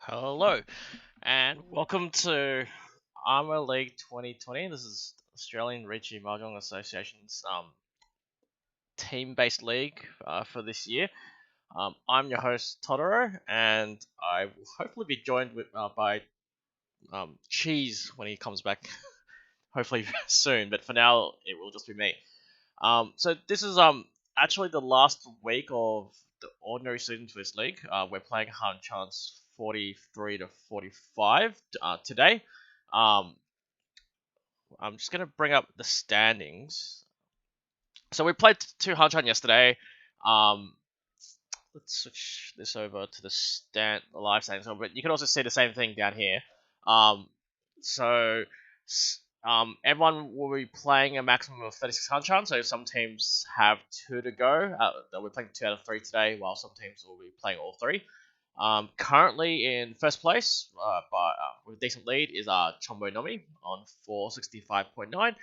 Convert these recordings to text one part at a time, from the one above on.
Hello, and welcome to ARMA League 2020. This is Australian Ricci Mahjong Association's team-based league for this year. I'm your host Totoro, and I will hopefully be joined by Cheese when he comes back, hopefully soon. But for now, it will just be me. So this is actually the last week of the ordinary season for this league. We're playing Hanchans 43 to 45 today. Um, I'm just gonna bring up the standings. So we played two Hanchan yesterday. Um, let's switch this over to the live standings, but you can also see the same thing down here. Um, so everyone will be playing a maximum of 36 Hanchan. So some teams have two to go. We're playing 2 out of 3 today, while some teams will be playing all 3. Currently in first place, with a decent lead, is Chombo Nomi on 465.9.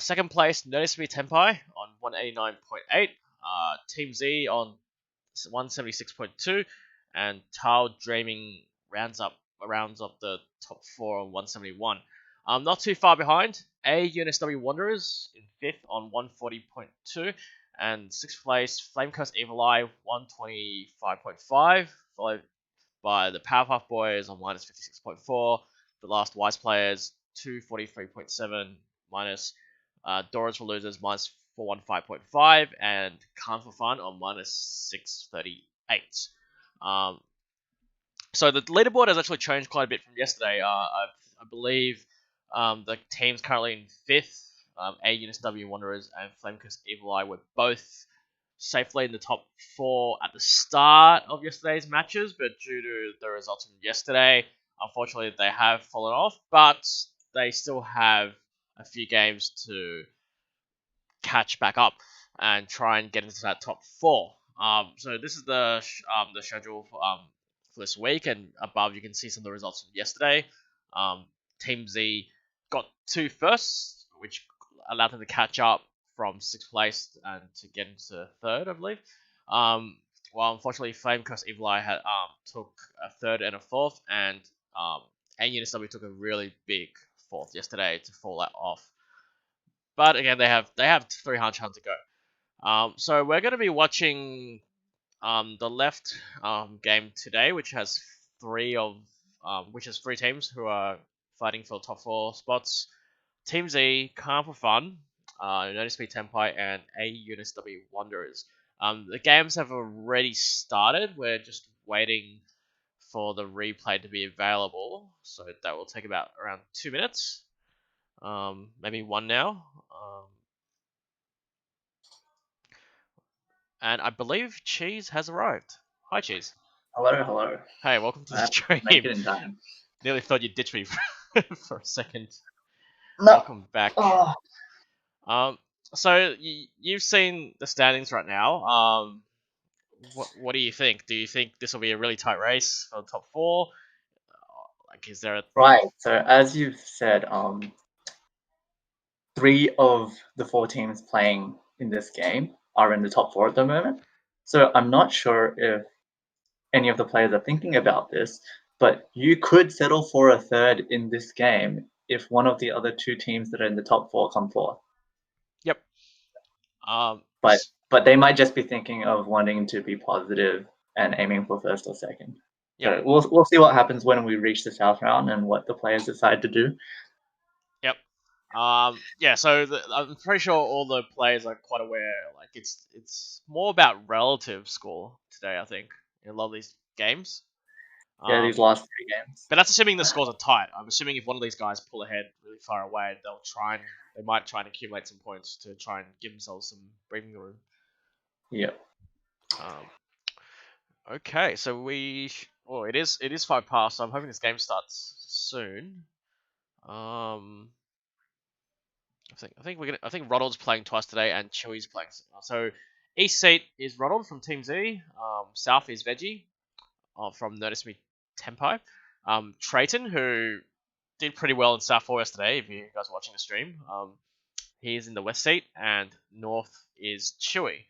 Second place, Notice Me Tenpai on 189.8. Team Z on 176.2, and Tile Dreaming rounds up the top 4 on 171. Not too far behind, UNSW Wanderers in 5th on 140.2, and 6th place, Flame Curse Evil Eye 125.5, followed by the Powerpuff Boys on minus 56.4, the Last Wise Players 243.7, minus Doras for Losers minus 415.5, and Calm for Fun on minus 638. So the leaderboard has actually changed quite a bit from yesterday. I believe the teams currently in 5th, AUNSW Wanderers and Flamecrest Evil Eye, were both safely in the top 4 at the start of yesterday's matches, but due to the results from yesterday, unfortunately they have fallen off, but they still have a few games to catch back up and try and get into that top 4. So this is the schedule for this week, and above you can see some of the results from yesterday. Team Z got 2 firsts, which allowed them to catch up from 6th place and to get into 3rd, I believe. Well, unfortunately, Flame Curse Evil Eye had took a 3rd and a 4th, and UNSW took a really big 4th yesterday to fall that off. But again, they have 3 Hanchan to go. So we're going to be watching the left game today, which has 3 teams who are fighting for top 4 spots. Team Z, Calm for Fun, Notice Me Tenpai, and AUNSW Wanderers. The games have already started. We're just waiting for the replay to be available, so that will take about around 2 minutes. Maybe 1 now. And I believe Cheese has arrived. Hi, Cheese. Hello. Hey, welcome to the stream. Make it in time. Nearly thought you'd ditch me for a second. No. Welcome back. Oh. So you've seen the standings right now. What do you think? Do you think this will be a really tight race for the top 4? Like, is there a Right. So as you said, 3 of the 4 teams playing in this game are in the top 4 at the moment. So I'm not sure if any of the players are thinking about this, but you could settle for a 3rd in this game if one of the other 2 teams that are in the top 4 come 4th. Yep. But they might just be thinking of wanting to be positive and aiming for 1st or 2nd. Yep. So we'll see what happens when we reach the South round and what the players decide to do. Yep. Yeah. So I'm pretty sure all the players are quite aware. Like, it's more about relative score today, I think, in a lot of these games. Yeah, these last 3 games. But that's assuming the scores are tight. I'm assuming if one of these guys pull ahead really far away, they might try and accumulate some points to try and give themselves some breathing room. Yep. Okay, so it is 5 past, so I'm hoping this game starts soon. I think Ronald's playing twice today and Chewy's playing. So east seat is Ronald from Team Z. South is Veggie from Notice Me Tenpai. Trayton, who did pretty well in South 4 yesterday, if you guys are watching the stream. He's in the west seat, and north is Chewy.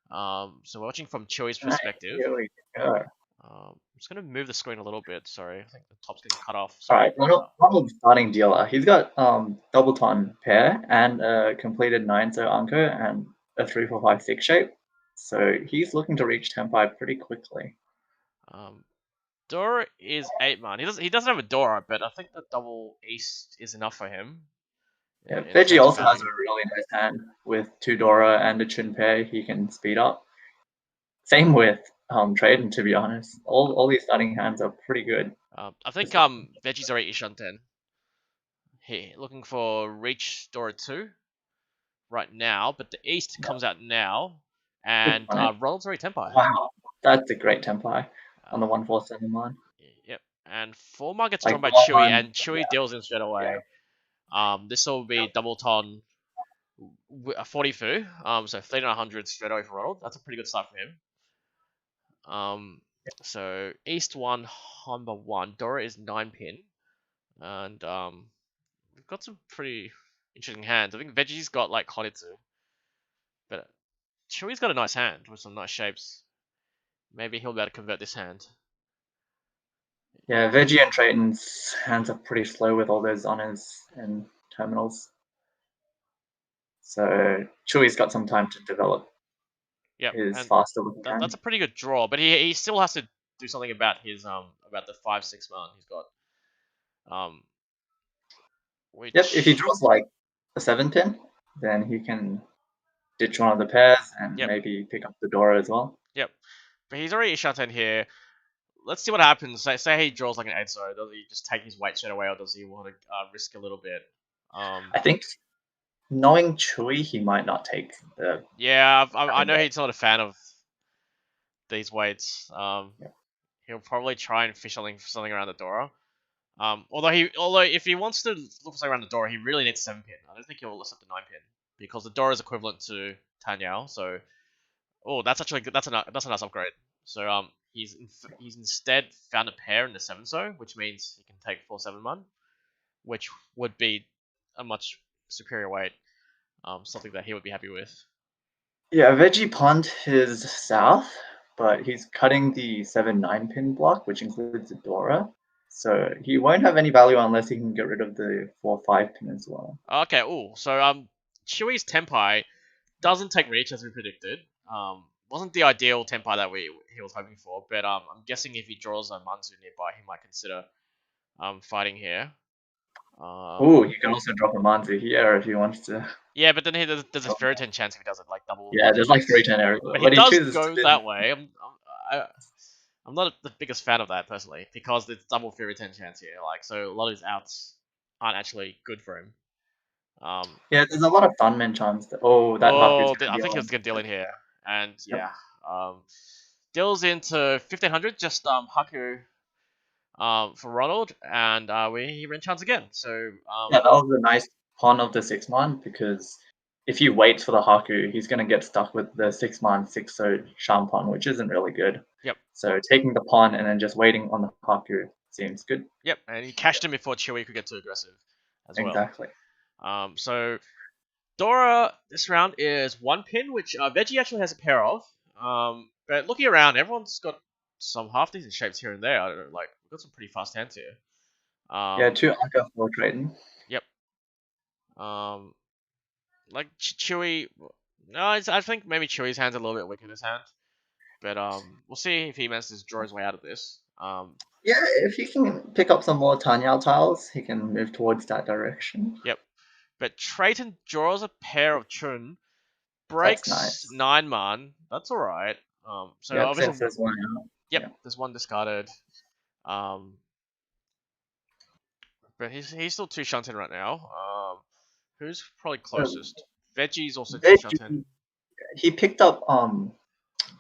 So we're watching from Chewy's perspective. Here we go. I'm just gonna move the screen a little bit. Sorry, I think the top's getting cut off. All Sorry. right, Ronald's starting dealer. He's got double ton pair and a completed 9-so Anko and a 3-4-5-6 shape. So he's looking to reach 10-5 pretty quickly. Dora is 8 man. He doesn't have a Dora, but I think the double East is enough for him. Yeah, In Veggie terms of also has a value. really nice hand with 2 Dora and a Chun pair. He can speed up. Same with Traden, to be honest. All these starting hands are pretty good. I think Veggie's already Ishan 10. He looking for Reach Dora 2 right now, but the East Yeah, comes out now, good and on it. Ronald's already Tenpai. Wow, that's a great tempi on the Um, 147 line. yep. And Forma gets drawn Like by Chewy, one, and Chewy deals in straight yeah, away. This will be double ton 40 fu. So 3900 straight away for Ronald. That's a pretty good start for him. So East 1, Humber 1. Dora is 9 pin. And we've got some pretty interesting hands. I think Veggie's got like Honitsu. But Chewy's got a nice hand with some nice shapes. Maybe he'll be able to convert this hand. yeah. Veggie and Traden's hands are pretty slow with all those honors and terminals. So Chewy's got some time to develop Yep, his and faster looking that's hand. a pretty good draw. But he still has to do something about his about the 5-6 man he's got. Yep, if he Which draws like a 7-pin, then he can ditch one of the pairs and yep, maybe pick up the Dora as well. yep. But he's already shut in here. Let's see what happens. Say he draws like an 8, so does he just take his weight straight away, or does he want to risk a little bit? I think knowing Chewy, he might not take the Yeah, I know weight. he's not a fan of these weights. Yeah. He'll probably try and fish something around the Dora. Although if he wants to look for something around the Dora, he really needs 7 pin. I don't think he'll accept the 9 pin because the Dora is equivalent to Tanyao. So that's actually good. That's a nice upgrade. So he's instead found a pair in the 7-so, which means he can take 4-7-1, which would be a much superior weight. Something that he would be happy with. Yeah, Veggie Pond is south, but he's cutting the 7-9 pin block, which includes the Dora. So he won't have any value unless he can get rid of the 4-5 pin as well. Okay. So Chewy's Tenpai doesn't take reach as we predicted. Wasn't the ideal Tenpai that he was hoping for, but I'm guessing if he draws a Manzu nearby, he might consider fighting here. Oh, you can also drop a Manzi here if he wants to. Yeah, but then there's a 30% chance if he does it, like double Yeah, there's like chance. 3-10 area, But he but he does chooses to go spin. that way. I, I'm not the biggest fan of that personally because it's double 30% chance here. Like, so a lot of his outs aren't actually good for him. Yeah, there's a lot of Thunman charms. Oh, that Haku's Oh, gonna I be think he was on. gonna deal in here, and Yep. yeah, deals into 1500. Just Haku for Ronald, and he ran chance again. So Yeah, that was a nice pawn of the 6-man because if he waits for the Haku, he's gonna get stuck with the 6-man 6-so Sham pawn, which isn't really good. yep, So taking the pawn and then just waiting on the Haku seems good. yep, and he cashed him before Chewy could get too aggressive as well. Exactly. So Dora this round is 1 pin, which Veggie actually has a pair of. But looking around, everyone's got some half decent shapes here and there. Like we've got some pretty fast hands here. Yeah, 2 Anka for trading. Yep. Like Chewy. No, I think maybe Chewy's hand's a little bit weaker in his hand. But we'll see if he manages to draw his way out of this. Yeah, if he can pick up some more Tanyao tiles, he can move towards that direction. Yep. But Trayton draws a pair of Chun, That's breaks nice. 9 man. That's alright. So Yep, obviously, since there's one out. yep, Yeah. there's one discarded. Um, but he's still 2 shunted right now. Who's probably closest? Veggie's also 2 shunted. Veggie, he picked up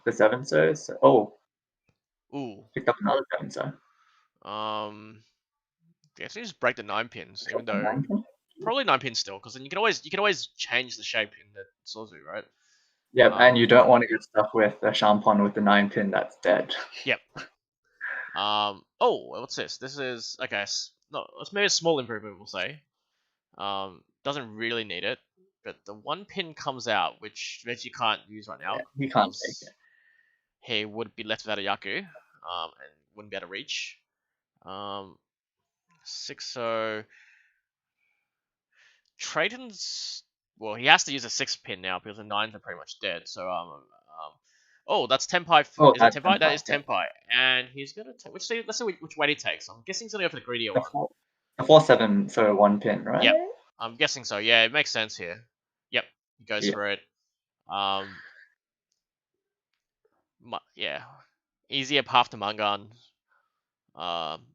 the 7-so. Oh, Ooh. picked up another 7-so. Yeah, so just break the 9 pins, even though 9-pin? probably 9 pins still, because then you can always change the shape in the Sozu, right? Yep, and you don't want to get stuck with a Shampon with the 9-pin that's dead. Yep. Oh, what's this? This is okay. No, it's maybe a small improvement, we'll say. Doesn't really need it, but the 1 pin comes out, which Veggie can't use right now Yeah, he can't take because it. he would be left without a Yaku. and wouldn't be able to reach. 6-0. Trayton's, well, he has to use a 6 pin now because the 9s are pretty much dead. So oh, that's Tenpai. Oh, Is it that's Tenpai? That Tenpai, is yeah. Tenpai, and he's gonna take. Let's see which way he takes. I'm guessing he's gonna go for the greedier The one. 4-7, so 1 pin, right? Yep, I'm guessing so. Yeah, it makes sense here. Yep, he goes Yeah. for it. Yeah, easier path to Mangan. Um,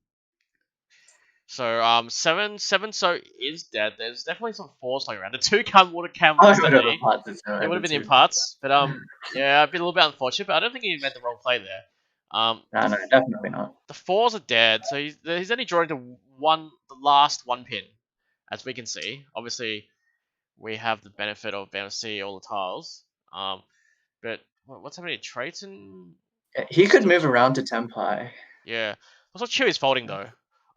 so 7 so is dead. There's definitely some fours flying around. The 2 come would have come I would have instantly. parts as well It as would the have been in 2. parts, but yeah, I've been a little bit unfortunate. But I don't think he made the wrong play there. No, no, definitely not. The 4s are dead, so he's only drawing to the last 1 pin, as we can see. Obviously, we have the benefit of being able to see all the tiles. But what's happening? Trayton. Yeah, he could move around to Tenpai. Yeah. Also, Chewy's folding though.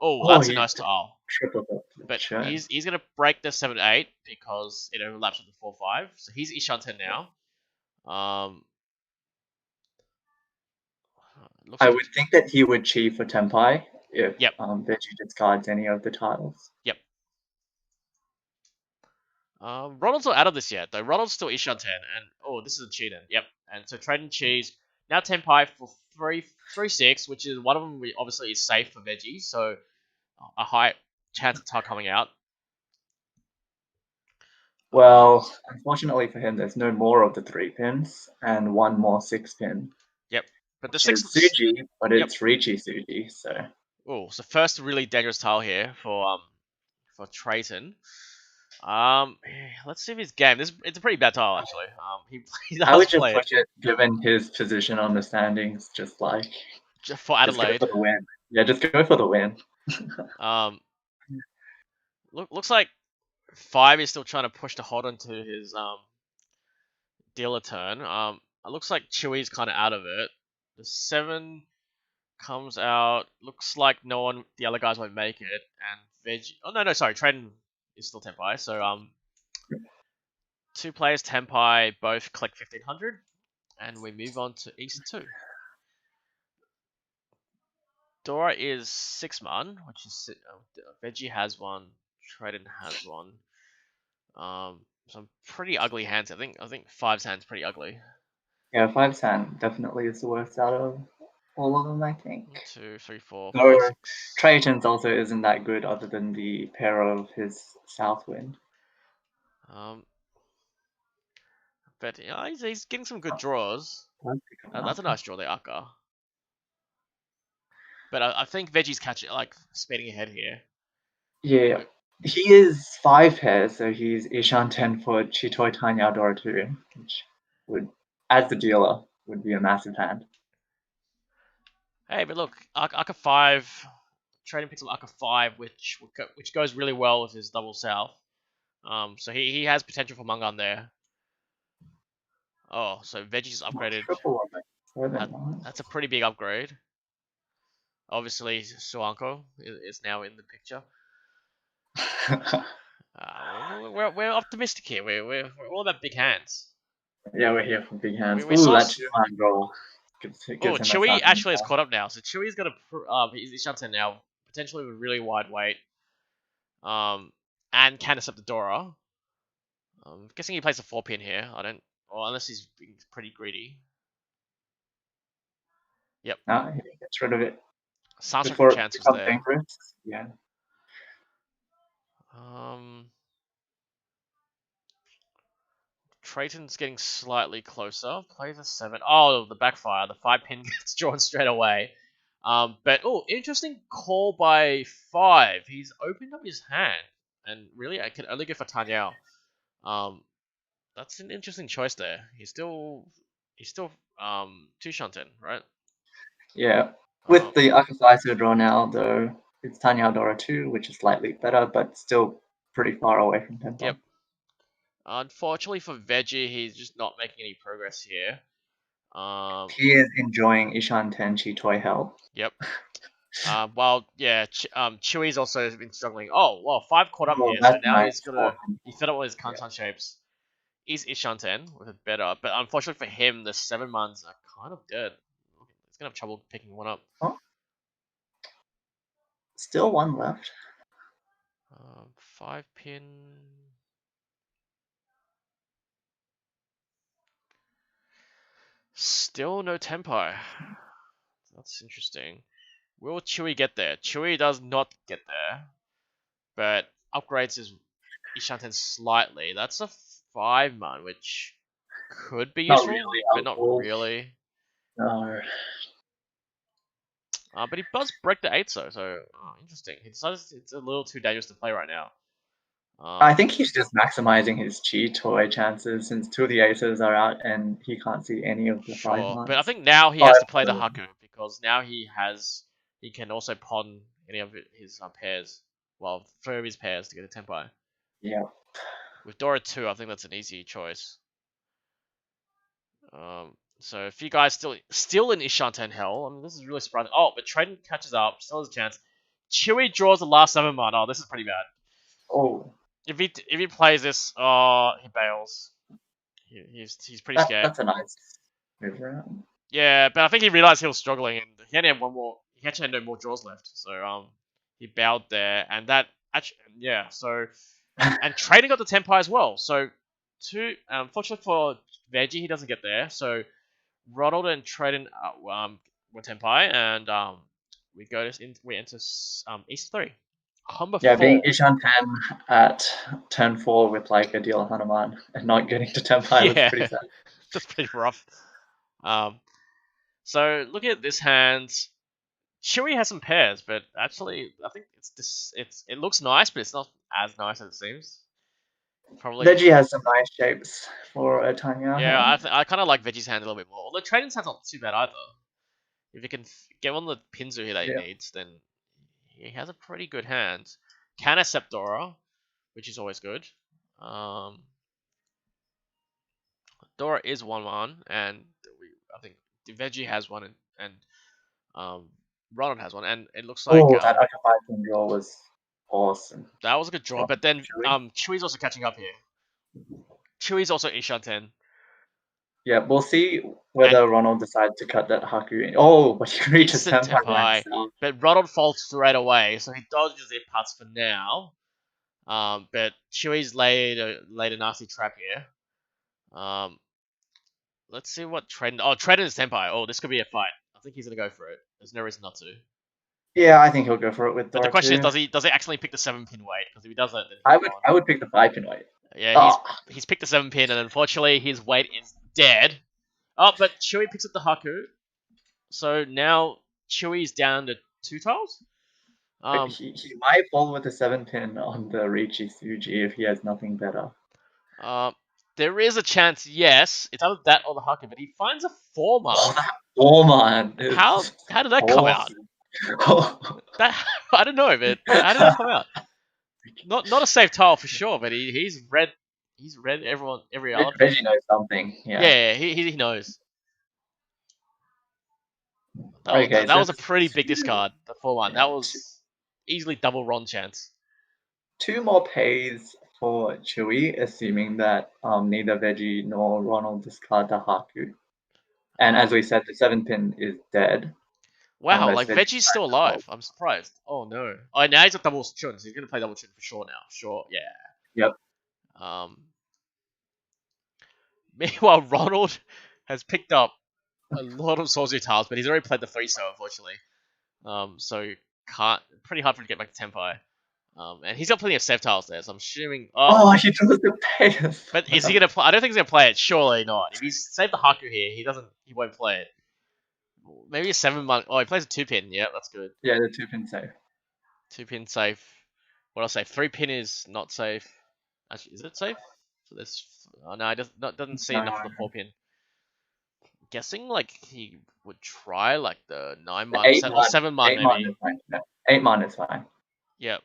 Oh, Oh, that's a he nice tile. tripled up the But churn. he's gonna break the 7-8 because it overlaps with the 4-5. So he's Ishan 10 now. Looks I like would think that he would chi for Tenpai if Yep. Veggie discards any of the tiles. Yep. Ronald's not out of this yet though. Ronald's still Ishan 10, and oh, this is a cheat end. Yep. And so trading cheese now Tenpai for 3-6, which is one of them. Obviously is safe for Veggie, so a high chance of tile coming out. Well, unfortunately for him, there's no more of the 3 pins and 1 more 6 pin. Yep. But the Which 6 is Suji, but it's Ricci Suji, so. Oh, so first really dangerous tile here for Trayton. Let's see if he's game. It's a pretty bad tile actually. He does I would just play push it, given his position on the standings, just like for just go Adelaide. for the win. Yeah, just go for the win. Looks like 5 is still trying to push to hold on to his dealer turn. It looks like Chewy's kind of out of it. The 7 comes out. Looks like the other guys won't make it, and Veggie. Oh no, sorry, Trayton is still Tenpai. So 2 players Tenpai both collect 1500, and we move on to East 2. Dora is 6-man, which is Veggie has 1, Trayton has 1. Some pretty ugly hands. I think 5's hand's pretty ugly. Yeah, 5's hand definitely is the worst out of all of them, I think. 1, 2, 3, 4, Though 5, 6. Trayton's also isn't that good other than the pair of his Southwind. But yeah, he's getting some good draws. That's a nice draw there, Akka. But I think Veggie's catching, like speeding ahead here. Yeah, he is 5 pairs, so he's Ishan 10 for Chitoi Tanya Dora 2, which would, as the dealer, would be a massive hand. Hey, but look, Akka 5, Trading picks up Akka 5, which goes really well with his double south. So he has potential for Mangan there. Oh, so Veggie's upgraded. That's a pretty big upgrade. Obviously, Suanko is now in the picture. We're optimistic here. We're all about big hands. Yeah, we're here for big hands. We Ooh, saw that 2-hand roll. Chewy actually has caught up now. So Chewy's got he's shut in now, potentially with really wide weight. And can accept the Dora. I'm guessing he plays a 4-pin here. Unless he's being pretty greedy. Yep. No, he gets rid of it. Sounds Before like a chance was there. Dangerous. Yeah. Trayton's getting slightly closer. Plays a 7. Oh, the backfire. The 5-pin gets drawn straight away. But interesting call by 5. He's opened up his hand, and really, I can only go for Tanyao. That's an interesting choice there. He's still 2 Shanten, right? Yeah. With the Akasaiso draw now, though, it's Tanya Dora 2, which is slightly better, but still pretty far away from Tempo. Yep. Unfortunately for Veggie, he's just not making any progress here. He is enjoying Ishan Tenchi Toy Hell. Yep. Well, yeah, Chewy's also been struggling. Oh, well, 5 caught up here, so now nice. he's fed up with his Kantan shapes. He's Ishanten with a better, but unfortunately for him, the 7-mans are kind of dead. gonna have trouble picking one up. Oh, still one left. 5-pin. Still no tempo. That's interesting. Will Chewy get there? Chewy does not get there, but upgrades his Ishanten slightly. That's a 5-man, which could be Not useful, really but not helpful. really. No. But he does break the 8 so interesting. He decides it's a little too dangerous to play right now. I think he's just maximizing his chi toy chances since two of the aces are out and he can't see any of the five Sure, but I ones. think now he Oh, has to play the Haku because now he can also pawn any of his pairs. Well, 3 of his pairs to get a tempo. yeah. With Dora 2, I think that's an easy choice. So if you guys still in Ishanten hell, I mean this is really surprising. Oh, but Traden catches up, still has a chance. Chewy draws the last 7-man. Oh, this is pretty bad. Oh, If he plays this, oh, he bails. He's pretty scared. that's a nice move around. Yeah, but I think he realized he was struggling, and he only had one more. He actually had no more draws left, so he bowed there, and that actually, yeah. So, and Trading got the tempo as well. So, unfortunately for Veggie, he doesn't get there. So, Ronald and Trading were tempai, and we enter East 3, Humber Yeah, 4. being Ishanten at turn 4 with like a deal Hanuman and not getting to Tempai was Yeah, pretty sad. that's pretty rough. So looking at this hand, Chewy has some pairs, but actually, I think it looks nice, but it's not as nice as it seems. Probably. Veggie has some nice shapes for a Tanya Yeah, hand. I kind of like Veggie's hand a little bit more. Although Trading's hand's not too bad either. If you can get on the Pinzu here that he Yeah. needs, then he has a pretty good hand. Can accept Dora, which is always good. Dora is 1-1, and I think Veggie has one, and Ronald has one, and it looks like Oh, that occupied pin draw was awesome. that was a good draw. From But then Chewy. Chewy's also catching up here. Chewy's also Ishanten. Yeah, we'll see And whether Ronald decides to cut that Haku in. Oh, but he reaches instant Tempai by Tempai. himself. But Ronald falls straight away, so he dodges their putts for now. But Chewy's laid a nasty trap here. Let's see what Trend. Oh, Trend is Tempai. Oh, this could be a fight. I think he's gonna go for it. There's no reason not to. Yeah, I think he'll go for it with But the Dora question is, too. does he accidentally pick the 7-pin weight? Because if he doesn't, then I would pick the 5-pin weight. yeah, Oh, he's picked the 7-pin, and unfortunately his weight is dead. Oh, but Chewy picks up the Haku. So now Chewy's down to 2 tiles. he might fall with the 7-pin on the Riichi Suji if he has nothing better. There is a chance, yes. It's either that or the Haku, but he finds a 4-man. Oh, that Foreman is How did that come out? awesome. That I don't know, but how did that come out? Not a safe tile for sure, but he's read every other pin. Reggie knows something. Yeah. Yeah, he knows. Okay, That so was a pretty big discard. The 4-1. That was easily double Ron chance. 2 more pays for Chewy, assuming that neither Veggie nor Ronald discard the Haku. And as we said, the 7-pin is dead. Wow, unless like Veggie's still alive. I'm surprised. Oh no. Oh, now he's got double chun, so he's gonna play double chun for sure now. Sure, yeah. Yep. Meanwhile, Ronald has picked up a lot of Sorcery tiles, but he's already played the 3-so, unfortunately. So pretty hard for him to get back to Tempai. And he's got plenty of save tiles there, so I'm assuming. Oh, he does the pays. But is he gonna play? I don't think he's gonna play it. Surely not. If he's saved the Haku here, he won't play it. Maybe a 7-man. Oh, he plays a 2-pin. Yeah, that's good. Yeah, the 2-pin save. 2-pin safe. What else say? 3-pin is not safe. Actually, is it safe? So there's. Oh no, it doesn't see enough of the 4-pin. Guessing like he would try like the 9-man or 7-man maybe. 8-man is fine. No, 8-man is fine. Yep.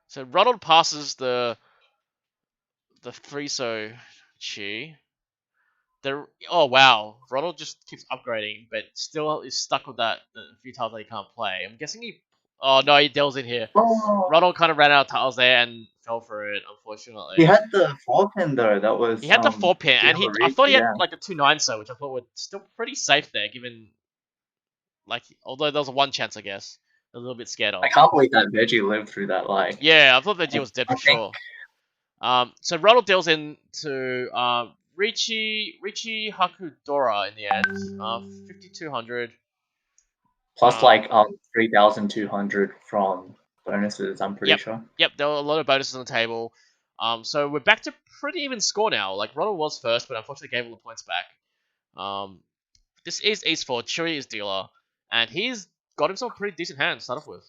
So Ronald passes the 3-so chi. Oh wow, Ronald just keeps upgrading, but still is stuck with that the few tiles that he can't play. I'm guessing he Oh no, he deals in here. Oh, Ronald kind of ran out of tiles there and fell for it, unfortunately. he had the 4-pin though. That was He had the 4-pin, and I thought he had yeah. like a 2-9 so, which I thought were still pretty safe there, given like although there was a 1 chance, I guess. A little bit scared I of. can't believe that Veggie lived through that. Like, Yeah, I thought the deal was dead I for think sure. So Ronald deals into Richie Hakudora in the end. 5200. plus like 3,200 from bonuses. I'm pretty Yep. sure. Yep, there were a lot of bonuses on the table. So we're back to pretty even score now. Like Ronald was first, but unfortunately gave all the points back. This is East 4. Chewy is dealer, and he's got himself a pretty decent hand to start off with.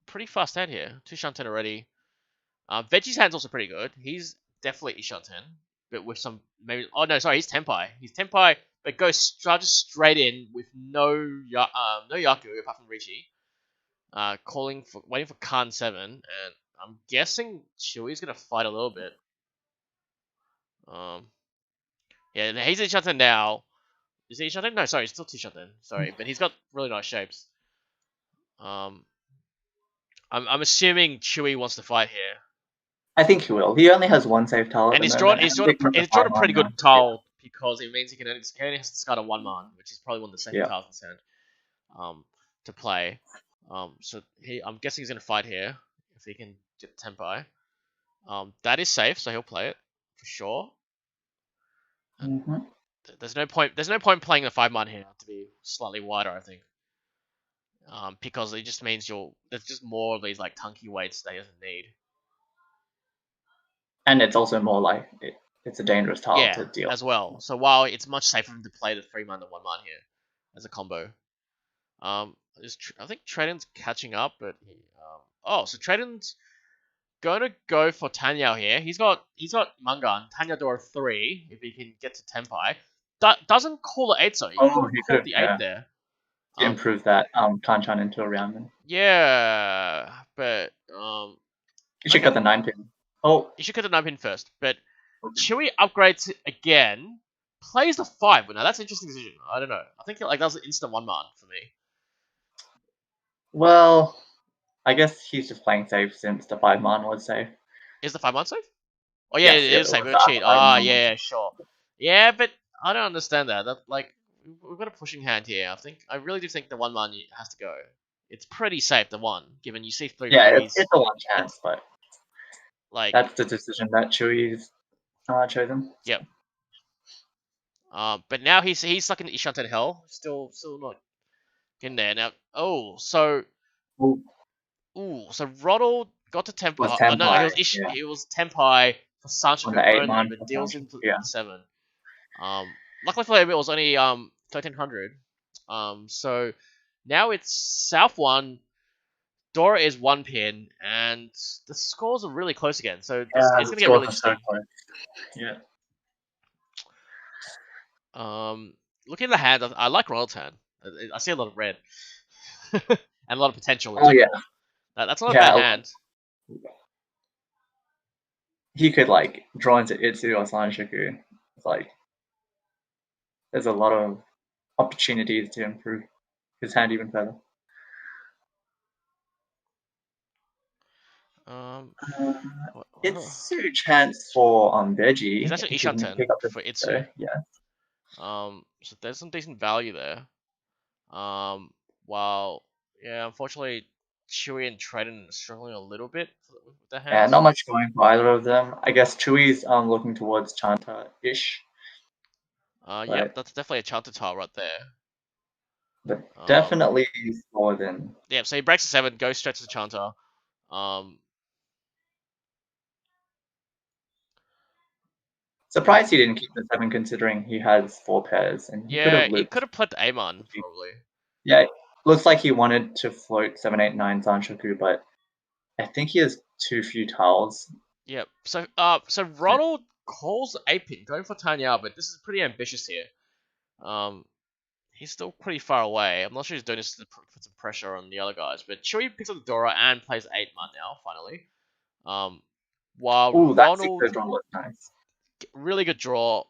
Pretty fast hand here. 2 Shanten already. Veggie's hand's also pretty good. He's definitely Ishanten, but with some maybe. Oh no, sorry, he's Tenpai. He's Tenpai, but charges straight in with no Yaku apart from Rishi. Waiting for Khan 7, and I'm guessing Chewy's gonna fight a little bit. Yeah, he's Ishanten now. Is he Ishanten? No, sorry, he's still 2 Shanten. Sorry, but he's got really nice shapes. I'm assuming Chewy wants to fight here. I think he will. He only has 1 safe tile at And the he's moment. drawn a pretty good tile because it means he only has to discard a 1-man, which is probably one of the safer tiles in his hand, to play. So I'm guessing he's gonna fight here if he can get the Tenpai. That is safe, so he'll play it for sure. Mm-hmm. There's no point. There's no point playing the 5-man here to be slightly wider, I think. Because it just means there's just more of these like tunky weights that he doesn't need. And it's also more like it's a dangerous tile to deal. As well. So while it's much safer for him to play the 3-man than 1-man here as a combo. I think Traden's catching up, but so Traden's going to go for Tanyao here. He's got Mangan, Tanya Dora 3 if he can get to Tenpai. Doesn't call it 8 so. He called the 8 there. To improve that Kanchan into a round. Yeah, but you should cut the 9-pin. Oh, you should cut the 9-pin first. But Chewy upgrades it again, plays the 5. But now that's an interesting decision. I don't know. I think that was an instant 1-man for me. Well, I guess he's just playing safe since the 5-man was safe. Is the 5-man safe? Oh yeah, it is safe. It's cheat. Yeah, sure. Yeah, but I don't understand that. We've got a pushing hand here. I really do think the 1-man has to go. It's pretty safe, the 1, given you see 3 it's a 1 chance, but like that's the decision that Chewy's chosen. Yep. But now he's stuck in Ishanten hell. Still not in there now. So Ronald got to Tenpai. It was Tenpai for Sancho only, but deals into 7. Luckily for him, it was only 1300. So now it's South 1. Dora is 1 pin, and the scores are really close again. So it's gonna get really interesting. Yeah. Looking at the hand, I like Ronald's hand. I see a lot of red and a lot of potential. That's not a bad hand. He could draw into Itsu or Sanshiku. It's there's a lot of opportunities to improve his hand even further. It's a chance for Veggie. It's actually Ishanten for Itsu. Yeah. So there's some decent value there. Unfortunately, Chewy and Traden are struggling a little bit with their hands. Yeah, not much going for either of them. I guess Chewy's looking towards Chanta-ish. That's definitely a Chanta tile right there. But definitely more than. Yeah, so he breaks the 7, goes straight to the Chanta. Surprised he didn't keep the 7 considering he has 4 pairs. And he could have played the Amon, probably. Yeah, looks like he wanted to float 7, 8, 9 Sanshoku, but I think he has too few tiles. Yep. So Ronald calls 8-pin, going for Tanya, but this is pretty ambitious here. He's still pretty far away. I'm not sure he's doing this to put some pressure on the other guys, but Chewy picks up the Dora and plays 8-man now, finally. While Ronald... That looks nice. Really good draw,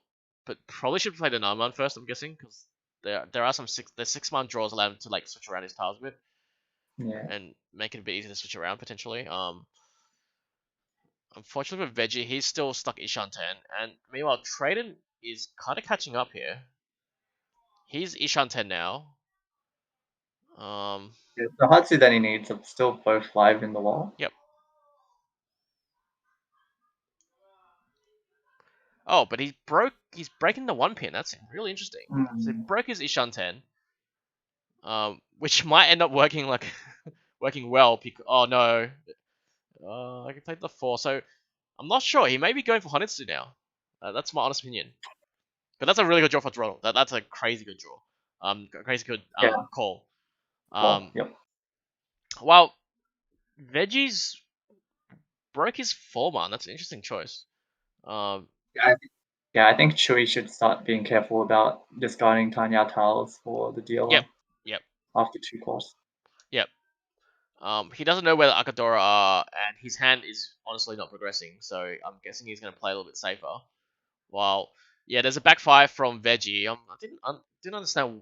but probably should play the 9-man first, I'm guessing, because there's 6-man draws allowed him to switch around his tiles a bit. Yeah. and make it a bit easier to switch around potentially. Unfortunately for Veggie, he's still stuck Ishan 10, and meanwhile Traden is kind of catching up here. He's Ishan 10 now. Yeah, the Hatsu that he needs are still both live in the wall. Yep. Oh, but he's breaking the 1 pin. That's really interesting. So he broke his Ishan 10. Which might end up working like working well because oh no. I can play the 4, so I'm not sure. He may be going for Honitsu now. That's my honest opinion. But that's a really good draw for Toronto. That's a crazy good draw. Crazy good Yeah. call. Yep. Well, Veggies broke his 4-man. That's an interesting choice. Yeah, I think Chewy should start being careful about discarding Tanya tiles for the dealer. Yep. After 2 course. Yep. He doesn't know where the Akadora are, and his hand is honestly not progressing, so I'm guessing he's going to play a little bit safer. While, yeah, there's a backfire from Veggie. I didn't understand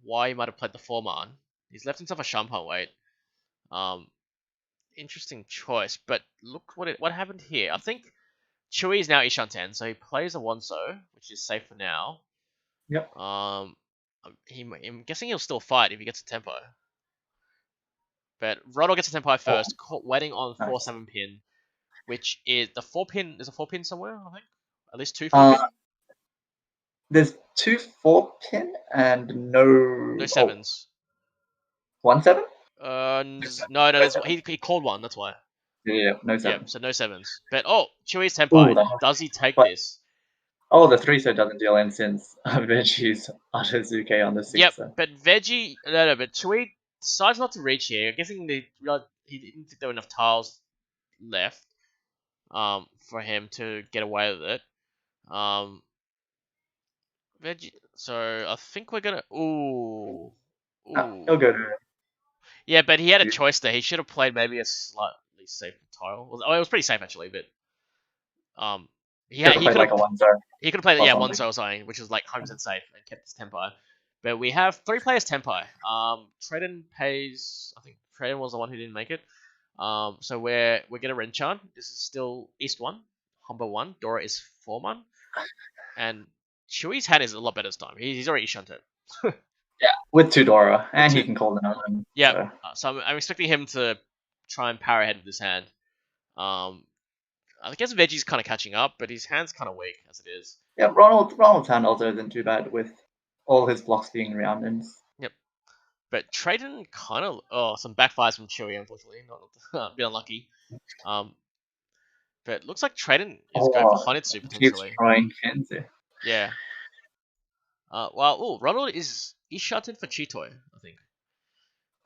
why he might have played the 4-man. He's left himself a Champagne wait. Interesting choice, but look what happened here. I think Chewy is now Ishan 10, so he plays a Wonso, which is safe for now. Yep. I'm guessing he'll still fight if he gets a tempo. But Rodo gets a tempo first, waiting on Nice. 4-7 pin, which is the 4 pin. There's a 4 pin somewhere, I think. At least 2 4 pin. There's 2 4-pin and no 7s. 1 7? No. He called 1. That's why. Yeah, no 7. Yeah, so no 7s. But Chewy's tempo. Does he take this? Oh, the 3 set doesn't deal in since Veggie's Atazuke on the 6. Yep, So. but Veggie no, but Chewy decides not to reach here. I'm guessing he didn't think there were enough tiles left for him to get away with it. Veggie. So I think we're gonna. Ooh. He'll go to. Yeah, but he had a choice there. He should have played maybe a slightly safer tile. It was pretty safe actually, but he could have like a 1-0. He could have played 1-0 or something, which was like 100% safe and kept his tempo. But we have 3 players tempo. Traden pays. I think Traden was the one who didn't make it. So we're gonna Renchan. This is still East 1, Humber 1. Dora is 4-man, and Chewy's hand is a lot better this time. He's already shunted. Yeah, with 2 Dora, and he can call another one. Yeah, so I'm expecting him to try and power ahead with this hand. I guess Veggie's kind of catching up, but his hand's kind of weak as it is. Yeah, Ronald's hand also isn't too bad with all his blocks being roundins. Yep. But Traden kind of some backfires from Chewy, unfortunately, not a bit unlucky. But looks like Traden is going for Honitsu potentially. He's trying Kenzie. Yeah. Ronald is shunted for Chitoy, I think.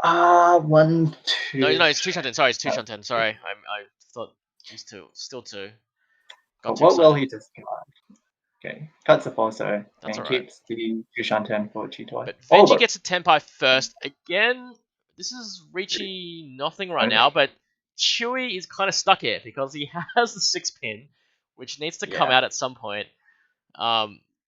1 2. No, it's 2 shunted. Sorry, it's 2 shunted. Sorry, I thought he's still 2. What will he discard? Okay, cuts the Fosso and right. keeps the Jushanten for Chitoy. But Veggie gets a Tempai first. Again, this is reaching nothing right now, but Chewy is kind of stuck here because he has the 6 pin, which needs to come out at some point.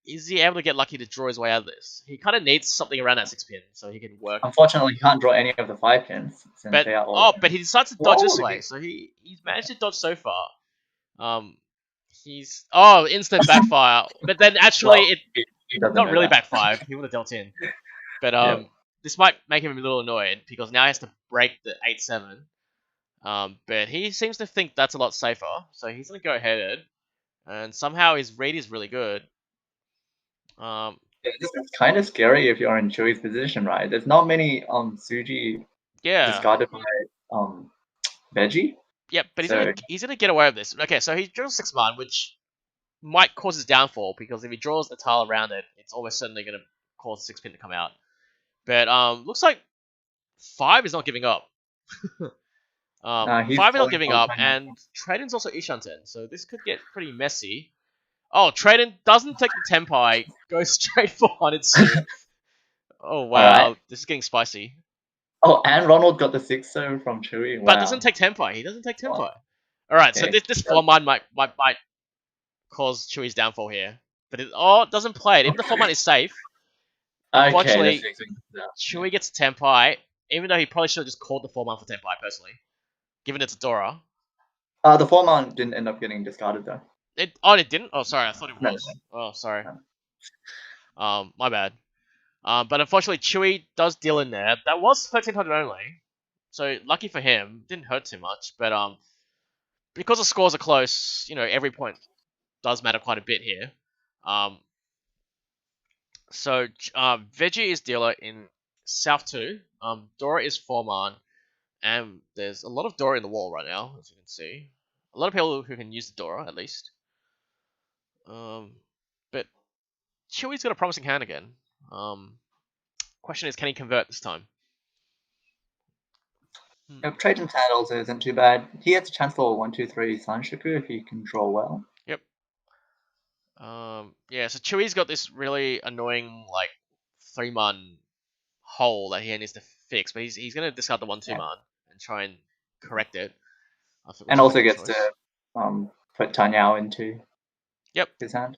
Is he able to get lucky to draw his way out of this? He kind of needs something around that 6 pin so he can work. Unfortunately, he can't draw any of the 5 pins. Since they are all but he decides to dodge this way, so he's managed to dodge so far. He's instant backfire, but then actually it not really backfire. He would have dealt in, but this might make him a little annoyed because now he has to break the 8-7. But he seems to think that's a lot safer, so he's gonna go ahead, and somehow his read is really good. This is kind of scary if you're in Chewy's position, right? There's not many Suji discarded by Veggie. Yep, but he's gonna get away with this. Okay, so he draws 6-man, which might cause his downfall because if he draws a tile around it, it's almost certainly gonna cause 6 pin to come out. But looks like 5 is not giving up. 5 is not giving up, and Traden's also Ishanten, so this could get pretty messy. Oh, Traden doesn't take the Tempai, goes straight for Honitsu. Oh wow, this is getting spicy. Oh, and Ronald got the 6-0 from Chewy. Wow. But doesn't take Tempai. He doesn't take Tempai. Alright, so this 4-man might cause Chewy's downfall here. But it doesn't play it. Even the 4-man is safe. Unfortunately, Chewy gets Tempai. even though he probably should have just called the 4-man for Tenpai personally, given it's a Dora. The 4-man didn't end up getting discarded though. It didn't. Oh, sorry, I thought it No, was. Oh, sorry. no. My bad. But unfortunately, Chewy does deal in there. That was 1300 only, so lucky for him, didn't hurt too much. But because the scores are close, every point does matter quite a bit here. So Veggie is dealer in South 2. Dora is 4-man, and there's a lot of Dora in the wall right now, as you can see. A lot of people who can use the Dora, at least. But Chewy's got a promising hand again. Question is, can he convert this time? Traiton's hand also isn't too bad. He has a chance for 1-2-3 Sanshoku if he can draw well. Yep. Yeah, so Chewy's got this really annoying, 3-man hole that he needs to fix, but he's going to discard the 1-2-man and try and correct it. And also gets to put Tanyao into his hand.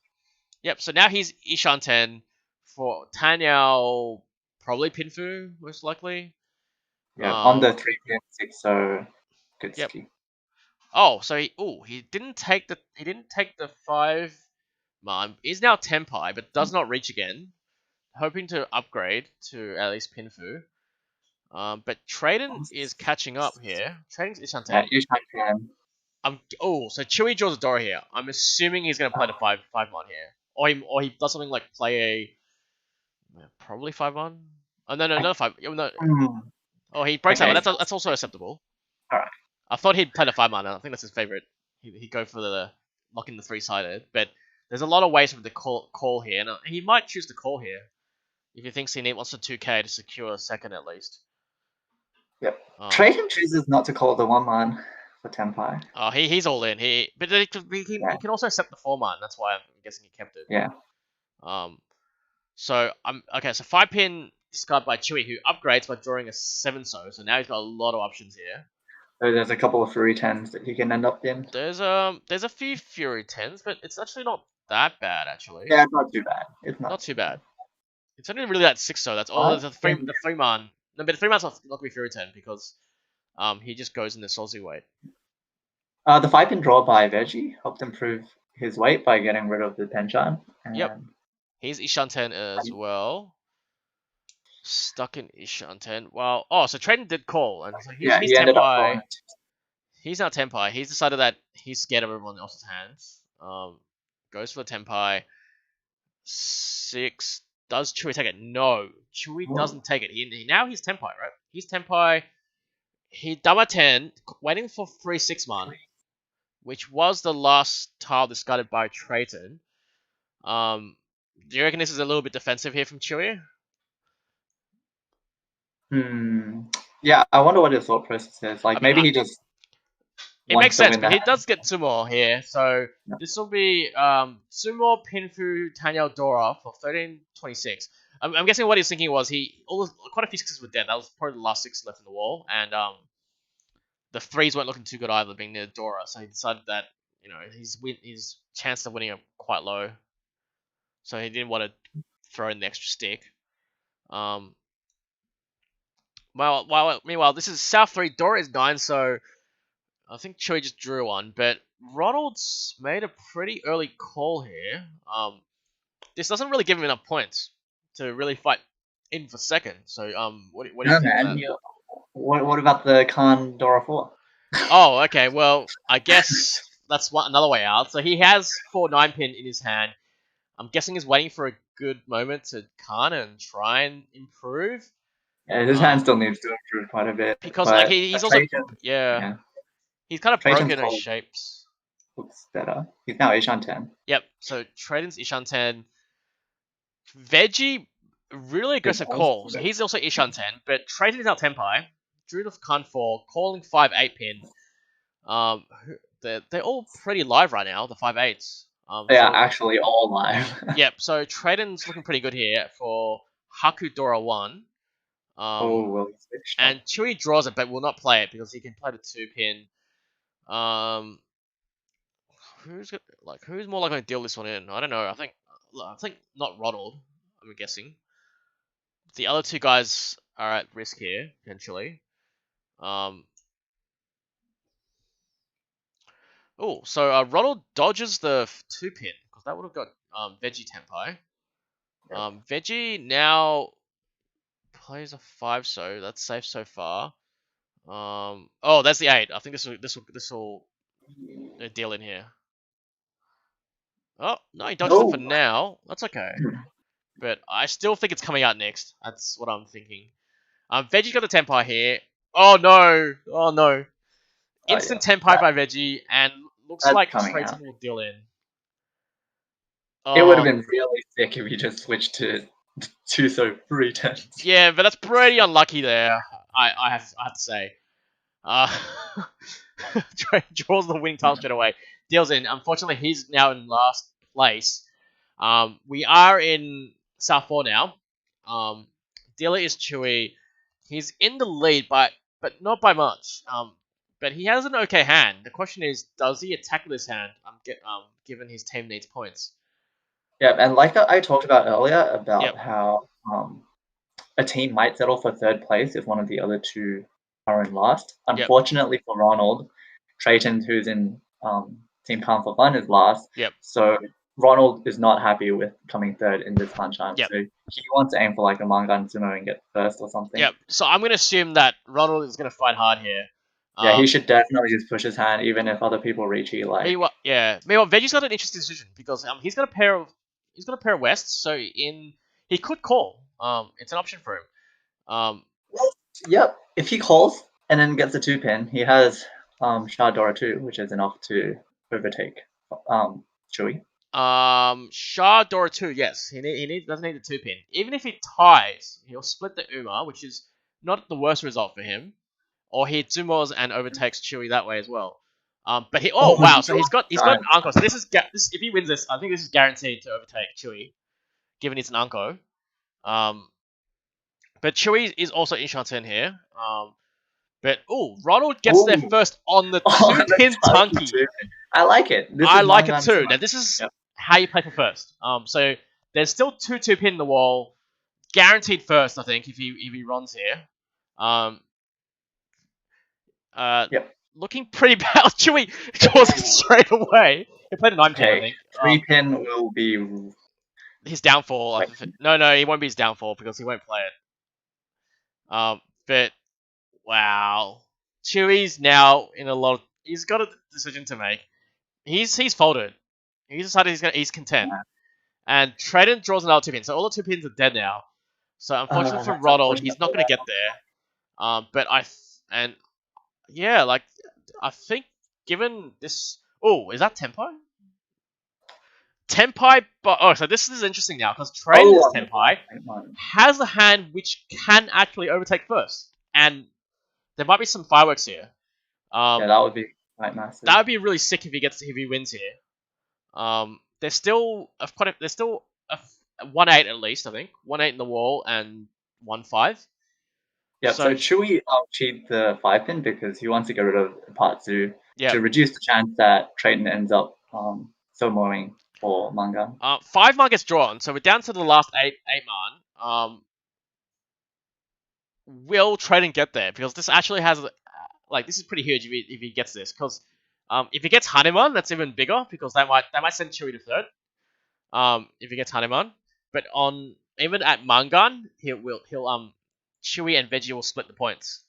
Yep, so now he's Ishan 10 for Tanyao, probably Pinfu, most likely. Yeah, on the 3-pin 6-0 Gutsuki. Yep. Oh, so he didn't take the 5-man. He's now Tenpai, but does not reach again. Hoping to upgrade to at least Pinfu. But Traden is catching up here. Traden's Ishan 10. Yeah, Ishan 10. So Chewy draws a Dora here. I'm assuming he's gonna play the 5-man here, or he does something like play probably 5-man. Oh no, another 5. No. Oh, he breaks out. That's also acceptable. All right. I thought he'd play the 5-man. I think that's his favorite. He'd go for the locking the 3-sided, but there's a lot of ways for him to call here, and he might choose to call here if he thinks he wants a 2k to secure a second at least. Yep. Traden chooses not to call the 1-man for Tenpai. Oh, he's all in. But he can also accept the 4-man. That's why I'm guessing he kept it. Yeah. So So 5-pin discard by Chewy, who upgrades by drawing a 7-so. So now he's got a lot of options here. So there's a couple of Fury 10s that he can end up in. There's a few Fury 10s, but it's actually not that bad actually. Yeah, it's not too bad. It's not too bad. It's only really that 6-so. That's all. The 3-man. No, but the 3-man's not gonna be Fury 10 because he just goes in the Solzy weight. The 5-pin draw by Veggie helped improve his weight by getting rid of the Tenchan. Yep. He's Ishan 10 as well. Stuck in Ishan 10. Well, so Traden did call, and so he's Tenpai. He's not Tenpai. He's decided that he's scared of everyone else's hands. Goes for the Tenpai. 6. Does Chewy take it? No. Chewy doesn't take it. Now he's Tenpai, right? He's Tenpai. He Dama 10, waiting for 3-6-man, which was the last tile discarded by Trayton. Do you reckon this is a little bit defensive here from Chewy? Yeah, I wonder what his thought process is. Maybe he just. It makes sense, but he does get 2 more here, so this will be 2 more Pinfu Tanyao Dora for 1326. I'm guessing what he's thinking was quite a few 6s were dead. That was probably the last 6 left in the wall, and the 3s weren't looking too good either, being near Dora. So he decided that his chances of winning are quite low, so he didn't want to throw in the extra stick. Meanwhile, this is South 3. Dora is 9, so I think Chewy just drew one, but Ronald's made a pretty early call here. This doesn't really give him enough points to really fight in for second. So, what do you think? What about the Khan Dora 4? Oh, okay. Well, I guess that's another way out. So he has 4 9-pin in his hand. I'm guessing he's waiting for a good moment to Khan and try and improve. Yeah, his hand still needs to improve quite a bit. Because he's also he's kind of broken his shapes. Looks better. He's now Ishan 10. Yep. So Traden's Ishan 10. Veggie, really aggressive call. So he's also Ishan 10, but Traden is now Tenpai. Drew the Khan 4, calling 5-8-pin. They're all pretty live right now, the 5-8s. They are actually all live. Yep, so Traden's looking pretty good here for Haku Dora 1. And Chewy draws it, but will not play it because he can play the 2-pin. Who's more likely to deal this one in? I don't know. I think not Ronald. I'm guessing. the other two guys are at risk here potentially. Oh, so Ronald dodges the 2-pin because that would have got Veggie Tenpai. Veggie now plays a 5, so that's safe so far. Oh, that's the 8. I think this will deal in here. Oh no, he dodges it for now. That's okay, but I still think it's coming out next. That's what I'm thinking. Veggie's got the Tenpai here. Oh no! Oh no! Instant Tenpai by Veggie, and looks That's like coming Trayton out. will deal in. It would have Oh, been really sick if you just switched to 2 so 3 turns. yeah, but that's pretty unlucky there. I have to say. Uh, draws the winning tile straight away. Deals in. Unfortunately, he's now in last place. We are in South 4 now. Dealer is Chewy. He's in the lead, but not by much. But he has an okay hand. The question is, does he attack with his hand? Given his team needs points. Yeah, and like I talked about earlier about Yep. how a team might settle for 3rd place if one of the other two are in last. Yep. Unfortunately for Ronald, Trayton, who's in Team Calm for Fun, is last. Yep. So Ronald is not happy with coming 3rd in this Hanchans. Yep. So he wants to aim for like a Mangan Sumo and get 1st or something. Yep. So I'm gonna assume that Ronald is gonna fight hard here. Yeah, he should definitely just push his hand, even if other people reach he like. Meanwhile, Veggie's got an interesting decision because he's got a pair of wests, so he could call. It's an option for him. Yep. If he calls and then gets a 2-pin, he has Shadora 2, which is enough to overtake Chewy. Shah Dora 2, yes. He doesn't need the 2-pin. Even if he ties, he'll split the Uma, which is not the worst result for him. Or he Zumos and overtakes Chewy that way as well. But wow, so he's got an Anko. So this if he wins this, I think this is guaranteed to overtake Chewy, given it's an Anko. But Chewy is also in Shanten here. But Ronald gets there first on the 2-pin Tunky. I like it. I like it too. Now this is how you play for first. So there's still 2-pin in the wall, guaranteed first. I think if he runs here. Looking pretty bad. Chewy draws it straight away. He played a 9-pin, I think. 3-pin will be his downfall. No, he won't be his downfall because he won't play it. But wow, Chewy's now in a lot of. He's got a decision to make. He's folded. He's decided he's content. Yeah. And Trayton draws another 2-pin, so all the 2-pins are dead now. So unfortunately for Ronald, he's not going to get there. But I think given this, is that Tenpai? Tenpai, so this is interesting now because Trayton's Tenpai has a hand which can actually overtake first, and there might be some fireworks here. That would be quite massive. That would be really sick if he wins here. There's still a 1-8 at least, I think 1-8 in the wall and 1-5. Yeah, so Chewy cheat the 5-pin because he wants to get rid of part 2 to reduce the chance that Trayton ends up soloing for Mangan. 5 man gets drawn, so we're down to the last 8 man. Will Trayton get there? Because this actually has this is pretty huge if he gets this. Because if he gets Hanuman, that's even bigger because that might send Chewy to 3rd. If he gets Hanuman, but even at Mangan, he'll Chewy and Veggie will split the points.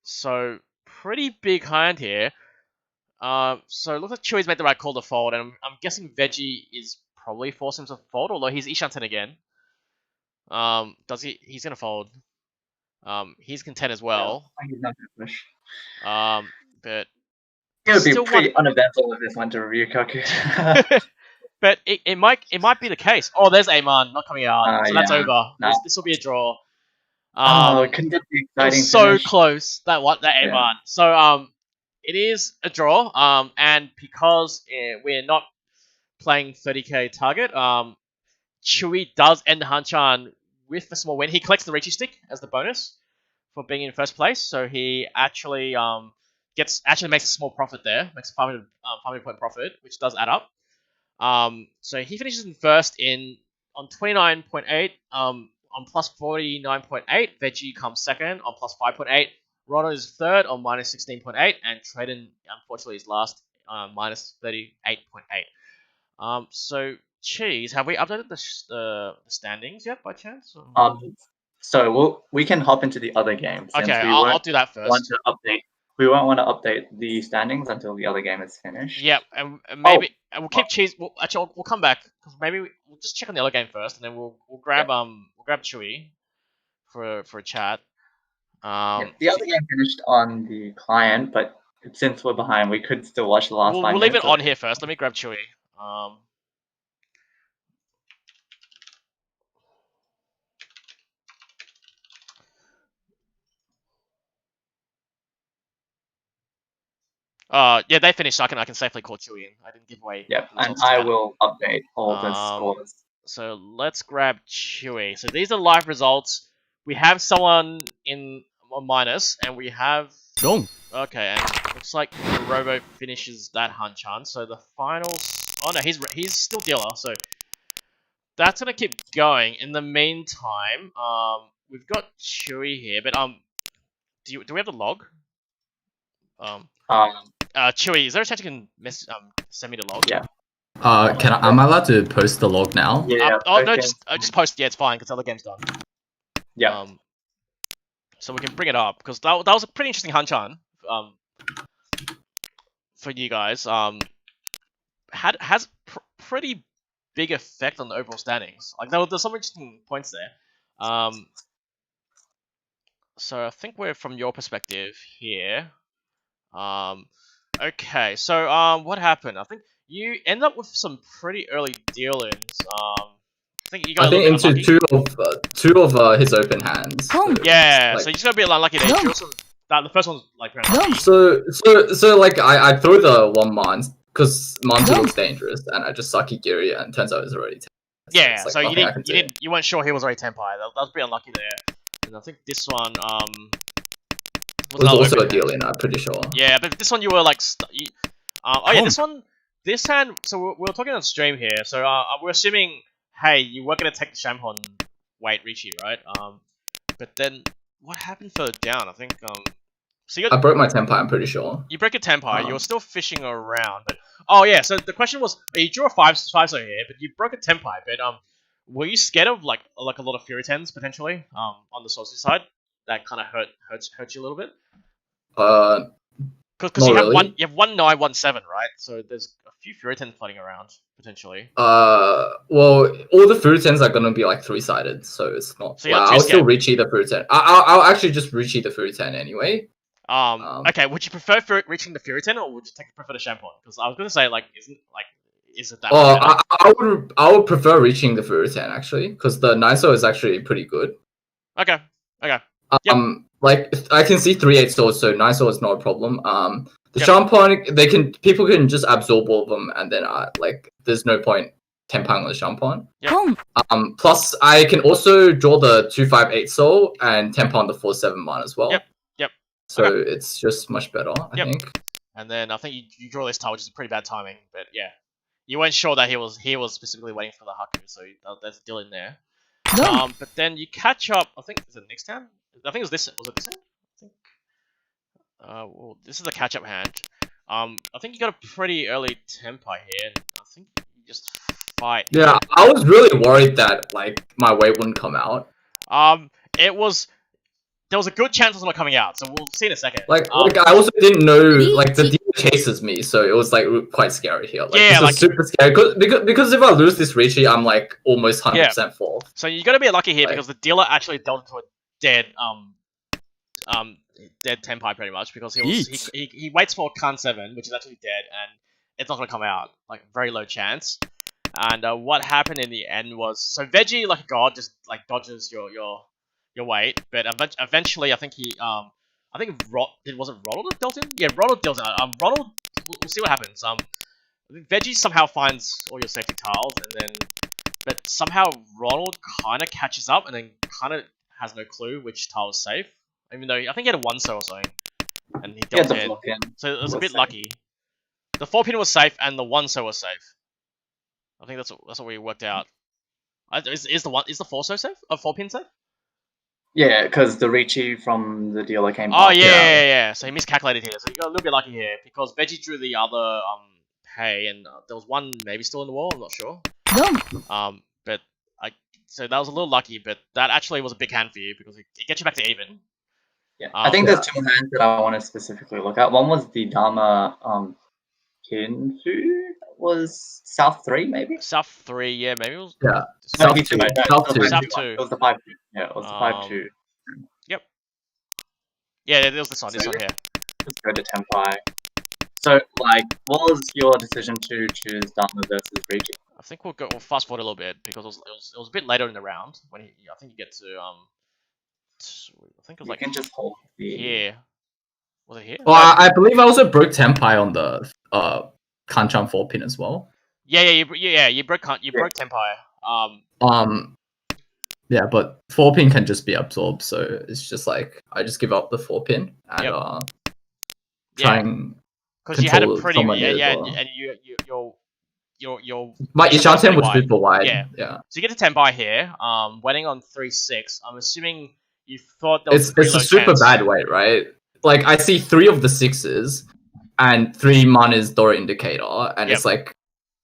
So pretty big hand here. So it looks like Chewy's made the right call to fold, and I'm guessing Veggie is probably forcing him to fold, although he's Ishanten again. He's gonna fold. He's content as well. He's not gonna push. But it would be pretty uneventful if this went to Ryukaku. But it might be the case. Oh, there's Amon not coming out, so that's over. This will be a draw. Couldn't it be exciting? So close that Amon. So it is a draw. And because we're not playing 30k target, Chewy does end the Hanchan with a small win. He collects the Richi stick as the bonus for being in first place, so he actually makes a small profit there, makes a 500 point profit, which does add up. So he finishes in first on 29.8. on plus 49.8. Veggie comes second on plus 5.8. Ronald is third on minus 16.8, and Traden unfortunately is last minus 38.8. So Cheese, have we updated the standings yet by chance? Or? So we can hop into the other game since Okay, we I'll won't do that want first. to update. We won't want to update the standings until the other game is finished. Yep, and maybe and we'll keep Cheese. Actually, we'll come back because maybe we'll just check on the other game first, and then we'll grab Chewy for a chat. The other game finished on the client, but since we're behind, we could still watch the last we'll 5 leave minutes. it on here first. Let me grab Chewy. Yeah, they finished. So I can safely call Chewy in. I didn't give away. Yep, and results I yet. will update all the scores. So let's grab Chewy. So these are live results. We have someone in a minus, and we have. Go. Okay, and looks like Robo finishes that Hanchans. So the finals. Oh no, he's still dealer. So that's gonna keep going. In the meantime, we've got Chewy here, but do we have the log? Chewy, is there a chance you can send me the log? Yeah. Am I allowed to post the log now? Yeah. No, just post. Yeah, it's fine because the other game's done. Yeah. So we can bring it up because that was a pretty interesting Hanchan. For you guys, has pretty big effect on the overall standings. Like there's some interesting points there. So I think we're from your perspective here. Okay, so what happened? I think you end up with some pretty early deal-ins. I think you got a little bit unlucky. two of his open hands. So, yeah, like, so you just gotta be unlucky there. The first one's like round. So like I throw the one Mans because Mansu looks dangerous, and I just sucky Giri, and turns out it's already 10. Yeah, like, so okay, you weren't sure he was already 10 pie. That was pretty unlucky there. And I think this one was also a deal in. I'm pretty sure. Yeah, but this one you were like this hand. So we're talking on stream here. So we're assuming, hey, you were gonna take the Shamhon weight Ricci, right? But then what happened further down? I think so I broke my tempo. I'm pretty sure. You broke a tempo. You were still fishing around, but oh yeah. So the question was, you drew a five so here, but you broke a tempo. But were you scared of like a lot of Fury 10s potentially on the Saucy side? That kind of hurt you a little bit. Because you have 1917, right? So there's a few Fury 10s floating around potentially. Well, all the Fury 10s are gonna be like 3-sided, so it's not. So I'll still Ricci the Fury 10. I'll actually just Ricci the Fury 10 anyway. Okay, would you prefer reaching the Fury 10 or would you prefer the Shampoo? Because I was gonna say is it that? I would prefer reaching the Fury 10 actually, because the Niso is actually pretty good. Okay. Yep. Like I can see 3/8 swords, so Niso is not a problem. The Shampoo, people can just absorb all of them, and then there's no point tempang on the Shampoo. Yep. Plus I can also draw the 2/5/8 soul and tempang the 4/7 one as well. Yep. So it's just much better, I think. And then I think you draw this tile, which is pretty bad timing. But yeah, you weren't sure that he was specifically waiting for the Haku, so there's a deal in there. But then you catch up. I think is it next hand? I think it was this. Was it this hand? I think. Well, this is a catch-up hand. I think you got a pretty early tempo here, and I think you just fight. Yeah, I was really worried that like my weight wouldn't come out. There was a good chance it was not coming out, so we'll see in a second. Like I also didn't know, like the deal chases me, so it was like quite scary here. Like, yeah, this is super scary because if I lose this Ricci, I'm like almost 100% full. So you got to be lucky here because the dealer actually dealt into a dead dead tempi pretty much because he waits for Khan 7, which is actually dead, and it's not gonna come out. Like very low chance. And what happened in the end was Veggie like a god just like dodges your weight, but eventually I think was it Ronald that dealt in? Yeah, Ronald dealt in. Ronald, we'll see what happens. I think Veggie somehow finds all your safety tiles, but somehow Ronald kind of catches up and then kind of has no clue which tile is safe, even though I think he had a 1-so or something, and he dealt in. So it was a bit lucky. The 4-pin was safe and the 1-so was safe. I think that's what we worked out. Is the 4 so safe? A 4-pin safe? Yeah, because the Ricci from the dealer came. Oh after. yeah. So he miscalculated here. So you got a little bit lucky here because Veggie drew the other pay, and there was one maybe still in the wall. I'm not sure. But so that was a little lucky, but that actually was a big hand for you because it gets you back to even. Yeah, I think there's 2 hands that I want to specifically look at. One was the Dharma Kinfu. Was South 3 maybe? South 3, yeah, maybe it was. Yeah. South South 2. No, South it was 2. the 5-2 one. It was the 5-2. Yeah, it was the 5-2. Yep. Yeah, it was this one. This one here. Let's go to Tempai. So, like, what was your decision to choose Dharma versus Ricci? I think we'll fast forward a little bit because it was a bit later in the round when I think you get to I think it was You like can just hold the. here. Was it here? Well, I believe I also broke Tempai on the Kanchan 4-pin as well. Yeah, you broke Tempai. Yeah, but 4-pin can just be absorbed, so it's just like I just give up the 4-pin and try and because you had a pretty and your my Shanten was super wide. Yeah. So you get to Tempai here, winning on 3-6. I'm assuming you thought that was it's a super bad weight, right? Like I see 3 of the 6s and 3 manas Dora indicator, and it's like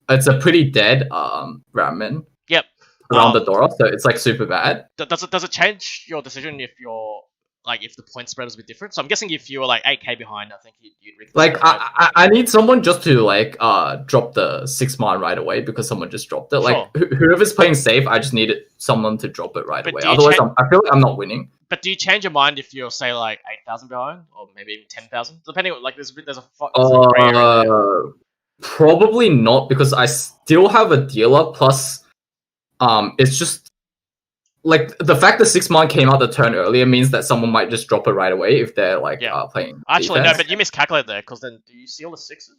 it's a pretty dead ramen. Yep. Around the Dora, so it's like super bad. Does it change your decision if you're like if the point spread is a bit different? So I'm guessing if you were like 8k behind, I think you'd like I need someone just to like drop the 6 man right away because someone just dropped it. Like whoever's playing safe, I just need someone to drop it right away. Otherwise, I feel like I'm not winning. But do you change your mind if you're say like 8,000 behind, or maybe even 10,000? Depending on like there's a gray area there. Probably not because I still have a dealer plus. It's just like the fact that 6 man came out the turn earlier means that someone might just drop it right away if they're like playing. Actually, defense. no, but you miscalculated there because then do you see all the 6s?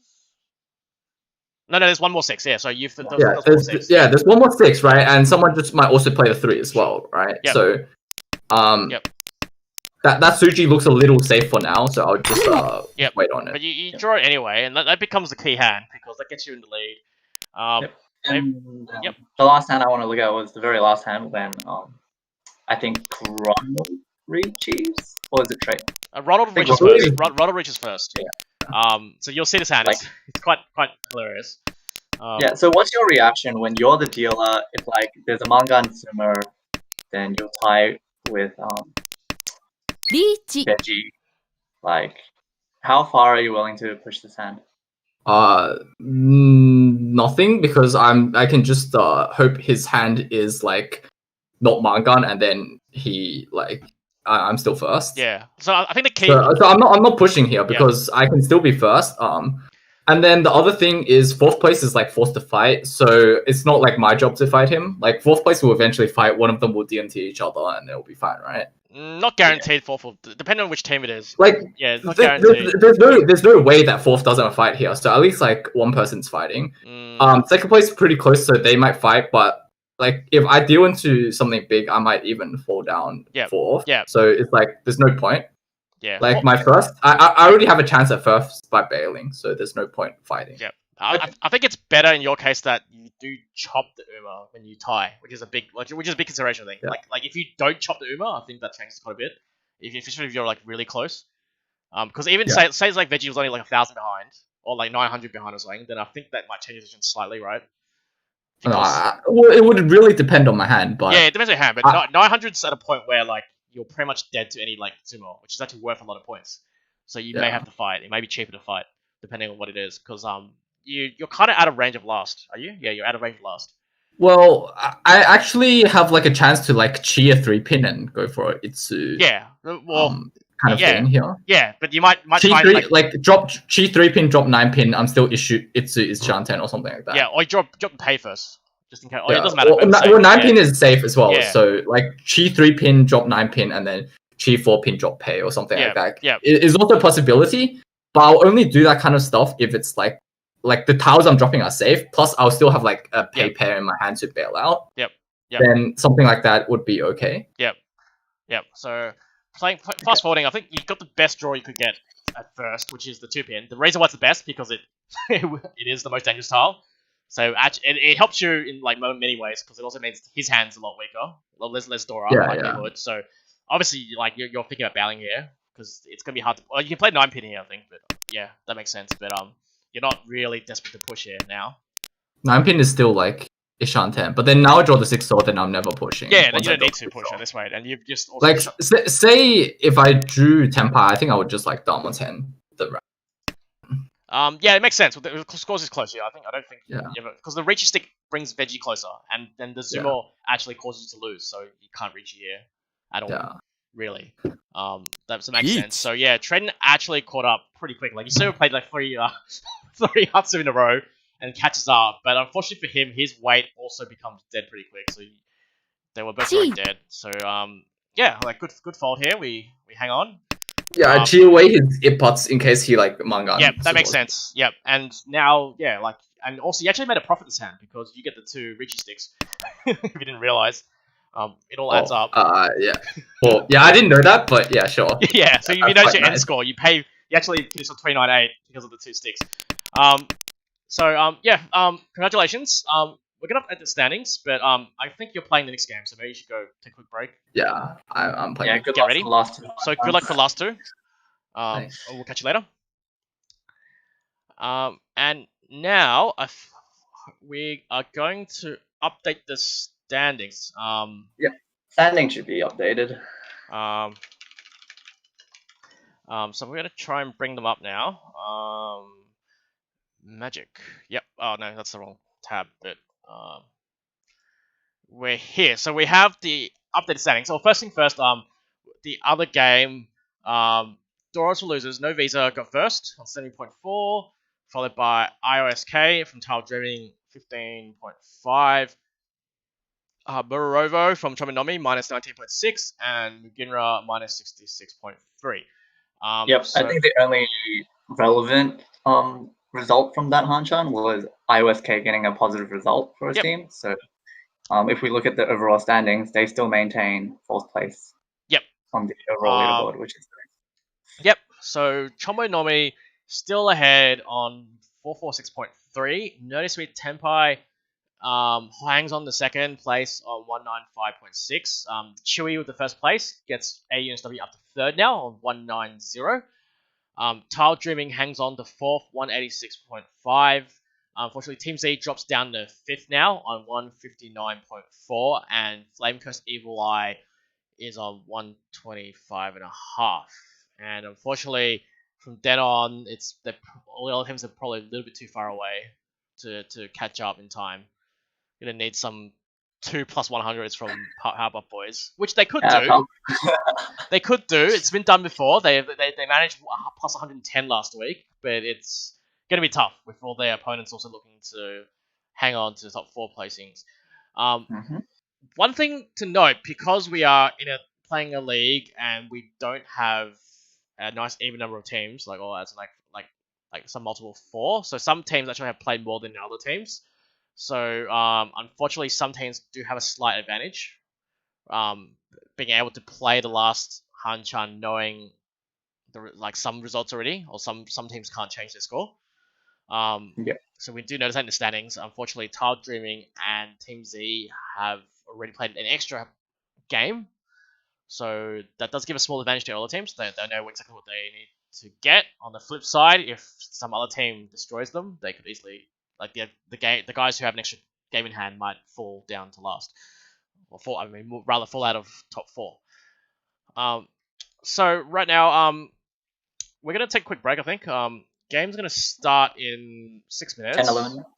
No, there's one more 6. Yeah, so you've there's one more 6, right? And someone just might also play the 3 as well, right? Yep. So, that Suji looks a little safe for now, so I'll just wait on it. But you draw it anyway, and that becomes the key hand because that gets you in the lead. And, the last hand I want to look at was the very last hand when I think Ronald reaches, or is it Trey? Ronald reaches first. Ronald reaches first. Yeah. So you'll see this hand. Like, it's quite hilarious. So what's your reaction when you're the dealer? If like there's a Mangan Sumo, then you'll tie with Veggie. Like, how far are you willing to push this hand? Nothing, because I can just hope his hand is like not Mangan, and then he like I'm still first. Yeah. So I think the key. So I'm not pushing here because I can still be first. And then the other thing is 4th place is like forced to fight, so it's not like my job to fight him. Like 4th place will eventually fight. One of them will DNT each other, and they'll be fine, right? Not guaranteed 4th, depending on which team it is. Like, it's not guaranteed. There's no way that 4th doesn't fight here. So at least like one person's fighting. 2nd place is pretty close, so they might fight. But like if I deal into something big, I might even fall down 4th. Yeah. So it's like there's no point. Yeah. Like my first, I already have a chance at first by bailing, so there's no point fighting. Yeah. I think it's better in your case that you do chop the Uma when you tie, which is a big consideration thing. Yeah. Like if you don't chop the Uma, I think that changes quite a bit. Especially if you're like really close. Because even say it's like Veggie was only like 1,000 behind or like 900 behind or something, then I think that might change the decision slightly, right? Well, it would really depend on my hand, but yeah, it depends on your hand. But 900's at a point where like you're pretty much dead to any like sumo, which is actually worth a lot of points. So you may have to fight. It may be cheaper to fight depending on what it is, because you're kind of out of range of last, are you? Yeah, you're out of range of last. Well, I actually have like a chance to like chi a 3-pin and go for it. It's yeah, well, kind of thing here. Yeah, but you might chi find 3 like drop chi 3-pin, drop 9-pin. I'm still issue Itsu is Shanten or something like that. Yeah, or you drop the pay first, just in case. Oh, yeah. It doesn't matter. Well, 9-pin is safe as well. Yeah. So like chi 3-pin, drop 9-pin, and then chi 4-pin, drop pay or something like that. Yeah, it is also a possibility, but I'll only do that kind of stuff if it's like the tiles I'm dropping are safe. Plus, I'll still have like a pay pair in my hand to bail out. Yep. Then something like that would be okay. Yep. So fast forwarding, I think you got the best draw you could get at first, which is the 2-pin. The reason why it's the best because it it is the most dangerous tile. So actually, it helps you in like many ways because it also means his hand's a lot weaker, less Dora, Yeah, likelihood. So obviously, like you're thinking about bowling here because it's gonna be hard to. Well, you can play 9-pin here, I think, but yeah, that makes sense. But you're not really desperate to push here now. 9-pin is still like Ishan 10, but then now I draw the 6 sword, then I'm never pushing. Yeah, then once you I don't draw need the to six push sword. at this rate, and you've just also Like, say if I drew 10 pi, I think I would just like Dharma 10 the round. Yeah, it makes sense. The scores is close. Yeah, I don't think Yeah. because the reach stick brings Veggie closer, and then the Yeah. Zumo actually causes you to lose, so you can't reach here at all. Yeah. Really. That makes sense. So yeah, Trent actually caught up pretty quick. Like you still played like three Hatsu in a row and catches up, but unfortunately for him, his weight also becomes dead pretty quick. So they were both already dead. So yeah, like good fold here. We hang on. Yeah, I cheat away his inputs in case he like manga. Yep, that makes sense. Yep, and now yeah, like and also you actually made a profit this hand because you get the 2 Richie sticks. If you didn't realize, it all adds up. Yeah. Well, yeah, I didn't know that, but yeah, sure. Yeah, so if you That's notice quite your end nice. score, you actually finish on 29.8 because of the 2 sticks. Congratulations. We're gonna update the standings, but I think you're playing the next game, so maybe you should go take a quick break. Yeah, I'm playing. Yeah, good Get luck ready. for the last 2. So good luck for last 2. Thanks. We'll catch you later. And now we are going to update the standings. Standing should be updated. So we're gonna try and bring them up now. Magic. Yep. Oh no, that's the wrong tab. But we're here. So we have the updated standings. So first thing first. The other game. Doros for losers. No visa got first on 70.4, followed by IOSK from Tile Dreaming 15.5. Murorovo from Tominomi minus 19.6 and Muginra minus 66.3. Yep, I think the only relevant result from that Hanchan was IOSK getting a positive result for his team. So if we look at the overall standings, they still maintain 4th place. Yep. On the overall leaderboard, which is nice. Yep. So Tominomi still ahead on 446.3. Notice with Tenpai hangs on the second place on 195.6. Chewy with the first place gets AUNSW up to third now on 190. Tile Dreaming hangs on to fourth, 186.5. Unfortunately, Team Z drops down to fifth now on 159.4, and Flame Curse Evil Eye is on 125.5. And unfortunately, from then on, all the other teams are probably a little bit too far away to catch up in time. You're gonna need some 2 plus 100s from Powerpuff Boys, which they could do. They could do. It's been done before. They managed plus 110 last week, but it's gonna be tough with all their opponents also looking to hang on to the top 4 placings. One thing to note, because we are playing a league and we don't have a nice even number of teams, like some multiple 4. So some teams actually have played more than other teams. So unfortunately, some teams do have a slight advantage. Being able to play the last Hanchan knowing some results already, or some teams can't change their score. So we do notice that in the standings. Unfortunately, Tile Dreaming and Team Z have already played an extra game, so that does give a small advantage to all the teams. They know exactly what they need to get. On the flip side, if some other team destroys them, they could easily the guys who have an extra game in hand might fall down to last, or rather fall out of top 4. So right now, we're gonna take a quick break. I think game's gonna start in 6 minutes. 10, 11 minutes.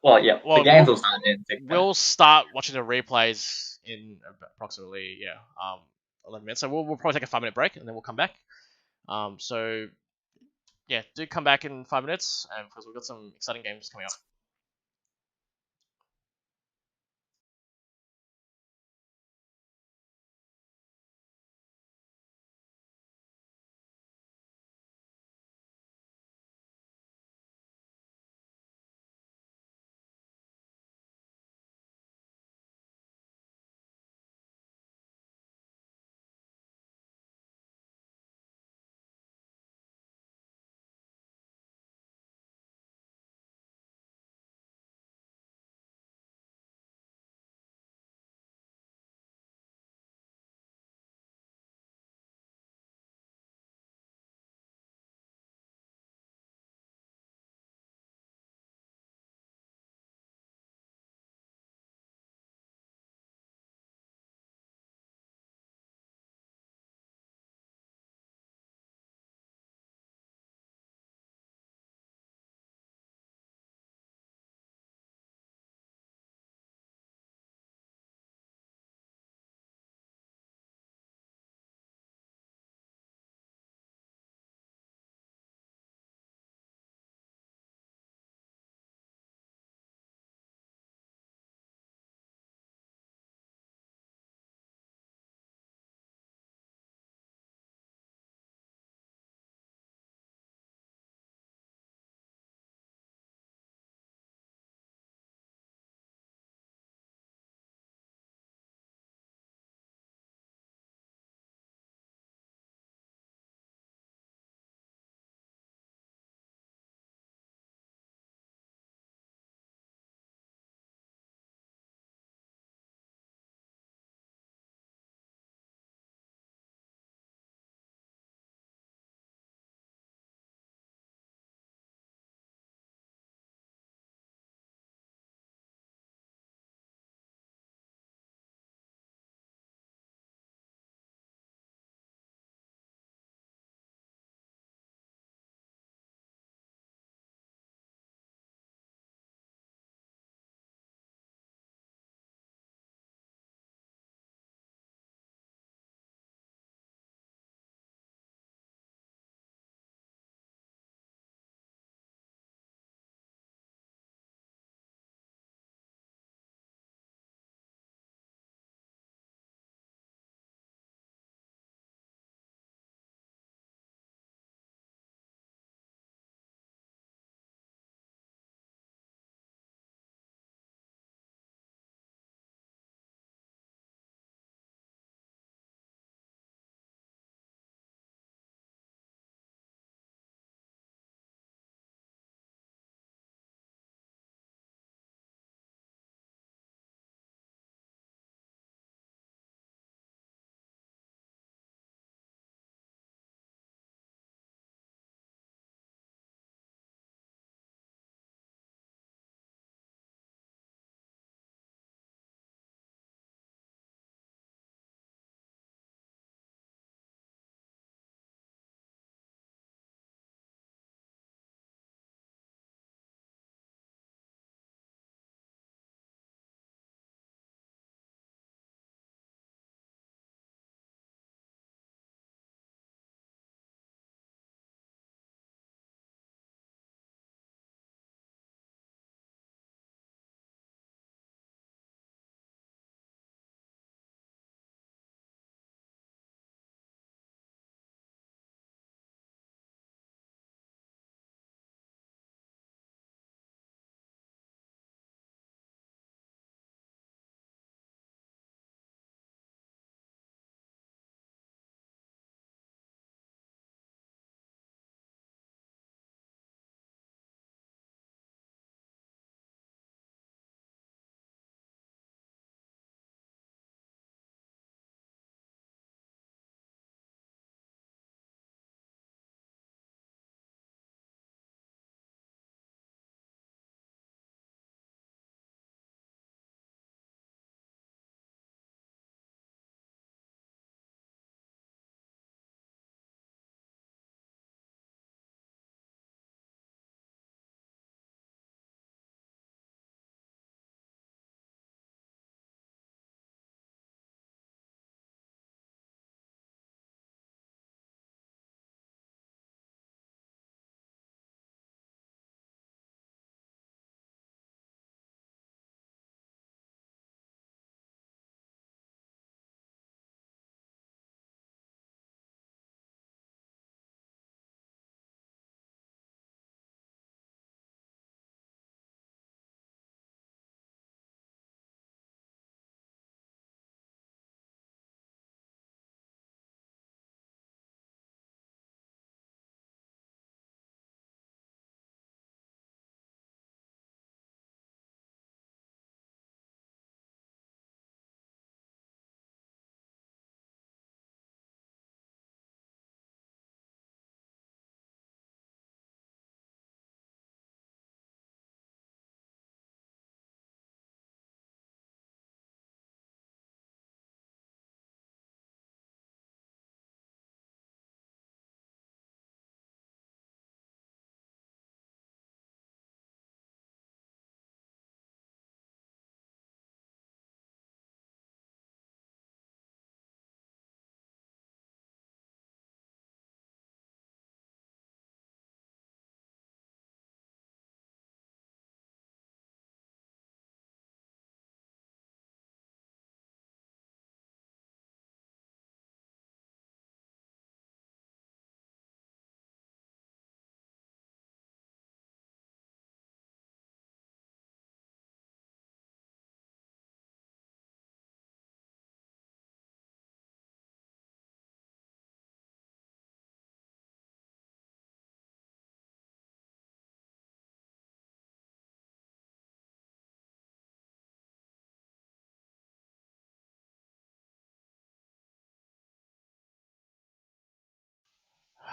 Well, yeah, the games will start in 6 minutes. We'll start watching the replays in approximately 11 minutes. So we'll probably take a 5-minute break and then we'll come back. So yeah, do come back in 5 minutes, because we've got some exciting games coming up.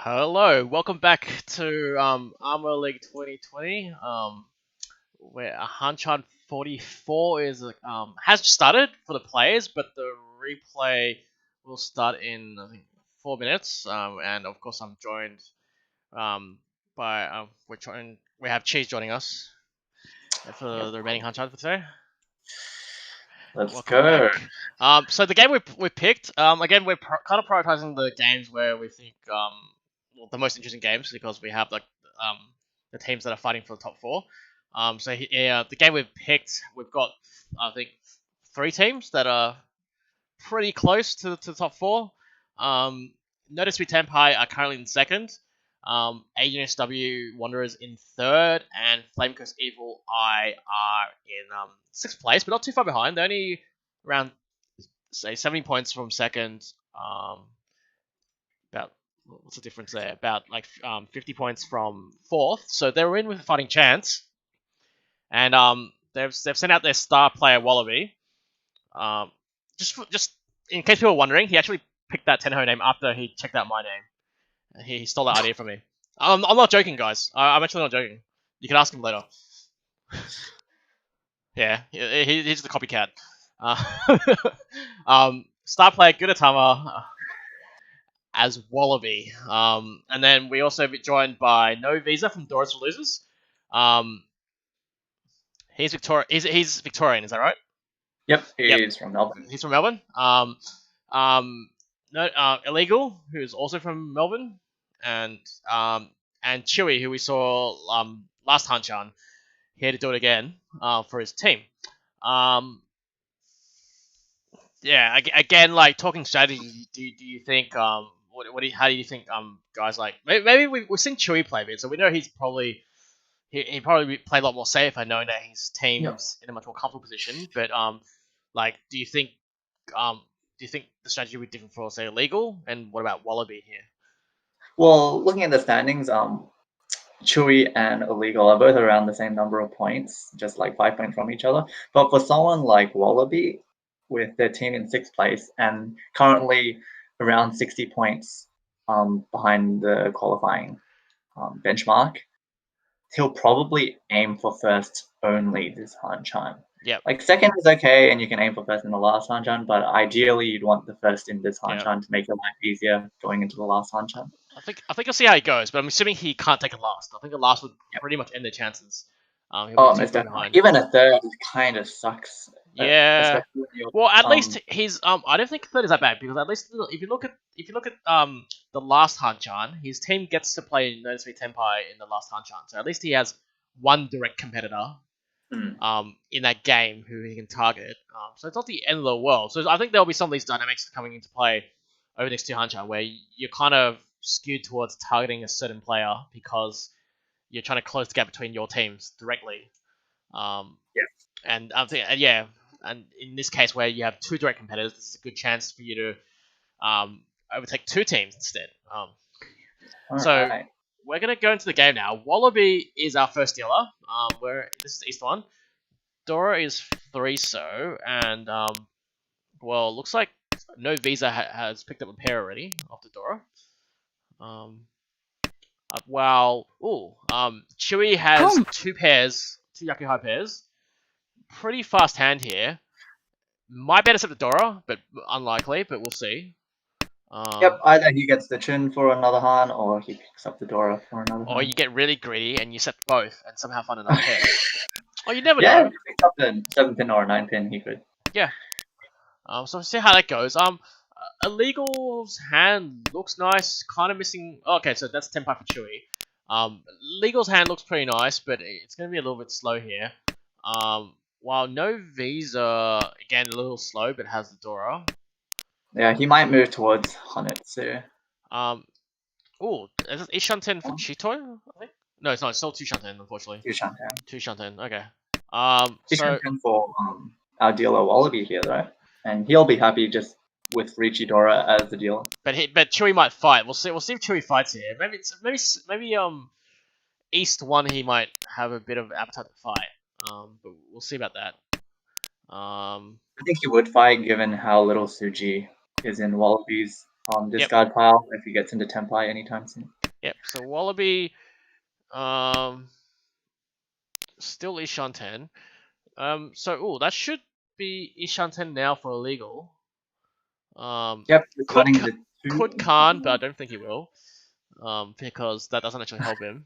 Hello, welcome back to ARMA League 2020. Where Hanchan 44 is has started for the players, but the replay will start in I think 4 minutes. And of course I'm joined by we have Cheese joining us for the remaining Hanchan for today. Let's Welcome go. back. So the game we picked, again we're kind of prioritizing the games where we think the most interesting games because we have the teams that are fighting for the top four. The game we've picked, we've got I think 3 teams that are pretty close to the top four. Notice we Tempai are currently in second. AUSW Wanderers in third, and Flame Coast Evil Eye are in sixth place, but not too far behind. They're only around say 70 points from second. About what's the difference there? About like 50 points from fourth. So they're in with a fighting chance, and they've sent out their star player Wallaby. Just in case people are wondering, he actually picked that Tenho name after he checked out my name. He stole that idea from me. I'm not joking, guys. I'm actually not joking. You can ask him later. Yeah, he's the copycat. Star player Gudetama as Wallaby. And then we also be joined by No Visa from Doors for Losers. He's Victorian, is that right? Yep, he's from Melbourne. He's from Melbourne. Illegal, who's also from Melbourne, and Chewy, who we saw last Hanchan, here to do it again for his team. Again, like talking strategy, do you think how do you think guys like maybe we've seen Chewy play a bit, so we know he's probably he probably played a lot more safer knowing that his team's in a much more comfortable position. But like do you think the strategy would be different for say Illegal, and what about Wallaby here? Well, looking at the standings, Chewy and Illegal are both around the same number of points, just like 5 points from each other. But for someone like Wallaby, with their team in 6th place and currently around 60 points behind the qualifying benchmark, he'll probably aim for first only this Hanchan. Yeah. Like second is okay, and you can aim for first in the last Hanchan, but ideally you'd want the first in this Hanchan to make your life easier going into the last Hanchan. I think I'll see how it goes, but I'm assuming he can't take a last. I think a last would pretty much end their chances. Most definitely. Even a third kind of sucks. Yeah. Well, at least he's I don't think third is that bad because at least if you look at the last Hanchan, his team gets to play Notice Me Tenpai in the last Hanchan, so at least he has one direct competitor in that game who he can target. So it's not the end of the world. So I think there'll be some of these dynamics coming into play over the next 2 Hanchan where you're kind of skewed towards targeting a certain player because you're trying to close the gap between your teams directly. And I think, and in this case where you have 2 direct competitors, this is a good chance for you to overtake 2 teams instead. We're gonna go into the game now. Wallaby is our first dealer. This is the East one. Dora is 3 and well, looks like No Visa has picked up a pair already after Dora. Chewy has 2 pairs, 2 Yakuhai pairs. Pretty fast hand here. Might be able to set the Dora, but unlikely, but we'll see. Either he gets the Chin for another Han, or he picks up the Dora for another Han. Or you get really greedy and you set both and somehow find another pair. Oh, you never know. Yeah, if he picks up the 7-pin or a 9-pin, he could. Yeah. So we'll see how that goes. Illegal's hand looks nice, kind of missing... Okay, so that's Tenpai for Chewy. Legal's hand looks pretty nice, but it's going to be a little bit slow here. While No Visa, again, a little slow, but has the Dora. Yeah, he might move towards Hanetsu. Is it Ishanten for Chitoy, I think? No, it's not. It's still 2 Shanten, unfortunately. 2 Shanten, okay. 2 Shanten for our dealer Wallaby here, though. And he'll be happy just with Richie Dora as the dealer. But Chewy might fight. We'll see if Chewy fights here. Maybe East 1 he might have a bit of appetite to fight. But we'll see about that. I think he would fight given how little Suji is in Wallaby's discard pile if he gets into Tempai anytime soon. Yep. So Wallaby, still Ishanten. That should be Ishanten now for illegal. Yep, Could Khan, but I don't think he will. Because that doesn't actually help him.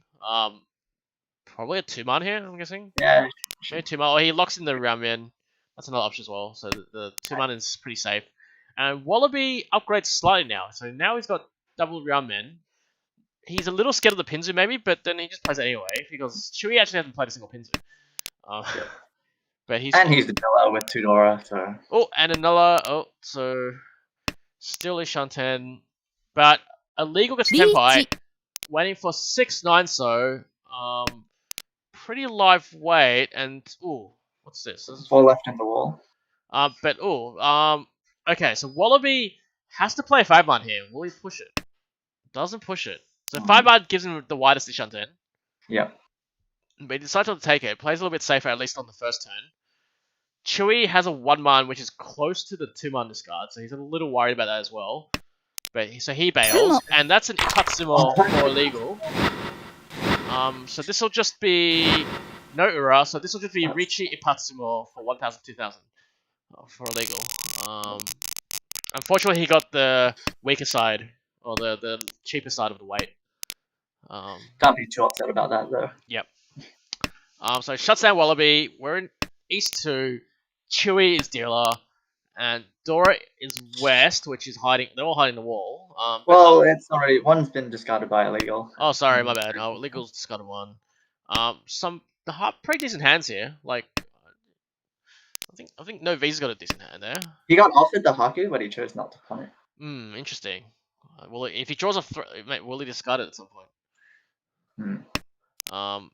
Probably a 2-man here, I'm guessing. Yeah. Maybe 2-man. Or he locks in the Ramen. That's another option as well. So the 2-man is pretty safe. And Wallaby upgrades slightly now. So now he's got double Ramen. He's a little scared of the Pinzu maybe, but then he just plays it anyway because Chewie actually hasn't played a single Pinzu. But he's the Dilla with Tudora, so. Oh, and another. Oh, so still Ishanten, but illegal gets Tempai, waiting for 6-9. So pretty live weight, and what's this? This is 4 left in the wall. Okay, so Wallaby has to play a 5-man here. Will he push it? Doesn't push it. So 5-man gives him the widest Ishanten. Yeah. But he decides not to take it. Plays a little bit safer, at least on the first turn. Chewie has a 1-man, which is close to the 2-man discard, so he's a little worried about that as well. So he bails, and that's an Ipatsumo for illegal. So this will just be no Ura, so this will just be Richie Ipatsumo for 1,000, 2,000 for illegal. Unfortunately, he got the weaker side, or the cheaper side of the weight. Can't be too upset about that though. Yep. So shuts down Wallaby. We're in East 2. Chewie is dealer, and Dora is West, which is hiding. They're all hiding the wall. It's sorry. One's been discarded by illegal. Oh, sorry, my bad. Oh, illegal's discarded one. Pretty decent hands here. Like, I think No Visa's got a decent hand there. He got offered the Haku, but he chose not to punt it. Interesting. Well, if he draws will he discard it at some point?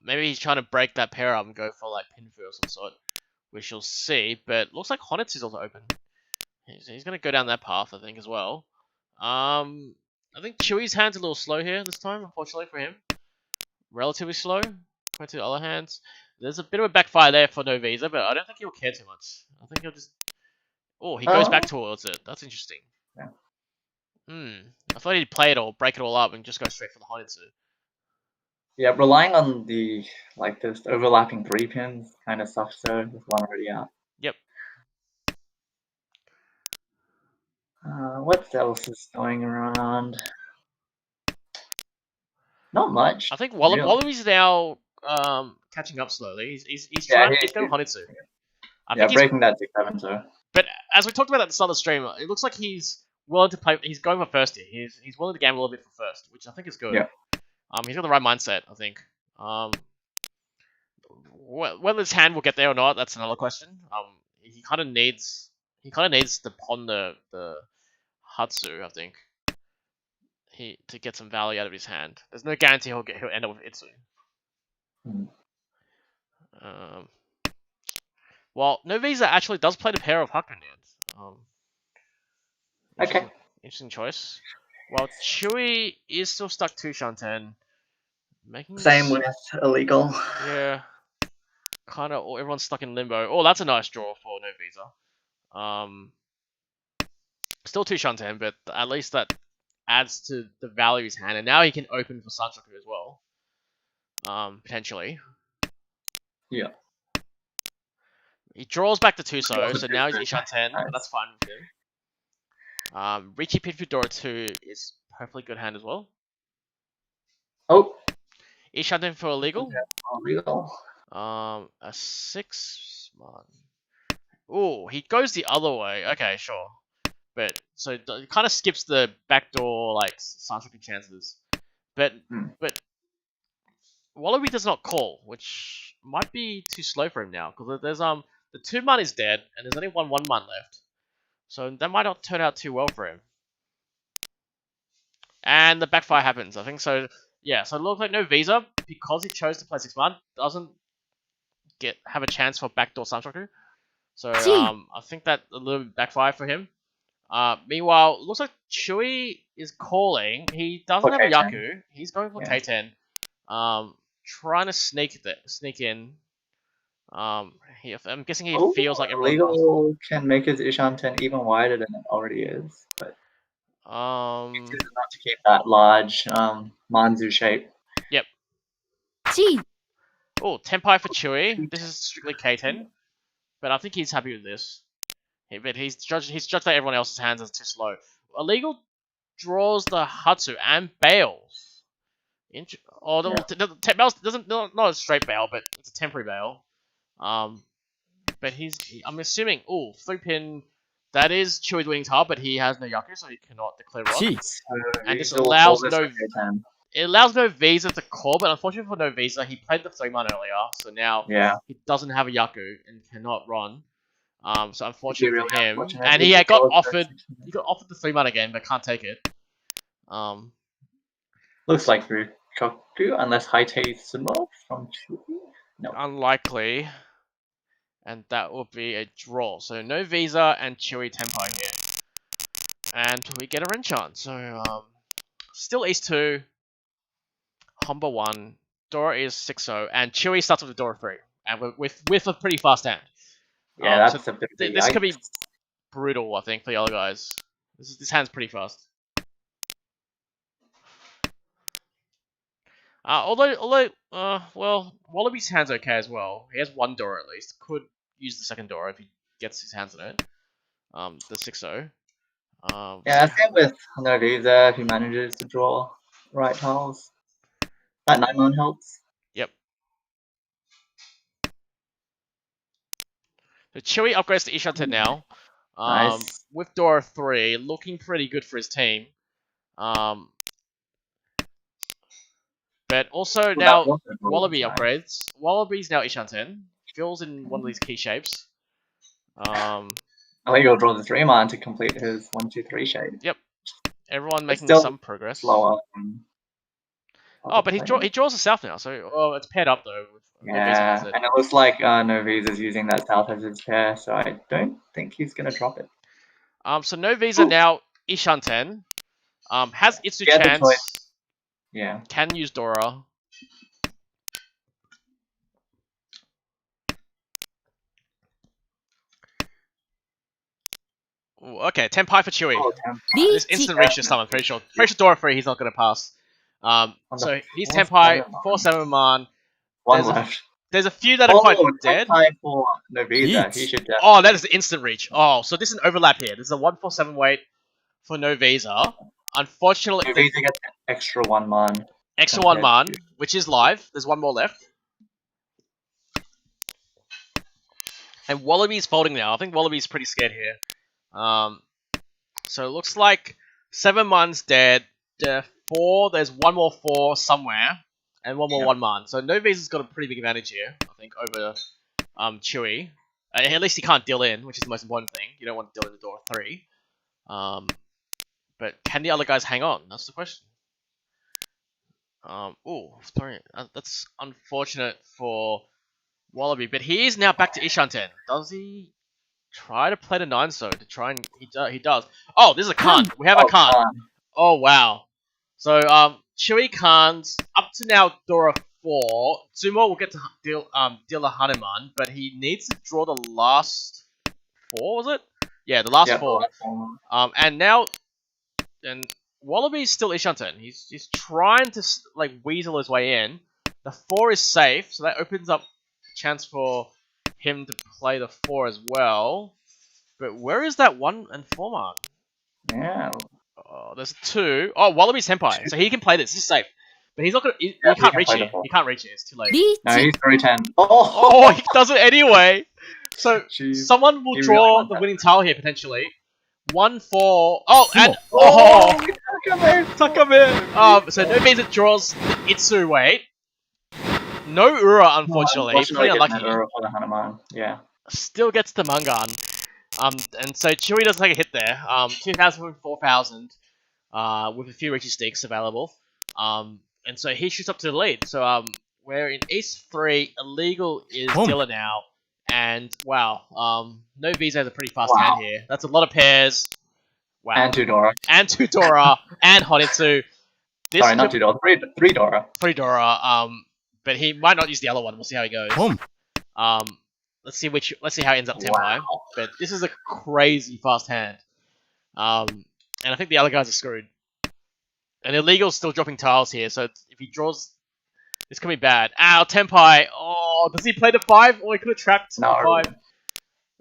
Maybe he's trying to break that pair up and go for like Pinfu or some sort. We shall see, but looks like Honitz is also open. He's going to go down that path, I think, as well. I think Chewie's hand's a little slow here this time, unfortunately for him. Relatively slow compared to the other hands. There's a bit of a backfire there for No Visa, but I don't think he'll care too much. I think he'll just... Oh, he goes back towards it. That's interesting. Yeah. I thought he'd play it all, break it all up, and just go straight for the Honitsu. Yeah, relying on the this overlapping 3 pins kind of sucks though, with one already out. Yep. What else is going around? Not much. I think Wallaby's now catching up slowly. He's going Honitsu. Breaking that 6-7 so. But as we talked about at the start of the stream, it looks like he's willing to play. He's going for first here. He's willing to gamble a little bit for first, which I think is good. Yeah. He's got the right mindset, I think. Whether his hand will get there or not, that's another question. He kind of needs to pawn the Hatsu, I think, to get some value out of his hand. There's no guarantee he'll end up with Itsu. Well, No Visa actually does play the pair of Hakunyans. Okay. Interesting choice. Well, Chewie is still stuck to Shanten. Same with illegal. Yeah. Kind of, everyone's stuck in limbo. Oh, that's a nice draw for No Visa. Still 2 Shanten, but at least that adds to the value of his hand. And now he can open for Sanchoku as well. Potentially. Yeah. He draws back to Tuso, so now he's Ishanten. Nice. That's fine with him. Richie Pitfu Dora 2 is hopefully good hand as well. Oh. Ishanten for illegal. Yeah, illegal. A 6-man. Oh, he goes the other way. Okay, sure. But so it kind of skips the backdoor like Sanchoku chances. But Wallaby does not call, which might be too slow for him now because there's the 2-man is dead and there's only one 1-man left. So that might not turn out too well for him. And the backfire happens, I think. So, yeah. So it looks like No Visa, because he chose to play 6-man, doesn't have a chance for backdoor Sanchoku. So, I think that a little bit backfire for him. Meanwhile, it looks like Chewie is calling. He doesn't have a Yaku. He's going for K10. Trying to sneak in. I'm guessing he feels like everyone illegal can make his Ishanten even wider than it already is, but Chooses not to keep that large Manzu shape. Yep. Gee. Oh, Tenpai for Chewy. This is strictly K10, but I think he's happy with this. But he's judged that everyone else's hands are too slow. Illegal draws the Hatsu and bails. Bails doesn't not a straight bail, but it's a temporary bail. But I'm assuming 3-pin. That is Chewy's winning tile, but he has no Yaku, so he cannot declare rock. And this allows no Visa to call, but unfortunately for no Visa, he played the 3-man earlier, so now he doesn't have a Yaku and cannot run. So unfortunately for him, and he got offered the 3-man again, but can't take it. Looks like Ryukoku, unless Haite Sumo from Chewy. No. Unlikely. And that will be a draw. So no Visa and Chewy Tenpai here. And we get a Hanchans. So still Ace 2, Humber 1, Dora is 6-0, and Chewy starts with a Dora 3. And with a pretty fast hand. Yeah, that's a bit of this could be brutal, I think, for the other guys. This hand's pretty fast. Well, Wallaby's hand's okay as well. He has 1 Dora at least. Could use the second Dora if he gets his hands on it. The 6-0. Same with no Visa if he manages to draw right tiles. That 9-man helps. Yep. So Chewy upgrades to Ishanten now. Nice. With Dora 3, looking pretty good for his team. But also now Wallaby upgrades. Wallaby's now Ishanten. Fills in one of these key shapes. I think he'll draw the 3-man to complete his 1-2-3 shape. Yep. Everyone making some progress. Slower. But he draws the south now, so it's paired up though. Yeah, and it looks like no Visa's using that south as his pair, so I don't think he's gonna drop it. So no Visa now Ishanten. Has Itsu chance. Yeah. Can use Dora. Ooh, okay, Tenpai for Chewy. This instant reach this time, I'm pretty sure. Pretty sure Dora 3 he's not gonna pass. So he's Tenpai, 4-7 man. One left. There's a few that are quite dead. For Novisa. He should that is the instant reach. Oh, so this is an overlap here. This is a 1-4-7 weight for no Visa. Unfortunately, Novisa gets an extra 1 man. Extra 1 man, which is live. There's 1 more left. And Wallaby's folding now. I think Wallaby's pretty scared here. So it looks like 7 man's dead. 4, there's 1 more 4 somewhere. And 1 more 1 man. So no Visa's got a pretty big advantage here, I think, over Chewy. At least he can't deal in, which is the most important thing. You don't want to deal in the Dora 3. But can the other guys hang on? That's the question. Sorry. That's unfortunate for Wallaby, but he is now back to Ishanten. Does he try to play the 9 so to try and he does. Oh, this is a Khan. We have a Khan. Oh wow. So Chewy Khans up to now Dora 4. Zumo will get to deal a Hanuman, but he needs to draw the last 4, was it? Yeah, the last 4. And now Wallaby's still Ishanten. He's trying to like weasel his way in. The 4 is safe, so that opens up a chance for him to play the 4 as well. But where is that 1 and 4 mark? Yeah. Oh, there's 2. Oh, Wallaby's Senpai, so he can play this. This is safe. But he's not gonna. He can't reach it. He can't reach it. It's too late. No, he's 3-10. Oh, he does it anyway. So Jeez. someone will draw the winning tile here potentially. 1-4. And Takame. So no Visa draws the Itsu weight. No Ura, unfortunately. Pretty unlucky. Yeah. Still gets the Mangan. And so Chewy doesn't take a hit there. 2,000 from 4,000. With a few Richie sticks available. And so he shoots up to the lead. So we're in East 3. Illegal is Dilla now. And wow, no Visa has a pretty fast hand here. That's a lot of pairs. Wow. And 2 Dora. And 2 Dora. And Honitsu. Sorry, not 2 Dora. 3 Dora. 3 Dora. But he might not use the other one. We'll see how he goes. Let's see how he ends up Tenpai. But this is a crazy fast hand. and I think the other guys are screwed. And Illegal's still dropping tiles here, so if he draws, it's gonna be bad. Ow, Tenpai. Oh, does he play the 5? Or he could have trapped the 5.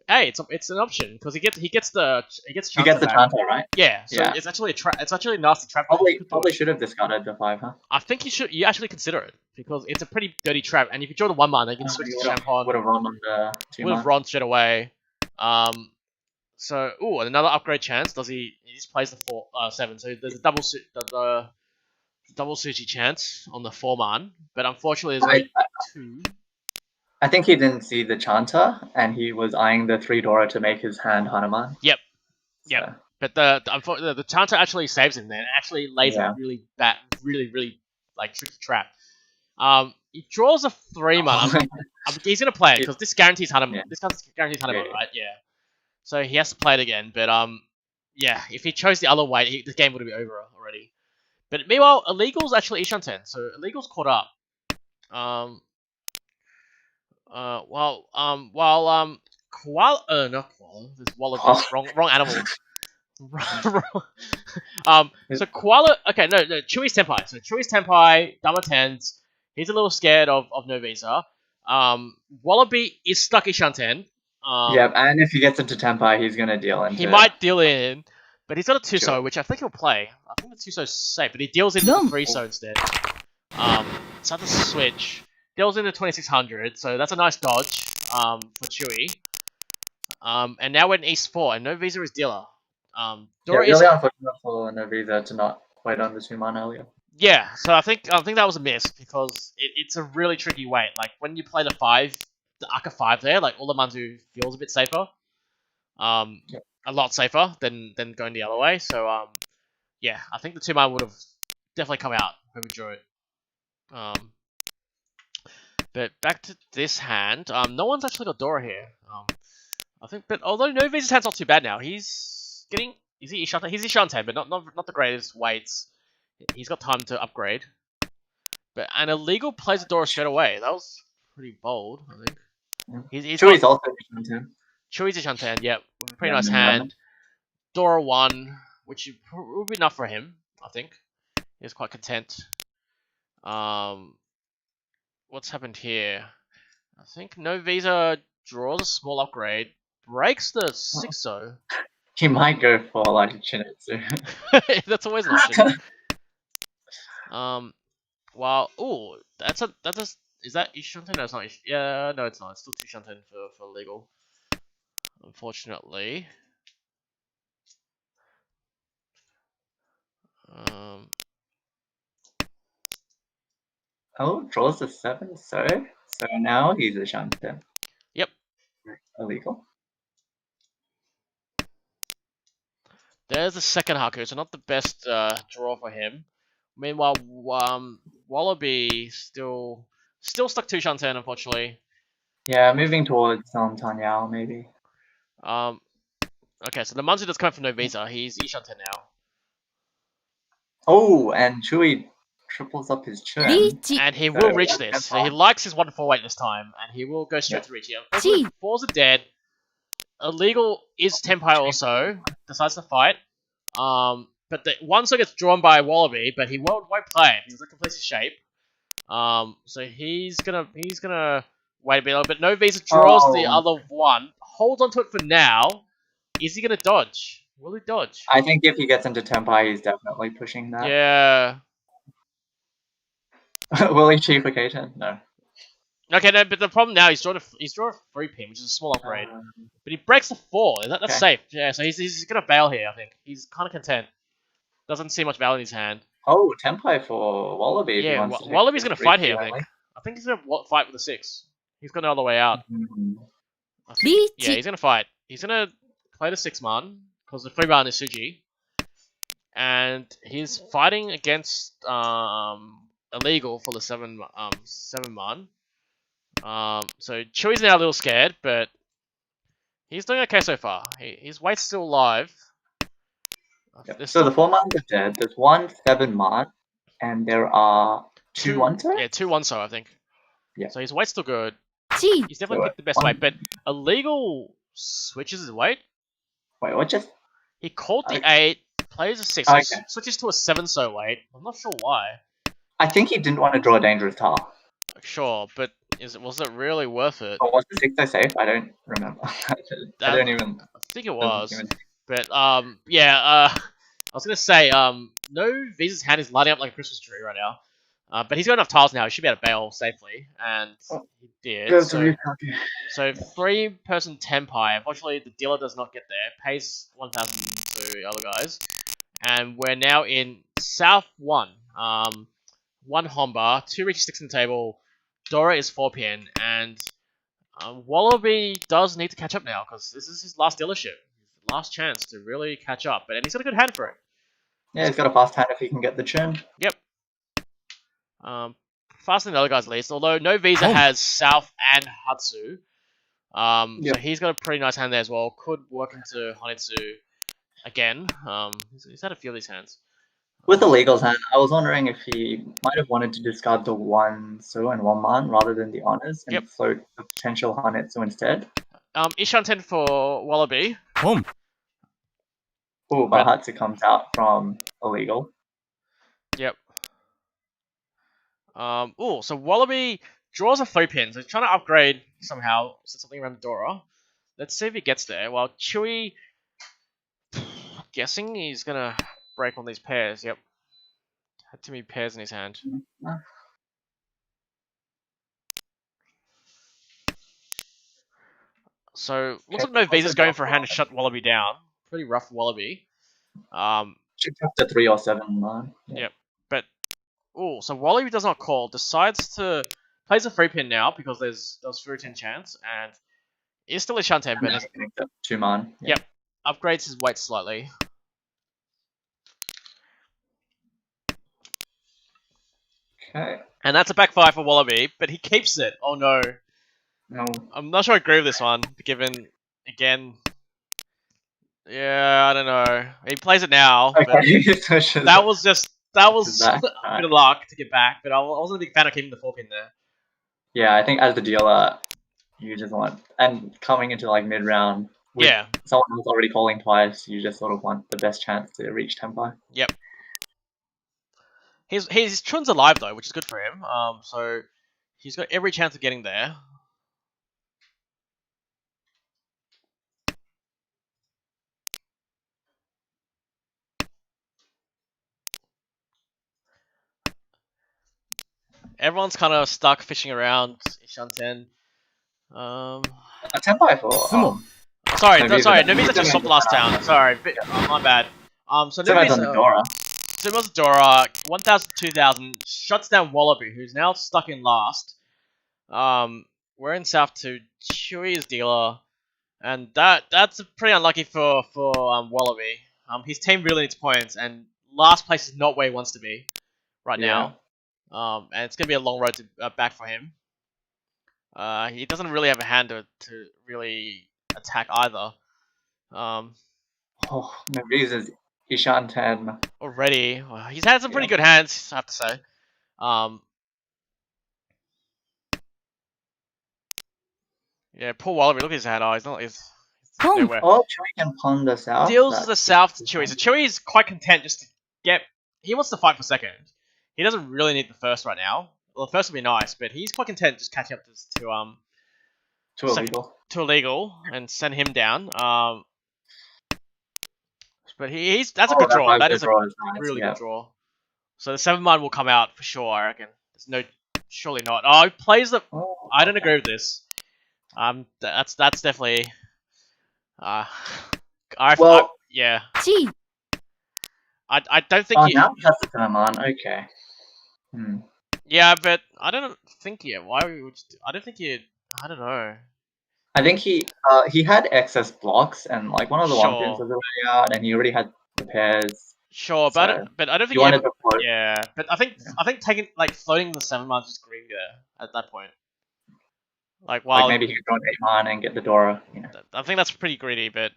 Hey, it's an option because he gets He gets the back. Chanter, right? Yeah, so Yeah. it's actually a trap. It's actually a nasty trap. Probably should have discarded the 5, huh? I think you actually consider it because it's a pretty dirty trap. And if you draw the 1 mana, you can switch to Champon. Would have run on the 2 Would have run straight away. So another upgrade chance. Does he? He just plays the 7. So there's a double double Sushi chance on the 4 man, but unfortunately there's only 2. I think he didn't see the Chanter, and he was eyeing the 3 Dora to make his hand Hanuman. Yep. So. But the Chanter actually saves him then. It actually lays a really bad, really like tricky trap. He draws a 3 mana. He's gonna play it because this guarantees Hanuman. Yeah. This guarantees Hanuman, right? Yeah. So he has to play it again. But yeah, if he chose the other way, the game would be over already. But meanwhile, Illegal's actually Ishanten, so Illegal's caught up. Koala, not Koala. There's Wallaby. Wrong animal. So Koala. Okay, no. Chewy's Tenpai. So Chewy's Tenpai, Dama Tens. He's a little scared of No Visa. Wallaby is stuck Ishanten. Yeah, and if he gets into Tenpai, he's gonna deal in. He might deal in, but he's got a Tuso, which I think he'll play. I think the Tuso's safe, but he deals into the 3-so instead. So the switch. Deals into 2600, so that's a nice dodge for Chewy. And now we're in East 4, and No Visa is dealer. Really unfortunate for No Visa to not wait on the 2 mana earlier. Yeah, so I think that was a miss because it's a really tricky wait. Like when you play the 5, the Aka 5 there, like all the Manzu feels a bit safer. A lot safer than going the other way. So yeah, I think the 2 mana would have definitely come out when we drew it. But back to this hand, no one's actually got Dora here. I think, but although No Visa's hand's not too bad now, he's getting. Is he Ishanten? He's Ishanten, but not the greatest weights. He's got time to upgrade. But an Illegal plays a Dora straight away. That was pretty bold, I think. Chewy's also Ishanten. Chewy's Ishanten, yep. Pretty nice hand. Dora 1, which would be enough for him, I think. He's quite content. What's happened here? I think No Visa draws a small upgrade, breaks the 6-0. He might go for like a Chinitsu. That's always an option. Well, is that Ishanten? No, it's not. Yeah, no, it's not. It's still 2 Shanten for legal. Unfortunately. Oh, draws a 7, so now he's a Shanten. Yep. Illegal. There's the second Haku, so not the best draw for him. Meanwhile, Wallaby still stuck 2 Shanten, unfortunately. Yeah, moving towards Tanyao, maybe. Okay, so the Manzu that's coming from No Visa, he's Ishanten now. Oh, and Chewy triples up his churn. And he will reach this. So he likes his 1-4-8 this time, and he will go straight to reach here. Unfortunately, 4s are dead. Illegal is Tenpai also. Decides to fight. But the 1-so gets drawn by Wallaby, but he won't play it. He's like completes his shape. So he's gonna wait a bit. But No Visa draws the other one. Holds onto it for now. Is he gonna dodge? Will he dodge? I think if he gets into Tenpai, he's definitely pushing that. Yeah. Will he Chief Occasion? No. Okay, no, but the problem now he's drawn a 3-pin, which is a small upgrade. But he breaks the 4. That's safe. Yeah, so he's gonna bail here. I think he's kind of content. Doesn't see much value in his hand. Oh, Tenpai for Wallaby. Yeah, Wallaby's gonna fight here. I think he's gonna fight with the 6. He's got no other way out. Yeah, he's gonna fight. He's gonna play the 6-man because the 3-man is Suji, and he's fighting against Illegal for the 7-man. So Chewy's now a little scared, but he's doing okay so far. His weight's still alive. Yep. So the 4-man are dead. There's 1 7-man, and there are 2 1-so? Yeah, 2 1-so, I think. Yeah. So his weight's still good. He's definitely picked the best weight, but Illegal switches his weight. Wait, what just? He called the 8, Plays a 6. Okay. So switches to a 7 so late. I'm not sure why. I think he didn't want to draw a dangerous tile. Sure, but was it really worth it? Or was the 6 so safe? I don't remember. I don't even. I think it doesn't was. even- But yeah. I was gonna say no Visa's hand is lighting up like a Christmas tree right now. But he's got enough tiles now. He should be able to bail safely, and he did. Goes to So, Ryukaki. so 3-person Tenpai. Unfortunately, the dealer does not get there. Pays 1,000 to the other guys, and we're now in South 1. 1 Homba, 2 reaches 6 on the table. Dora is 4-pin, and Wallaby does need to catch up now because this is his last dealership, his last chance to really catch up. And he's got a good hand for it. Yeah, he's got a fast hand if he can get the churn. Yep. Faster than the other guys at least. Although no Visa has South and Hatsu. So he's got a pretty nice hand there as well. Could work into Honitsu again. He's had a few of these hands. With the Legal's hand, I was wondering if he might have wanted to discard the 1 Su and 1 Man rather than the honors and float the potential Hanetsu instead. Ishanten for Wallaby. Oh, but Hatsu comes out from illegal. Yep. So Wallaby draws a 3-pin, so he's trying to upgrade somehow, set something around Dora. Let's see if he gets there. While Chewy, guessing he's gonna break one of these pairs. Yep. Had too many pairs in his hand. So looks like no Visa's going for a hand to shut Wallaby down. Pretty rough Wallaby. Should have to 3 or 7 Man. Yep. But so Wallaby does not call. Decides to plays a 3-pin now because there's 3-10 chance and is still a Shanten, but 2 Man. Yep. Upgrades his weight slightly. Okay. And that's a backfire for Wallaby, but he keeps it. Oh no. No. I'm not sure I agree with this one, given, again... Yeah, I don't know. He plays it now, but that was a bit of luck to get back, but I wasn't a big fan of keeping the 4-pin there. Yeah, I think as the dealer, you just want... And coming into like mid-round, with someone who's already calling twice, you just sort of want the best chance to reach Tenpai. Yep. His Chun's alive though, which is good for him. So he's got every chance of getting there. Everyone's kind of stuck fishing around Ishanten. A Tenpai for... Sorry, Novi's actually swapped the last town. Sorry, my bad. So Novi's on the Dora. Sumo's Dora, 1,000, 2,000, shuts down Wallaby, who's now stuck in last. We're in South 2, Chewy is dealer, and that's pretty unlucky for Wallaby. His team really needs points, and last place is not where he wants to be right now. And it's gonna be a long road to back for him. He doesn't really have a hand to really attack either. Novi's is Ishanten. Already, he's had some pretty good hands, I have to say. Yeah, poor Wallaby, look at his hand. Oh, he's nowhere. Oh, Chewy can pawn the South. Deals the South to Chewy. So Chewy is quite content just to get... He wants to fight for second. He doesn't really need the first right now. Well, the first would be nice, but he's quite content just catching up to illegal and send him down. But that's a good draw. That is a really good draw. So the 7-man will come out for sure, I reckon. Surely not. Oh, he plays the... I don't agree with this. That's definitely... yeah. Gee. I don't think you... now he has the 7-man, okay. Yeah, but I don't think you... Why would you... I don't think you... I don't know. I think he had excess blocks, and like one of the 1-pins was already out, and he already had the pairs. Sure, so but I don't think you wanted to float. Yeah, but I think taking floating the 7-man is greedy there at that point. Like maybe he could go an 8-man and get the Dora. You know. I think that's pretty greedy, but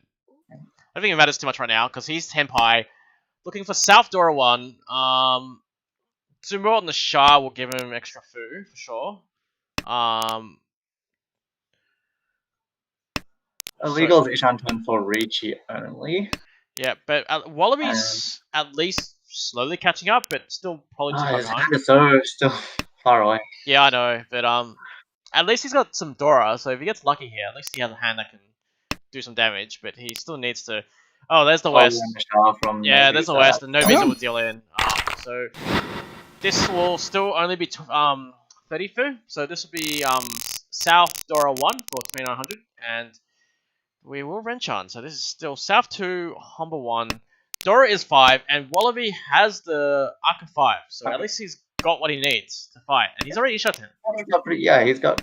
I don't think it matters too much right now because he's Tenpai, looking for South Dora 1. Zumo on the Shah will give him extra foo for sure. Illegal Ishanten for Ricci only. Yeah, but Wallaby's at least slowly catching up, but still probably too far his behind. hand is so still far away. Yeah, I know, but at least he's got some Dora, so if he gets lucky here, at least he has a hand that can do some damage, but he still needs to... Oh, there's the Oh, yeah, West. Michelle from Yeah, No there's the Visa. West, and no visa will deal in. So this will still only be 30fu, so this will be South Dora 1 for 2900, and we will Hanchans. So this is still South 2, Humber 1. Dora is 5, and Wallaby has the Arca 5, so at least he's got what he needs to fight, and he's already shot 10. He's got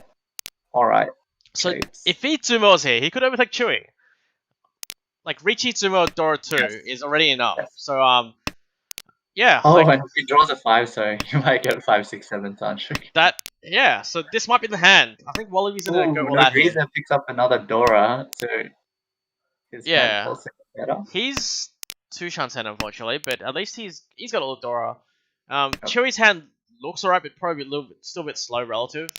alright. So shapes. if Tsumo is here, he could overtake Chewy. Like Richi Tsumo Dora 2 Yes. is already enough. Yes. So yeah. Oh, like, and if he draws a 5, so you might get 5, 6, 7 Sunshine. yeah, so this might be the hand. I think Wallaby's gonna go all No out here. Visa picks up another Dora, so his hand Yeah. pulls better. He's 2 Shanten unfortunately, but at least he's got a little Dora. Chewy's hand looks alright, but probably still a bit slow relative.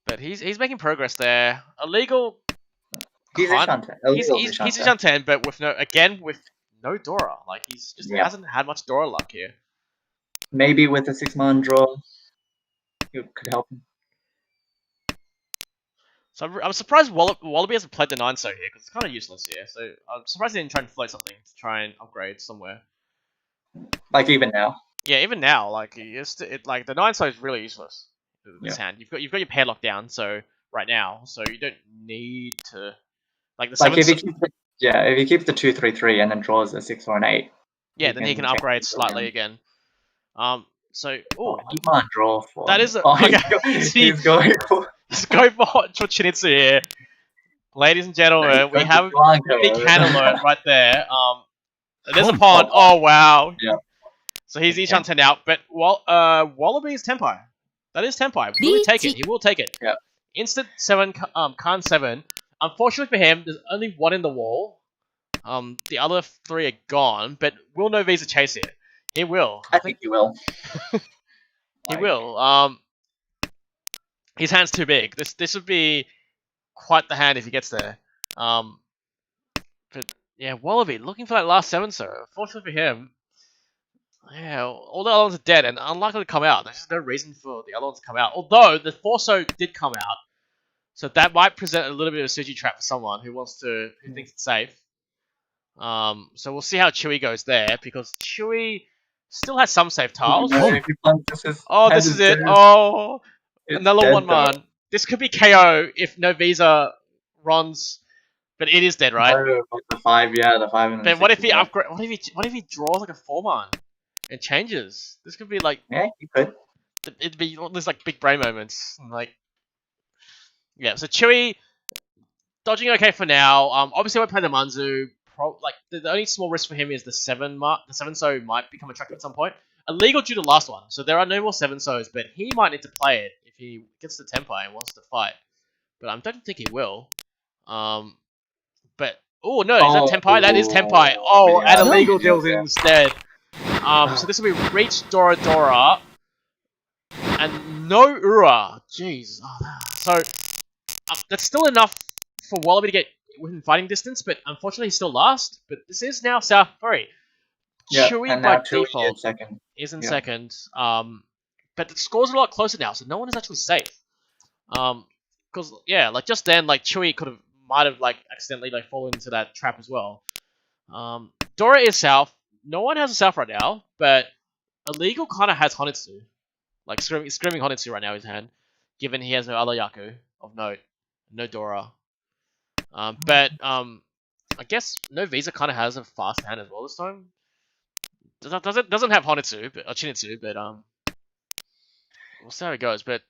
But he's making progress there. Illegal. He's a Shanten. He's a Shanten, but with no Dora. Like he's just hasn't had much Dora luck here. Maybe with a 6-man draw, it could help him. So I'm surprised Wallaby hasn't played the 9-so here, because it's kind of useless here. So I'm surprised he didn't try and float something to try and upgrade somewhere. Like even now. Yeah, even now, like the 9-so is really useless. This hand, you've got your pair locked down, so right now, so you don't need to like the 7. Like if he keeps the 2-3-3 and then draws a 6 or an 8. Yeah, then he can upgrade slightly again. So 8-man draw for. That is he's going for. Let's go for Chinitsu here. Ladies and gentlemen, we have a big hand alert right there. There's a pawn. Oh, wow. Yeah. So he's each on 10 out, but Wallaby is Tenpai. That is Tenpai. Will he take it? He will take it. Yeah. Instant 7, Khan 7. Unfortunately for him, there's only 1 in the wall. The other 3 are gone, but will no Visa chase it? He will. I think he will. He will. His hand's too big. This would be quite the hand if he gets there. But yeah, Wallaby looking for that last 7-so. Unfortunately for him, yeah, all the other ones are dead and unlikely to come out. There's just no reason for the other ones to come out. Although the 4-so did come out, so that might present a little bit of a Suji trap for someone who thinks it's safe. So we'll see how Chewy goes there, because Chewy still has some safe tiles. This is it. Oh, another 1-man. This could be KO if no Visa runs, but it is dead, right? No, the 5, yeah, the 5 and the But 6 what if he upgrade? What if he draws like a 4-man and changes? This could be like he could. It'd be there's like big brain moments. Like yeah, so Chewy dodging okay for now. Obviously I won't play the Manzu. The only small risk for him is the 7 mark. The 7-so might become attractive at some point. Illegal due to the last one, so there are no more 7-sos, but he might need to play it if he gets the Tenpai and wants to fight. But I don't think he will. But oh no, is that Tenpai? That is Tenpai. Oh, and illegal deals instead. So this will be Reach Dora Dora and no Ura. Jeez. So that's still enough for Wallaby to get within fighting distance, but unfortunately he's still last. But this is now South 3. Chewy by default is in second. But the scores are a lot closer now, so no one is actually safe. Because like just then, like Chewy might have accidentally fallen into that trap as well. Dora is South. No one has a South right now, but Illegal kind of has Honitsu, like screaming Honitsu right now in his hand, given he has no other Yaku of note, no Dora. But I guess no Visa kind of has a fast hand as well this time. Doesn't have Honitsu, or Chinitsu, but we'll see how it goes. But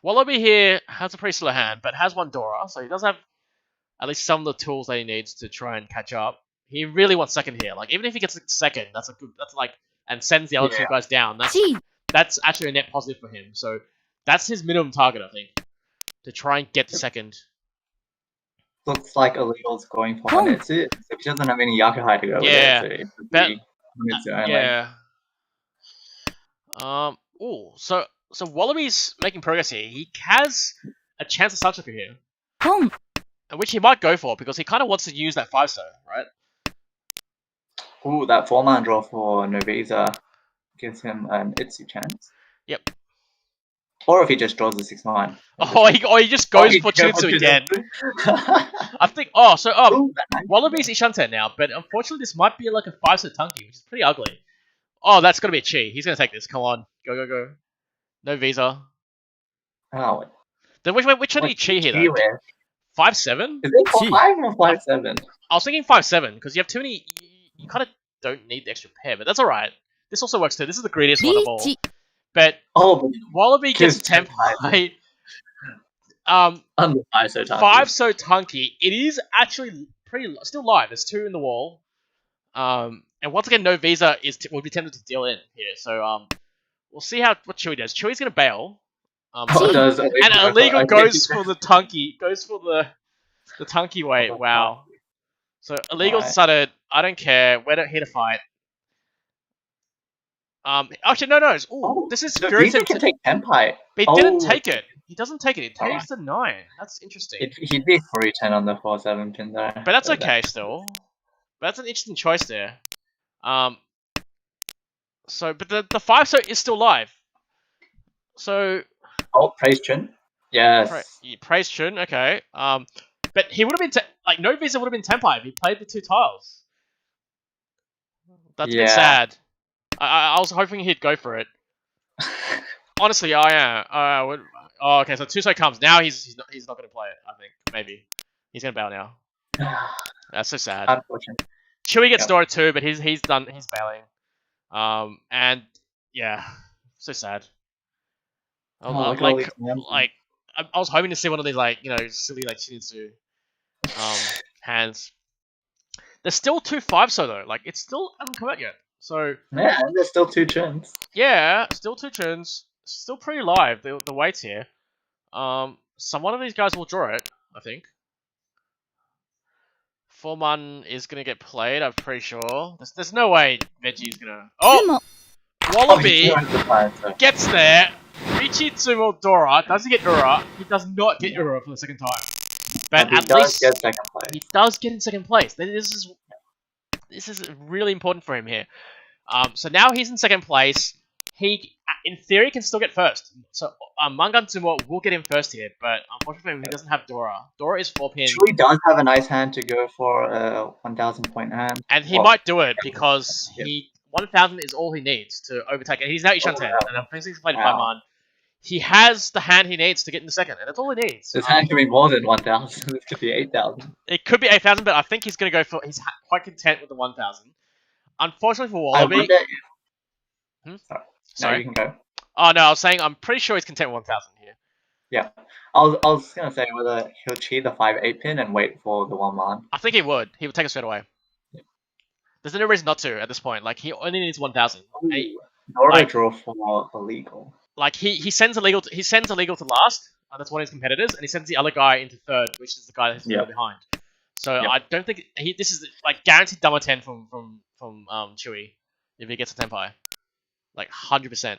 Wallaby here has a pretty slow hand, but has 1 Dora, so he does have at least some of the tools that he needs to try and catch up. He really wants second here. Like even if he gets second, and sends the other 2 guys down. That's actually a net positive for him. So that's his minimum target, I think, to try and get the second. Looks like Illegal's going for Honitsu. If he doesn't have any Yakuhai to go with it, so So Wallaby's making progress here. He has a chance of Sanchoku here. which he might go for because he kind of wants to use that 5-star, right? Ooh, that 4-man draw for Novisa gives him an Itsu chance. Yep. Or if he just draws a 6-9. He just goes for Chinitsu again. I think. Ooh, Wallaby's Ishanten now, but unfortunately this might be like a 5-star Tunky, which is pretty ugly. Oh, that's gonna be a chi. He's gonna take this. Come on, go. No visa. Oh, Then which one did he chi here though? 5-7? Is it 5 or 5-7? I was thinking 5-7 because you have too many. You kind of don't need the extra pair, but that's all right. This also works too. This is the greediest one of all. But Wallaby gets template. Under 5-so Tunky. 5-so Tunky. It is actually still live. There's 2 in the wall. And once again, no visa will be tempted to deal in here. So we'll see what Chewy does. Chewy's gonna bail. And Illegal goes for the Tunky. Goes for the Tunky weight. Wow. So Illegal decided, I don't care. We're here to fight. Actually, no. Ooh, this is very Visa can take Tempai. But he didn't take it. He doesn't take it. He takes the 9. That's interesting. He'd be 3-10 on the 4-7 pin there. But that's okay still. But that's an interesting choice there. So, but the 5-so is still live. So. Oh, praise Chun. Yes. Praise Chun. Okay. But he would have been no visa would have been Tempai if he played the 2 tiles. That's a bit sad. I was hoping he'd go for it. Honestly, I am. Okay, so 2-so comes. Now he's not going to play it, I think. Maybe. He's going to bail now. That's so sad. Unfortunate. Chewy gets Dora too, but he's bailing. And yeah, so sad. I was hoping to see one of these silly Shinizu hands. There's still 2 5-so though. It still hasn't come out yet. So yeah, there's still 2 Chuns. Yeah, still 2 Chuns. Still pretty live. The weights here. Some one of these guys will draw it, I think. 4-man is gonna get played. I'm pretty sure. There's no way Veggie's gonna. Oh, Wallaby gets there. Richi Tsumo Dora. Does he get Ura? He does not get Ura for the second time. But at least get second place. He does get in second place. This is really important for him here. So now he's in second place. He, in theory, can still get first. So Mangan Tsumo will get him first here, but unfortunately he doesn't have Dora. Dora is 4 pin. He does have a nice hand to go for a 1,000 point hand. And he might do it because 1,000 is all he needs to overtake it. He's now Ishanten, and I'm thinking he's playing 5-man. He has the hand he needs to get in the second, and that's all he needs. His hand can be more than 1,000. It could be 8,000. It could be 8,000, but I think he's going to go for... He's quite content with the 1,000. Unfortunately for Wallaby... Sorry, you can go. Oh, no, I was saying I'm pretty sure he's content with 1,000 here. Yeah. I was going to say whether he'll cheat the 5-8 pin and wait for the 1-man. I think he would. He would take it straight away. Yeah. There's no reason not to at this point. He only needs 1,000. Dora draw for illegal. He sends illegal to last. That's one of his competitors, and he sends the other guy into third, which is the guy that's behind. So I don't think this is guaranteed dumber 10 from Chewy if he gets a Tenpai, 100%.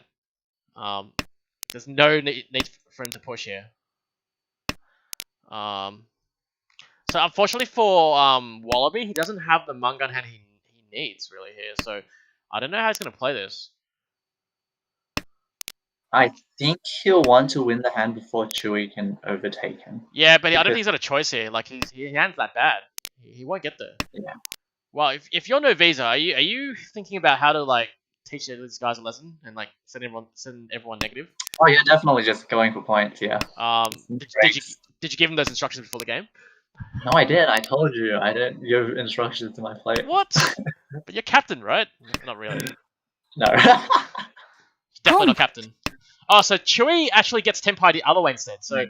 There's no need for him to push here. So unfortunately for Wallaby, he doesn't have the Mangan hand he needs really here. So I don't know how he's gonna play this. I think he'll want to win the hand before Chewy can overtake him. Yeah, but I don't think he's got a choice here. His hand's that bad. He won't get there. Yeah. Well, if you're no visa, are you thinking about how to teach these guys a lesson and send everyone negative? Oh, you're definitely just going for points. Yeah. Did you give him those instructions before the game? No, I did. I told you. I didn't give instructions to my player. What? But you're captain, right? Not really. No. Definitely not captain. Oh, so Chewy actually gets Tenpai the other way instead. So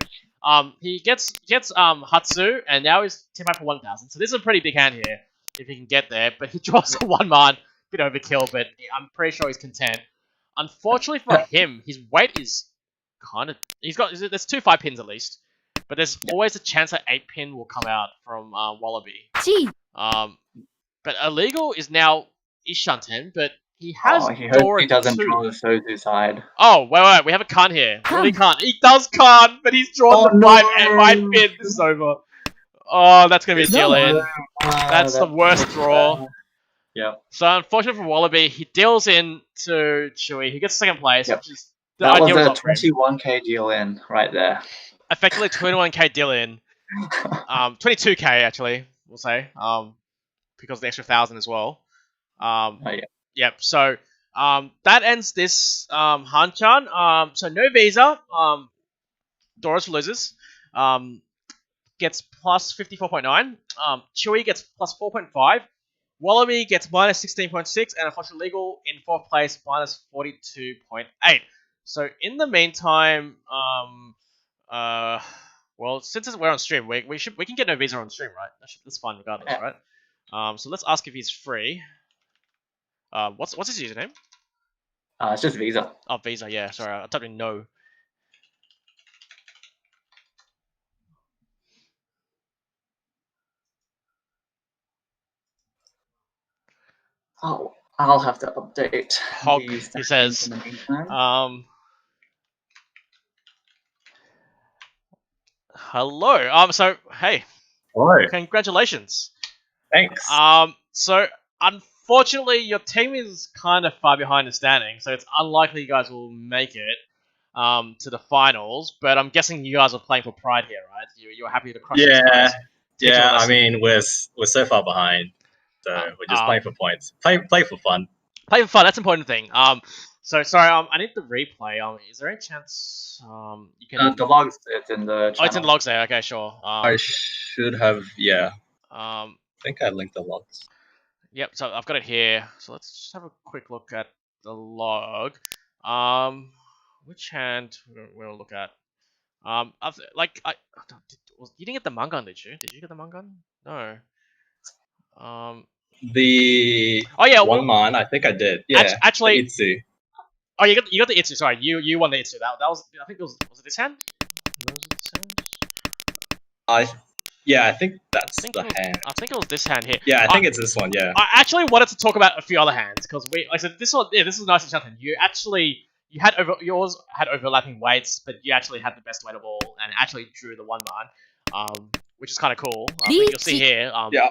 he gets Hatsu, and now he's Tenpai for 1,000. So this is a pretty big hand here, if he can get there. But he draws a 1-man. Bit overkill, but I'm pretty sure he's content. Unfortunately for him, his weight is there's 2 5 pins at least. But there's always a chance that 8 pin will come out from Wallaby. But Illegal is now Ishanten, but he has Dora he doesn't too. draw the Sozu side. Oh, wait, we have a Khan here. Really can't. He does Khan, but he's drawn the 5 pin. This is over. Oh, that's gonna be a No. deal in. That's the worst draw. Yeah, So unfortunately for Wallaby, he deals in to Chewy. He gets second place, Yep. which is the that was ideal a result for him. 21k deal in right there. Effectively 21k deal in. 22k actually, we'll say. Because of the extra 1,000 as well. Oh, yeah. Yep. So that ends this Hanchan. So no visa. Doris loses. Gets plus 54.9. Chewy gets plus 4.5. Wallaby gets minus 16.6, and unfortunately Legal in 4th place minus 42.8. So in the meantime, well, since we're on stream, we can get no visa on stream, right? That's fine regardless, Yeah. right? So let's ask if he's free. What's his username? It's just Visa. Oh, visa. Yeah, sorry, I typed in no. Oh, I'll have to update Hog, these he settings says. in the meantime. Hello. So hey, Hello. congratulations. Thanks. So unfortunately, your team is kind of far behind in standing, so it's unlikely you guys will make it to the finals. But I'm guessing you guys are playing for pride here, right? You're happy to crush these guys. Yeah. us. I mean, we're so far behind, so we're just playing for points. Play for fun. Play for fun. That's the important thing. So sorry. I need the replay. Is there any chance you can? The logs, it's in the channel. Oh, it's in logs there. Okay, sure. I should have. Yeah. I Um. think I linked the logs. Yep. So I've got it here. So let's just have a quick look at the log. Which hand we'll look at? You didn't get the Mangan, did you? Did you get the Mangan? No. The Oh yeah, one mine, I think I did. Yeah. Actually, the Itsu. Oh, you got the Itsu. Sorry, you won the Itsu. That was, I think it was it this hand? Was it this hand? I think that's the hand. I think it was this hand here. Yeah, I think it's this one. Yeah. I actually wanted to talk about a few other hands because like I said, this one, yeah, this is nice and something. Yours had overlapping weights, but you actually had the best weight of all and actually drew the one man, which is kind of cool. You'll see here. Yeah.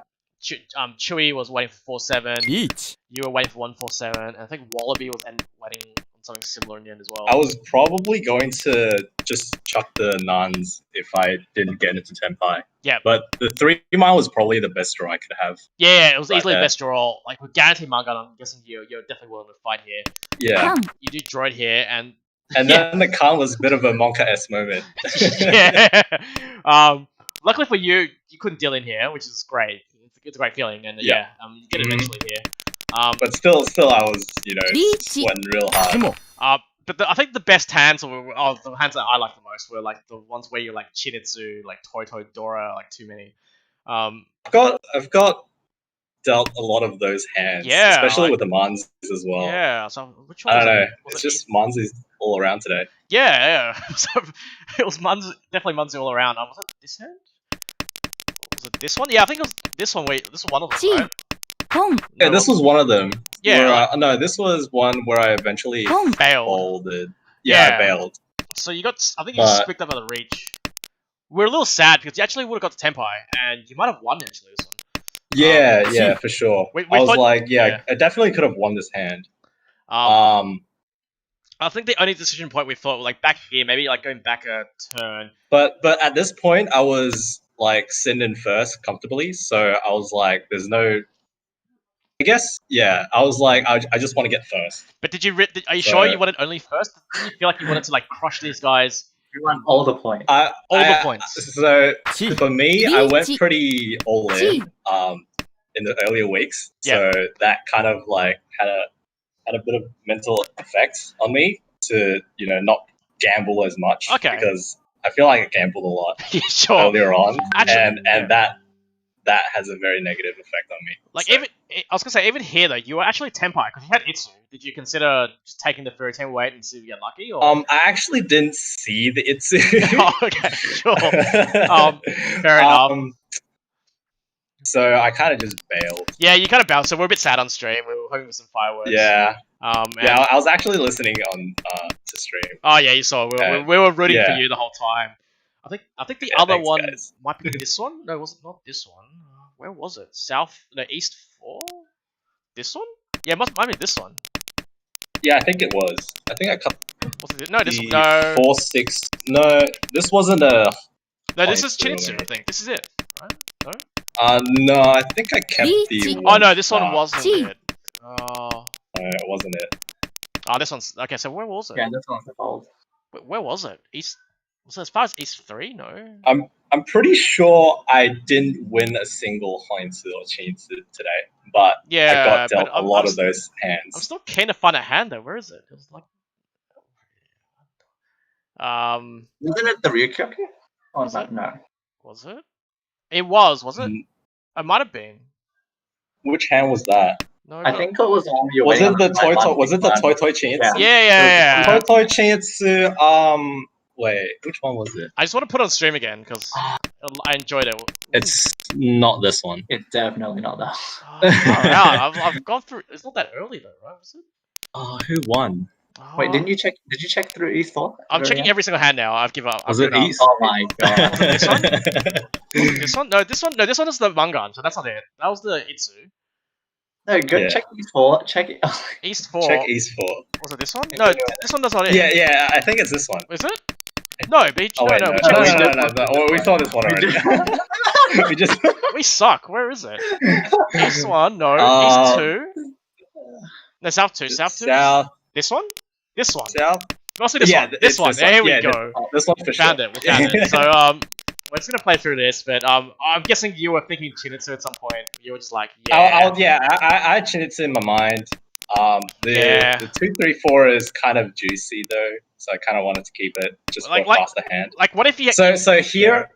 Chewy was waiting for 4-7. Each. You were waiting for 147, and I think Wallaby was waiting on something similar in the end as well. I was probably going to just chuck the nuns if I didn't get into Tenpai. Yeah. But the 3 mile was probably the best draw I could have. Yeah, it was easily the there. best draw. Like with guaranteed Mangan, I'm guessing you're definitely willing to fight here. Yeah. You do droid here, and then the Khan was a bit of a Monka-esque moment. yeah. Luckily for you, you couldn't deal in here, which is great. It's a great feeling, and you get it eventually here. But still, I was, sweating real hard. But I think the best hands, or the hands that I like the most, were like the ones where you like Chinitsu, like Toto, Dora, like too many. I've got dealt a lot of those hands, especially with the Manzis as well. Yeah, so which one? I don't know. It's just Manzis all around today. Yeah. So it was definitely Manzi all around. Was it this hand? Was it this one? Yeah, I think it was this one. Wait, this was one of them, right? Yeah, this was one of them. Yeah. No, this was one where I eventually failed. folded. Yeah, I bailed. So you got, I think you just picked up on the reach. We're a little sad because you actually would have got the Tenpai, and you might have won actually this one. Yeah, for sure. I was like, I definitely could have won this hand. I think the only decision point we thought, like back here, maybe like going back a turn. But at this point, I was like sitting in first comfortably, so I was like, there's no. I guess, I was like, I just want to get first. But are you sure you wanted only first? Didn't you feel like you wanted to like crush these guys? You want all the points. All the points. So for me, I went pretty all in the earlier weeks. So that kind of like had a bit of mental effect on me to not gamble as much. Okay. Because I feel like I gambled a lot earlier on, and that has a very negative effect on me. Like even I was gonna say, even here though, you were actually Tenpai because you had Itsu. Did you consider just taking the Fairy Tail weight and see if you get lucky? Or? I actually didn't see the Itsu. Oh, okay, sure. Fair enough. So I kind of just bailed. Yeah, you kind of bailed. So we're a bit sad on stream. We were hoping for some fireworks. Yeah. I was actually listening on to stream. Oh yeah, you saw. We were rooting for you the whole time. I think the Yeah, other thanks, one guys. might be this one. No, was it not this one? Where was it? East 4? This one? Yeah, might be this one. Yeah, I think it was. I think I cut Was it? No, this the one. No. 4-6. No, this wasn't a. No, this is 22 or Chinitsu, I anything. think. This is it. Right? No? No, I think I kept the. Reach. Oh no, this one Nah, wasn't Gee. it. Oh. no, it wasn't it. Oh, this one's okay. So where was it? Yeah, this one's the fold. Where was it? East. Was it as far as East 3? No. I'm pretty sure I didn't win a single Hanchans or Chinitsu today, but Yeah, I got dealt but a lot I'm of those hands. I'm still keen to find a hand though. Where is it? It was like. Wasn't it the Ryukyoku? Oh, Was no, it? no. Was it? It was it? Mm, It might have been. Which hand was that? No, I think it was on your Was way it the on my Toy? lunch Was it the plan. Toy Chinitsu? Yeah. Yeah. Toy Chinitsu. Wait, which one was it? I just want to put it on stream again because I enjoyed it. It's not this one. It's definitely not that. Oh, far out. I've gone through. It's not that early though, right? Was it? Oh, who won? Wait, Oh, didn't you check? Did you check through East 4? I'm checking every single hand now. I've given up. Was I've it given up. East? Oh my god. This one? This one? No, this one. No, this one is the Mangan. So that's not it. That was the Itsu. No, go Yeah. check East 4. Check it. East 4. Check East 4. Was it this one? No, this one does not it. Yeah, I think it's this one. Is it? No, beach. Oh wait, no. no, We checked no, this no, no. We saw this one already. We just. We suck. Where is it? East 1. No. Uh, East 2. No, South 2. South 2. South, This one? This one. south. Mostly this Yeah, one. it's This one. this one. There we Yeah, go. This one for We sure. found it. We found it. So we're just gonna play through this, but I'm guessing you were thinking Chinitsu at some point. You were just like, yeah. I had Chinitsu in my mind. Yeah. The 2-3-4 is kind of juicy though, so I kind of wanted to keep it just for a faster hand. Like, what if you? So here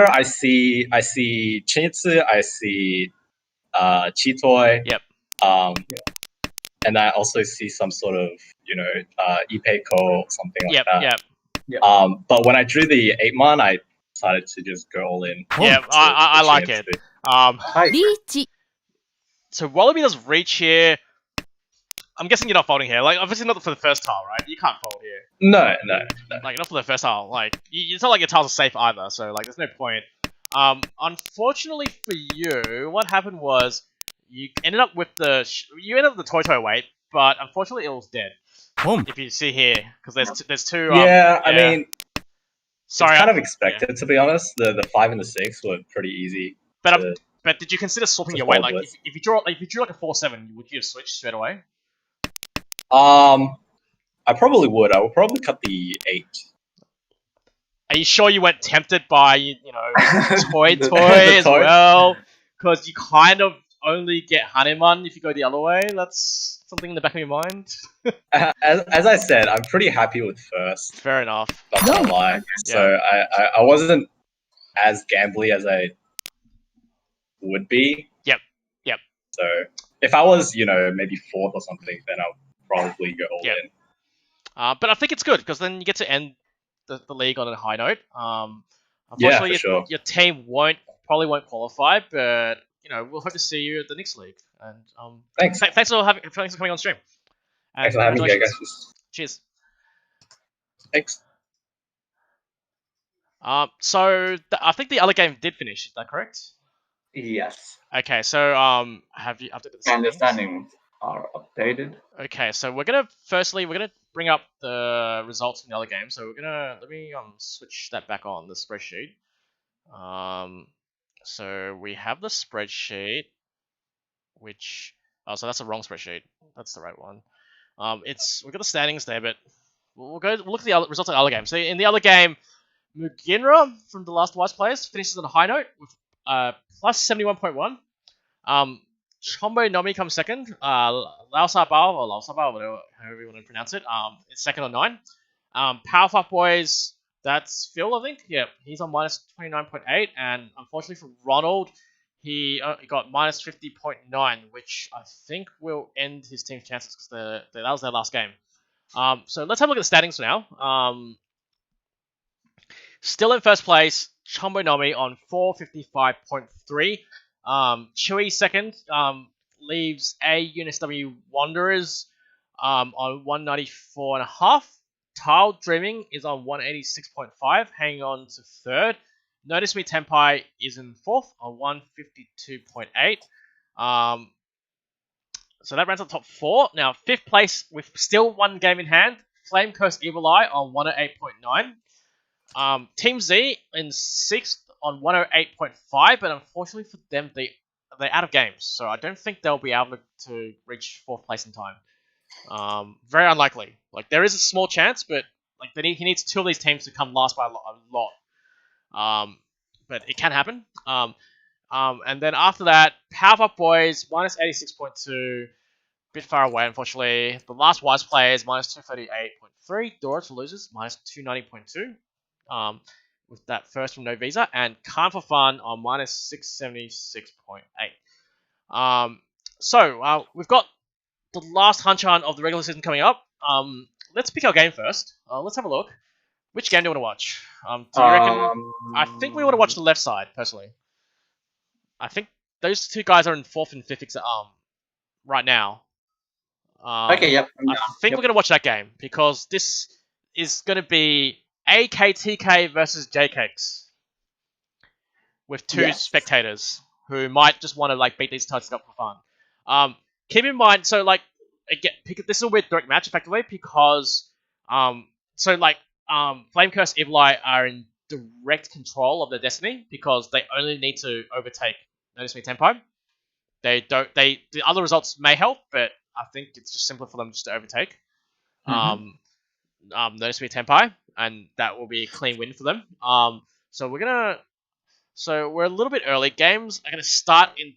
I see Chinitsu, I see Chitoi. Yep. And I also see some sort of Ipeiko, something like that. Yep. But when I drew the 8-mon, I decided to just go all in. Yeah, I like it. Hi. Reach. So Wallaby does reach here. I'm guessing you're not folding here. Like, obviously not for the first tile, right? You can't fold here. No. Like, not for the first tile. Like, it's not like your tiles are safe either. So, like, there's no point. Unfortunately for you, what happened was you ended up with the Toy weight, but unfortunately it was dead. If you see here, because there's two. I mean, sorry, it's kind of expected to be honest. The 5 and the 6 were pretty easy. But did you consider swapping to your weight? fold Like, with. if you drew like a 4-7, would you have switched straight away? I probably would. I would probably cut the 8. Are you sure you weren't tempted by toy The as toy? well? Because you kind of only get Hanuman if you go the other way. That's something in the back of your mind. As I said, I'm pretty happy with first. Fair enough. Not gonna lie. So I wasn't as gambly as I would be. Yep. So if I was, maybe 4th or something, then I'll probably go all in. But I think it's good because then you get to end the league on a high note. Yeah, Unfortunately, for sure. your team probably won't qualify, but we'll hope to see you at the next league. And Thanks. thanks for coming on stream. And Thanks for having me, guys. congratulations. Cheers. Thanks. So I think the other game did finish. Is that correct? Yes. Okay, so have you updated the And the settings? standings are updated. Okay, so we're gonna bring up the results from the other game. So let me switch that back on the spreadsheet. So we have the spreadsheet, which so that's the wrong spreadsheet. That's the right one. We've got the standings there, but we'll look at the results of the other game. So in the other game, Muginra from the last Wise Players finishes on a high note with plus 71.1. Chombo Nomi comes second. Lao Sabao, whatever, however you want to pronounce it, is second on 9. Powerpuff Boys, that's Phil, I think. Yeah, he's on minus 29.8. And unfortunately for Ronald, he got minus 50.9, which I think will end his team's chances because that was their last game. So let's have a look at the standings now. Still in first place, Chombo Nomi on 455.3. Chewy second, leaves UNSW Wanderers on 194.5. Tile Dreaming is on 186.5, hanging on to third. Notice Me Tenpai is in fourth on 152.8. So that rounds up top four. Now, fifth place with still one game in hand, Flame Curse Evil Eye on 108.9. Team Z in sixth on 108.5, but unfortunately for them, they're out of games, so I don't think they'll be able to reach fourth place in time. Very unlikely. Like, there is a small chance, but like he needs two of these teams to come last by a lot. But it can happen. And then after that, Powerpuff Boys minus 86.2, bit far away unfortunately. The last Wise Players minus 238.3, Dora for losers minus 290.2. With that first from No Visa, and Khan for Fun on minus 676.8. So we've got the last Hanchan of the regular season coming up. Let's pick our game first. Let's have a look. Which game do you want to watch? Do you reckon? I think we want to watch the left side, personally. I think those two guys are in fourth and fifth right now. Okay, yep. I think we're going to watch that game because this is going to be AKTK versus JCakes with two spectators who might just want to like beat these types up for fun. Keep in mind, so like again, this is a weird direct match effectively because Flame Curse Evil Eye are in direct control of their destiny because they only need to overtake Notice Me Tenpai. The other results may help, but I think it's just simpler for them just to overtake. Notice Me Tenpai, and that will be a clean win for them. So we're a little bit early. Games are gonna start in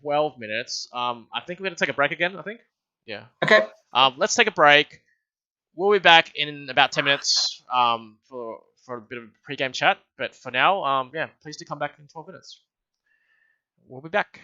12 minutes. I think we're gonna take a break again. I think. Yeah. Okay. Let's take a break. We'll be back in about 10 minutes. For a bit of a pre-game chat. But for now, please do come back in 12 minutes. We'll be back.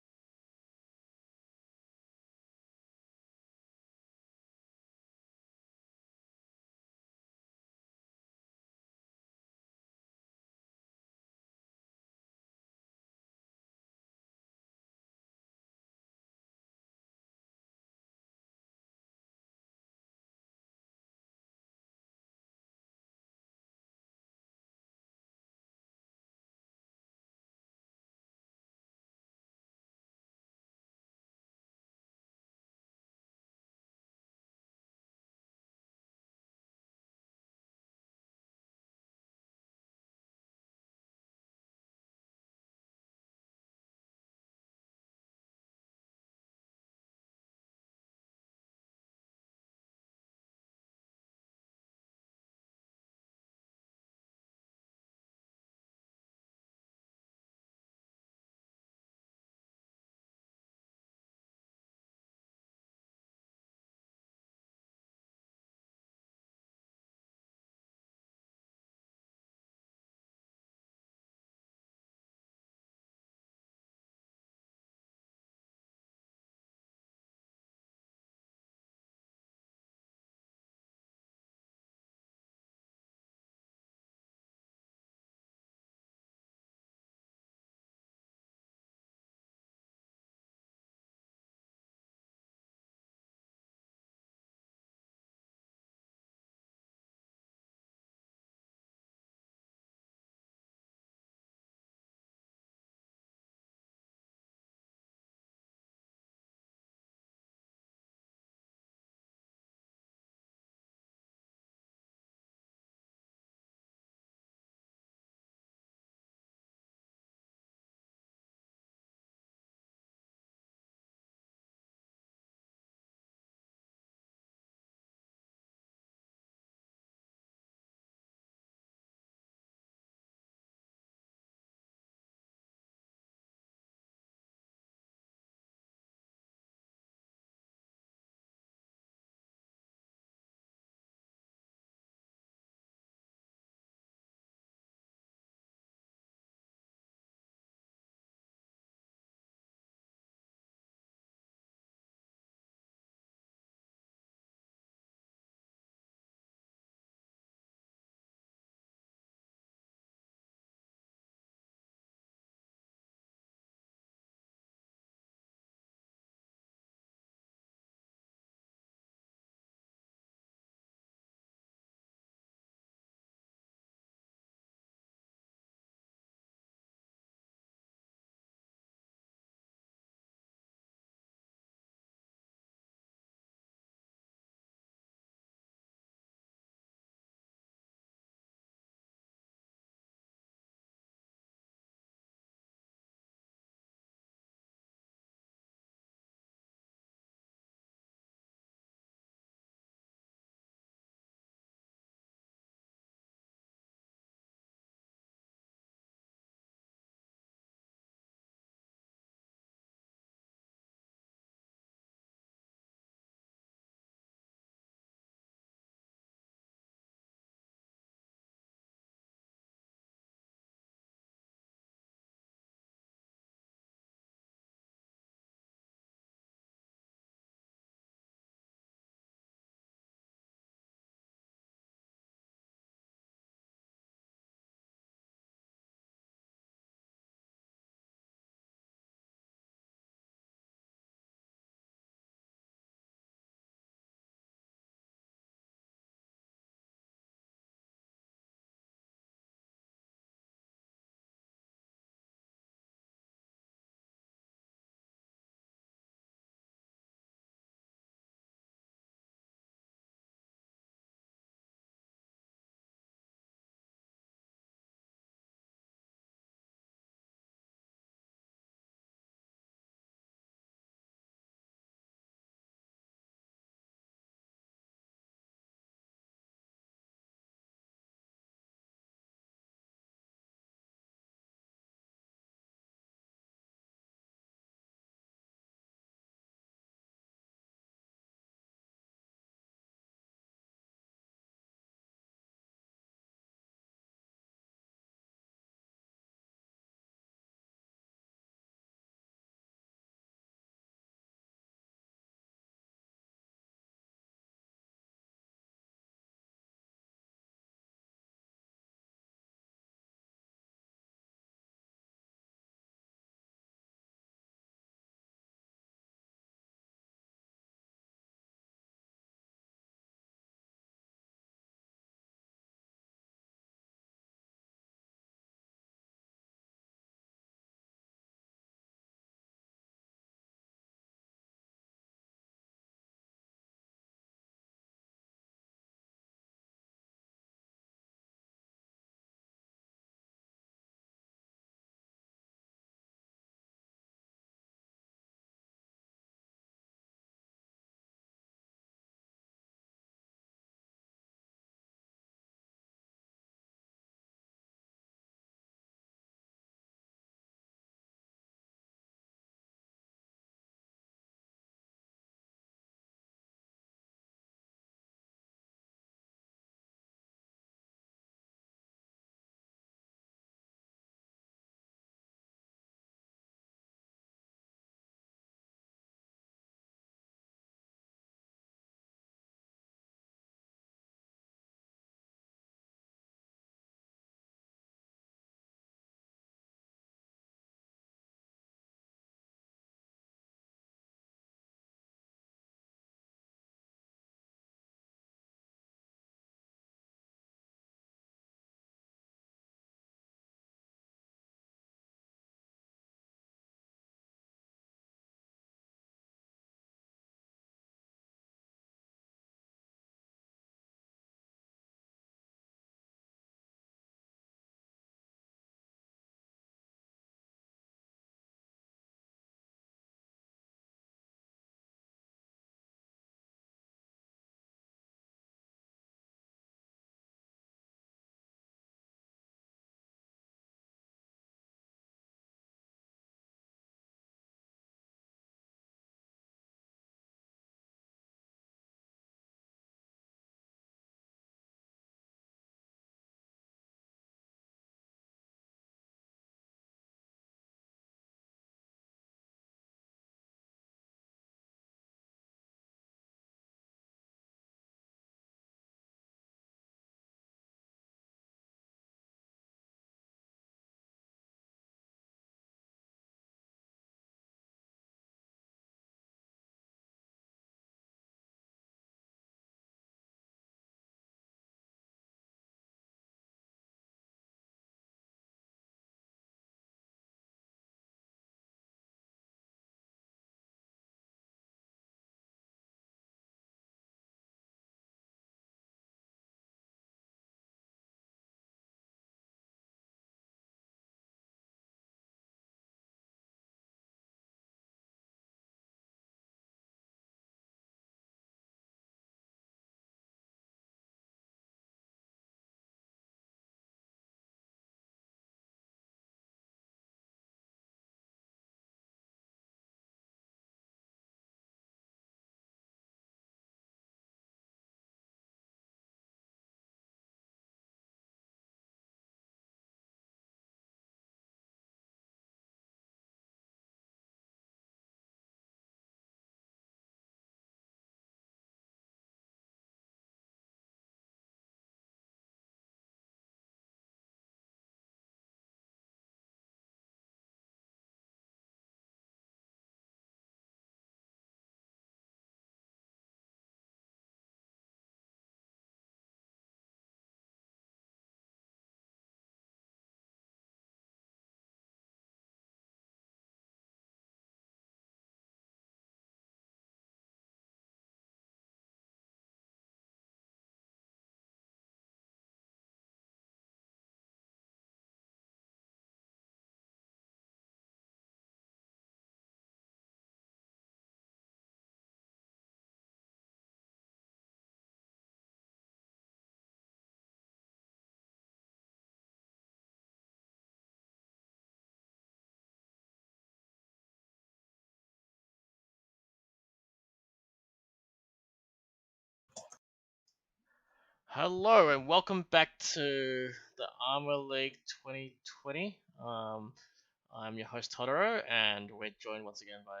Hello and welcome back to the ARMA League 2020. I'm your host Totoro, and we're joined once again by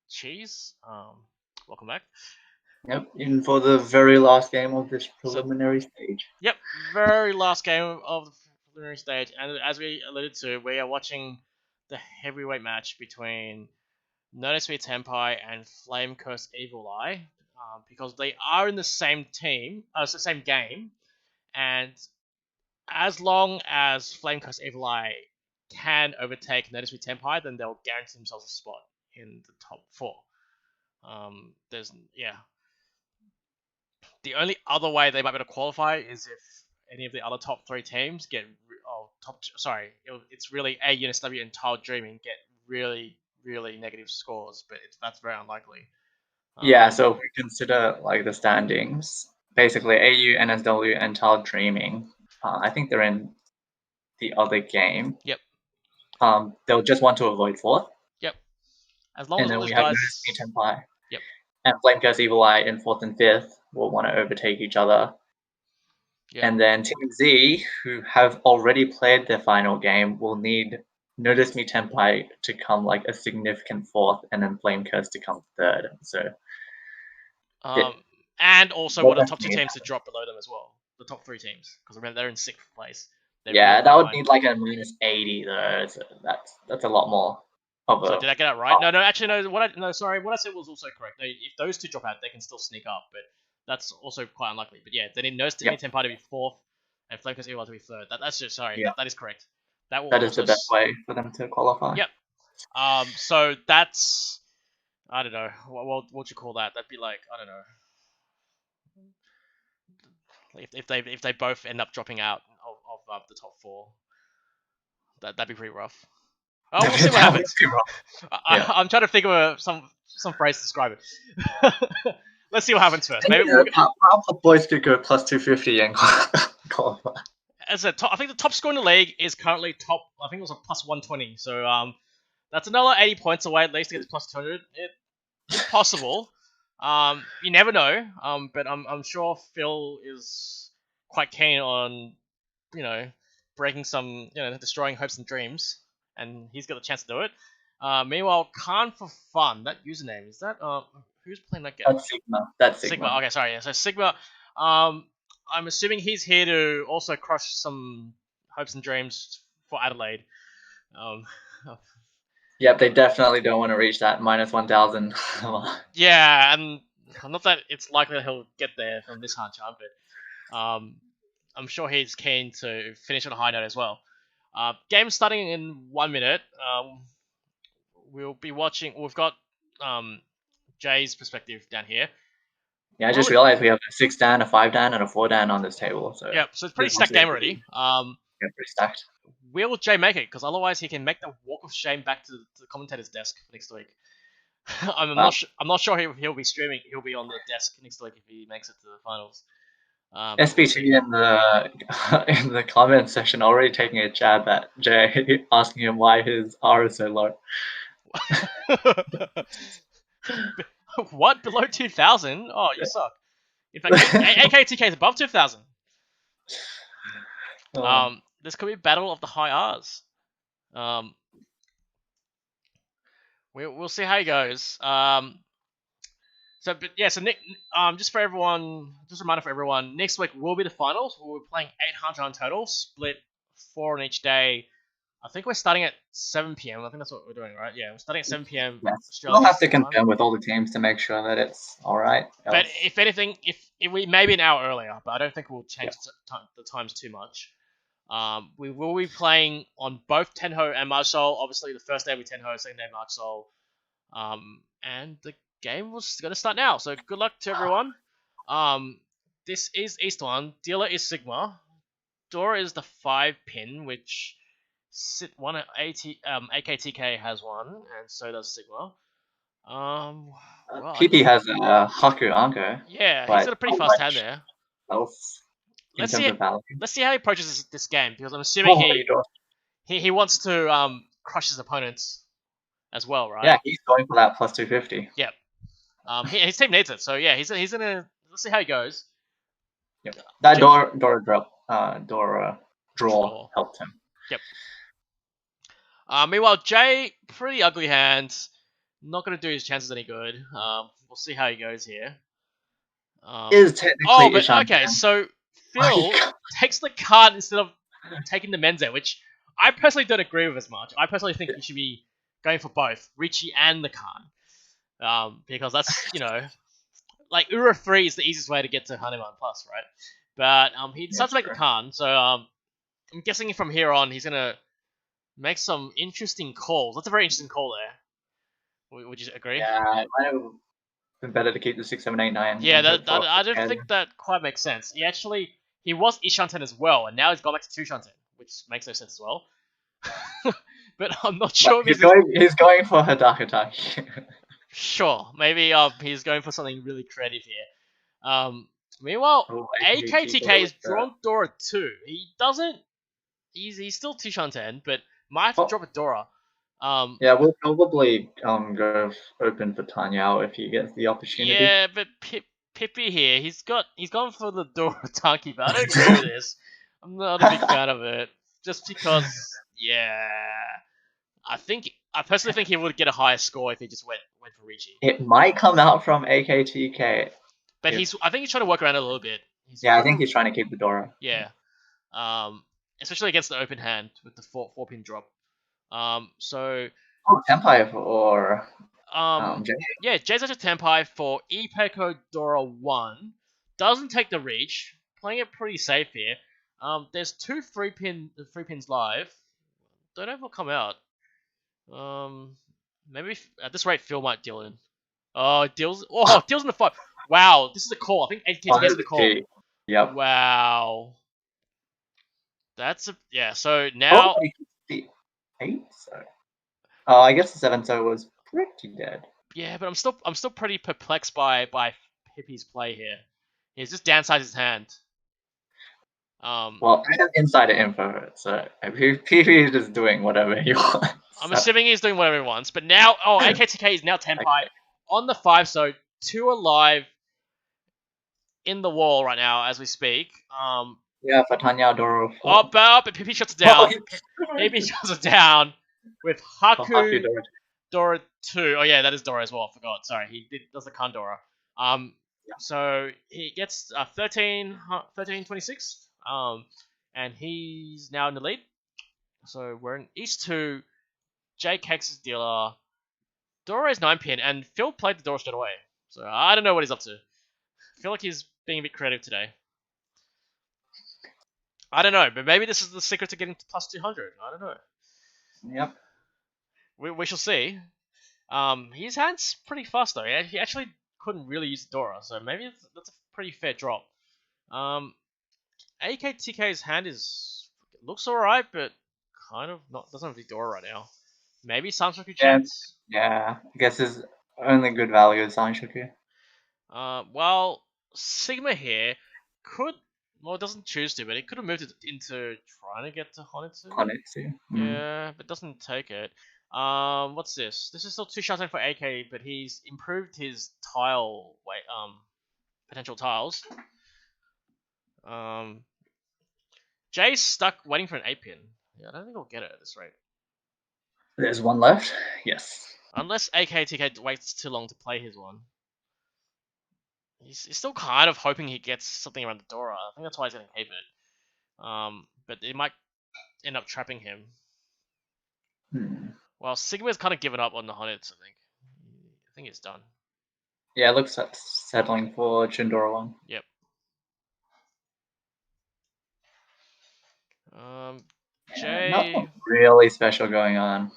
Cheese. Welcome back. Yep, in for the very last game of this preliminary stage. Yep, very last game of the preliminary stage, and as we alluded to, we are watching the heavyweight match between Notice Me Tenpai and Flame Curse Evil Eye, because they are in the same team, it's the same game, and as long as Flame Curse Evil Eye can overtake Notice Me Tenpai, then they'll guarantee themselves a spot in the top 4. The only other way they might be able to qualify is if any of the other top 3 teams get, it's really A, UNSW and Tile Dreaming get really, really negative scores, but that's very unlikely. Yeah, so if we consider like the standings, basically AU, NSW, and Tile Dreaming, I think they're in the other game. Yep. They'll just want to avoid 4th. Yep. As long And as then all we these have guys. Notice Me Tenpai. Yep. And Flame Curse Evil Eye in 4th and 5th will want to overtake each other. Yep. And then Team Z, who have already played their final game, will need Notice Me Tenpai to come like a significant 4th, and then Flame Curse to come 3rd. So. And also one of the top 2 teams to drop below them as well. The top 3 teams, because remember they're in 6th place. Yeah, that would need like a -80 though. So that's a lot more. So did I get that right? No, actually no. What I said was also correct. If those 2 drop out, they can still sneak up, but that's also quite unlikely. But yeah, they need Notice Me Tenpai to be 4th and Flame Curse Evil Eye to be 3rd. That's just that is correct. That is the best way for them to qualify. Yep. So that's, I don't know. What would you call that? That'd be like, I don't know. If they both end up dropping out of the top 4, that'd be pretty rough. Oh, we'll see what happens. I'm trying to think of some phrase to describe it. Let's see what happens first. Maybe how the boys could go +250 and qualify. I think the top score in the league is currently top. I think it was a +120. So that's another 80 points away at least to get to +200. It's possible. You never know. But I'm sure Phil is quite keen on, breaking some, destroying hopes and dreams, and he's got the chance to do it. Meanwhile, Khan for Fun, that username, is that who's playing that game? That's Sigma. Okay, sorry. Yeah. So Sigma, I'm assuming he's here to also crush some hopes and dreams for Adelaide. Yep, they definitely don't want to reach that -1000. Yeah, and not that it's likely that he'll get there from this Hanchan, but I'm sure he's keen to finish on a high note as well. Game starting in 1 minute. We'll be watching. We've got Jay's perspective down here. Yeah, I just realized we have a 6 Dan, a 5 Dan, and a 4 Dan on this table. So yeah, so it's pretty stacked game already. Yeah, pretty stacked. Will Jay make it? Because otherwise he can make the walk of shame back to the commentator's desk next week. I'm not sure he'll be streaming. He'll be on the desk next week if he makes it to the finals. SBT in the comment section already taking a jab at Jay, asking him why his R is so low. What? Below 2,000? Oh, you suck. In fact, AKTK is above 2,000. This could be a battle of the high R's. We'll see how it goes. So Nick, just for everyone, just a reminder for everyone, next week will be the finals. We're playing 800 in total, split 4 on each day. I think we're starting at 7 p.m. I think that's what we're doing, right? Yeah, we're starting at 7 p.m. Yes. We'll have to confirm with all the teams to make sure that it's all right. But if anything, if we maybe an hour earlier, but I don't think we'll change the times too much. We will be playing on both Tenho and Marshall. Obviously, the first day will be Tenho, second day Marshall. And the game was going to start now. So good luck to everyone. This is East One. Dealer is Sigma. Dora is the 5 pin, which AKTK has one, and so does Sigma. PP has a Haku Anko. Yeah, he's got a pretty fast hand there. Let's see how he approaches this game, because I'm assuming he wants to crush his opponents as well, right? Yeah, he's going for that +250. Yep. His team needs it, so yeah, he's gonna. Let's see how he goes. Yep. That J- Dora draw Draw. helped him. Yep. Meanwhile, Jay, pretty ugly hands. Not going to do his chances any good. We'll see how he goes here. Is technically Oh, but Ishan okay, Tan. so Oh my Phil God. takes the card instead of taking the Menze, which I personally don't agree with as much. I personally think he should be going for both Richie and the card. Because that's, like Ura 3 is the easiest way to get to Hanuman Plus, right? But he decides to make the Khan, so I'm guessing from here on he's gonna make some interesting calls. That's a very interesting call there. Would you agree? Yeah, it might have been better to keep the 6, 7, 8, 9. Yeah, and hope for I don't a think that quite makes sense. He was Ishanten as well, and now he's gone back to Tushanten, which makes no sense as well. But I'm not sure if he's going for Hadakataki. Sure, maybe he's going for something really creative here. Meanwhile, AKTK has drawn Dora 2. He doesn't. He's still Tushanten, but might have to drop a Dora. Yeah, we'll probably go open for Tanyao if he gets the opportunity. Yeah, but Pippi here, he's gone for the Dora Tanki, but I don't agree with this. I'm not a big fan of it, just because. Yeah, I personally think he would get a higher score if he just went for Richie. It might come out from AKTK. But I think he's trying to work around it a little bit. I think he's trying to keep the Dora. Yeah. Especially against the open hand with the 4-pin drop. So. Oh, Tenpai for Jay. Yeah, Jay's at a Tenpai for Ipeko Dora 1. Doesn't take the reach. Playing it pretty safe here. There's 2 3 pins live. Don't know if it'll come out. Maybe at this rate Phil might deal in. Deals in the 5. Wow, this is a call. I think 8 gets the call. Yep. Wow. So now. The 8, so. I guess the 7 so was pretty dead. Yeah, but I'm still pretty perplexed by Pippi's play here. He's just downsized his hand. Well, I have insider info, so Pippi is just doing whatever he wants. I'm assuming he's doing whatever he wants, but now, AKTK is now Tenpai on the 5, so 2 alive in the wall right now as we speak. Yeah, for Tanya Doro. But Pippi shuts it down. Pippi shuts it down with Haku Dora 2. Oh yeah, that is Dora as well. I forgot. Sorry, does the Khan Dora. So he gets 13-26. And he's now in the lead. So we're in East 2. Jay Kex's dealer. Dora is 9-pin, and Phil played the Dora straight away. So I don't know what he's up to. I feel like he's being a bit creative today. I don't know, but maybe this is the secret to getting to plus 200. I don't know. Yep. We shall see. His hand's pretty fast though. He actually couldn't really use Dora, so maybe that's a pretty fair drop. AKTK's hand looks alright, but kind of doesn't have the Dora right now. Maybe Sanshoku chance? Yeah, I guess his only good value is Sanshoku. Well, Sigma here it doesn't choose to, but it could have moved it into trying to get to Honitsu. Yeah, but doesn't take it. What's this? This is still 2 shots in for AK, but he's improved his potential tiles. Jay's stuck waiting for an 8-pin. Yeah, I don't think he'll get it at this rate. There's one left. Yes. Unless AKTK waits too long to play his one. He's still kind of hoping he gets something around the Dora. I think that's why he's going to keep it. But it might end up trapping him. Well, Sigma's kind of given up on the Honits, I think. I think it's done. Yeah, it looks like settling for Chindora 1. Yep. Jay. Nothing really special going on.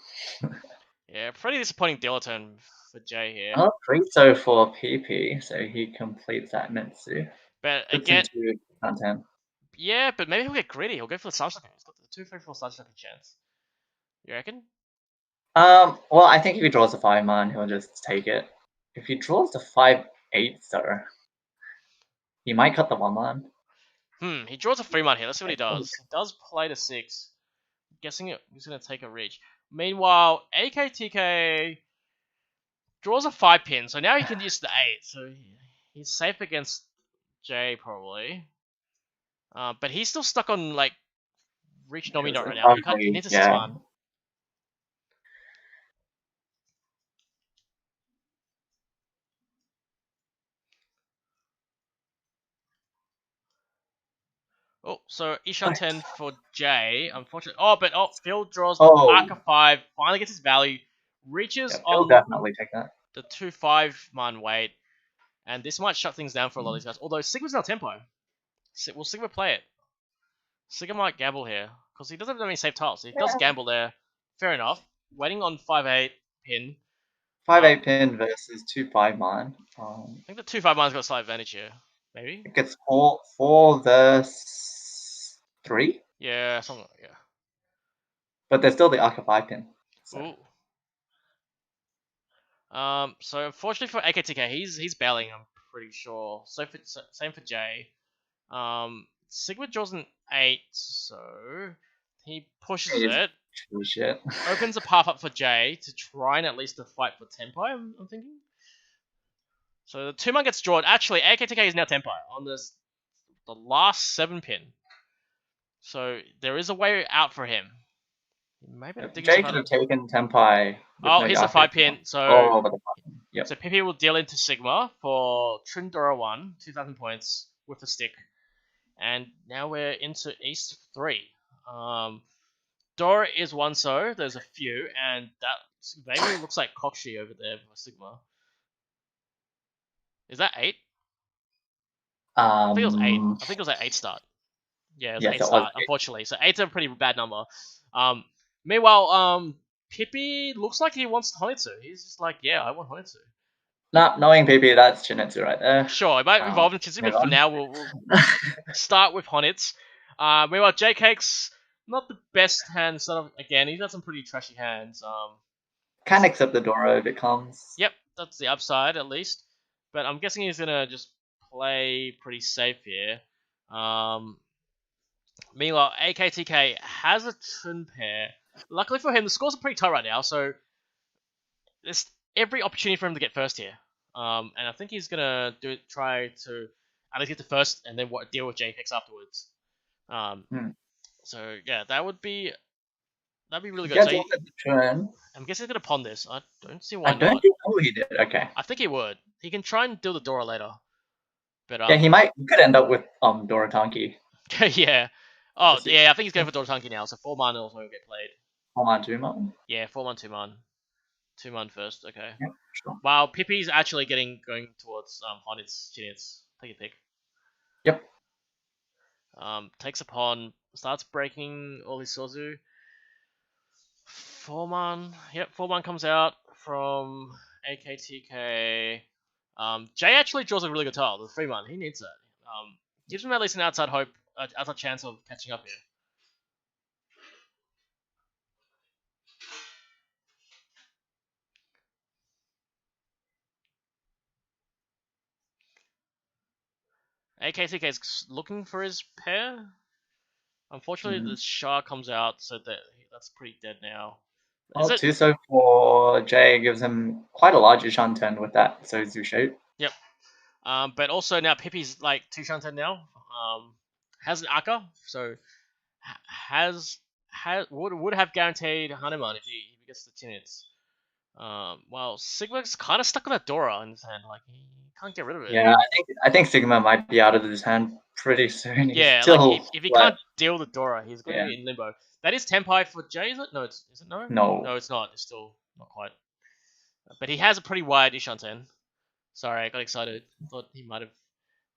Yeah, pretty disappointing dealer turn for Jay here. Oh, 3-so for PP, so he completes that Metsu. But again, content. Yeah, but maybe he'll get greedy. He'll go for the Sanshoku. He's got the 2-3-4 Sanshoku chance. You reckon? Well, I think if he draws a 5-man, he'll just take it. If he draws the 5-8, though, he might cut the 1-man. He draws a 3-man here. Let's see what he does. He does play the 6. I'm guessing he's going to take a reach. Meanwhile, AKTK draws a 5-pin, so now he can use the 8. So he's safe against Jay, probably. But he's still stuck on like reach Nomi not right now. Probably, He needs a yeah. 6-man. Oh, so Ishan 10 for Jay. Unfortunately. Phil draws Arca 5. Finally gets his value. Reaches He'll on definitely take that. the 2-5-man weight. And this might shut things down for a lot of these guys. Although Sigma's now tempo. Will Sigma play it? Sigma might gamble here. Because he doesn't have any safe tiles. So he does gamble there. Fair enough. Waiting on 5-8 pin. 5-8 pin versus 2-5-man. I think the 2-5-man's got a slight advantage here. Maybe? I think it's 4 versus 3. Yeah, something like yeah. But there's still the Arca 5 pin. So. Ooh. So unfortunately for AKTK, he's bailing, I'm pretty sure. Same for Jay. Sigma draws an 8, so he pushes it. Shit. Opens a path up for Jay to try and at least to fight for Tempo, I'm thinking. So the 2-man gets drawn. Actually, AKTK is now Tempo on the last 7 pin. So there is a way out for him. Maybe Jay could have taken Tempai. Here's a 5 pin. So yep. So Pippi will deal into Sigma for Trindora 1, 2,000 points with a stick. And now we're into East 3. Dora is 1 so, there's a few, and that maybe looks like Kokshi over there for Sigma. Is that 8? I think it was 8. I think it was an 8 start. Yeah, it was 8 start, unfortunately. So 8's a pretty bad number. Meanwhile, Pippi looks like he wants Honitsu. He's just like, yeah, I want Honitsu. Not knowing Pippi, that's Chinetsu right there. Sure, it might evolve into Chinetsu, but for now we'll start with Honitsu. Meanwhile, J-Cake's not the best hand sort of, again, he's got some pretty trashy hands. Can't accept the Doro if it comes. Yep, that's the upside at least. But I'm guessing he's gonna just play pretty safe here. Meanwhile, AKTK has a Trin pair. Luckily for him, the scores are pretty tight right now, so there's every opportunity for him to get first here. And I think he's gonna try to at least get to first, and then deal with JPEX afterwards. So yeah, that'd be really good. So I'm guessing he's gonna pawn this. I don't see why not. I don't think he did. Okay. I think he would. He can try and deal the Dora later. But yeah, he could end up with Dora Tanki. Yeah. Oh yeah, I think he's going for Dora Tanki now. So 4-man also will get played. 4-man, 2-man. Yeah, 4-man, 2-man. 2-man first. Okay. Yep, sure. Wow, Pippi's actually going towards Honitsu, Chinitsu. Take a pick. Yep. Takes a pawn, starts breaking all his Sozu. 4-man. Yep, 4-man comes out from AKTK. Jay actually draws a really good tile, the 3-man. He needs that. Gives him at least an outside chance of catching up here. AKTK is looking for his pair. Unfortunately, the Shah comes out, so that's pretty dead now. Well, Tuso for Jay gives him quite a large Ishan 10 with that Sozu shape. Yep. But also now Pippi's like 2 Shan 10 now. Has an Akka, so would have guaranteed Hanuman if he gets the Chinitsu. Well, Sigma's kind of stuck with that Dora in his hand. Like he can't get rid of it. Yeah, I think Sigma might be out of his hand pretty soon. Yeah, like if he can't deal the Dora, he's going to be in limbo. That is Tempai for Jay, is it? No, is it no? No, it's not. It's still not quite. But he has a pretty wide Ishan 10. Sorry, I got excited. Thought he might have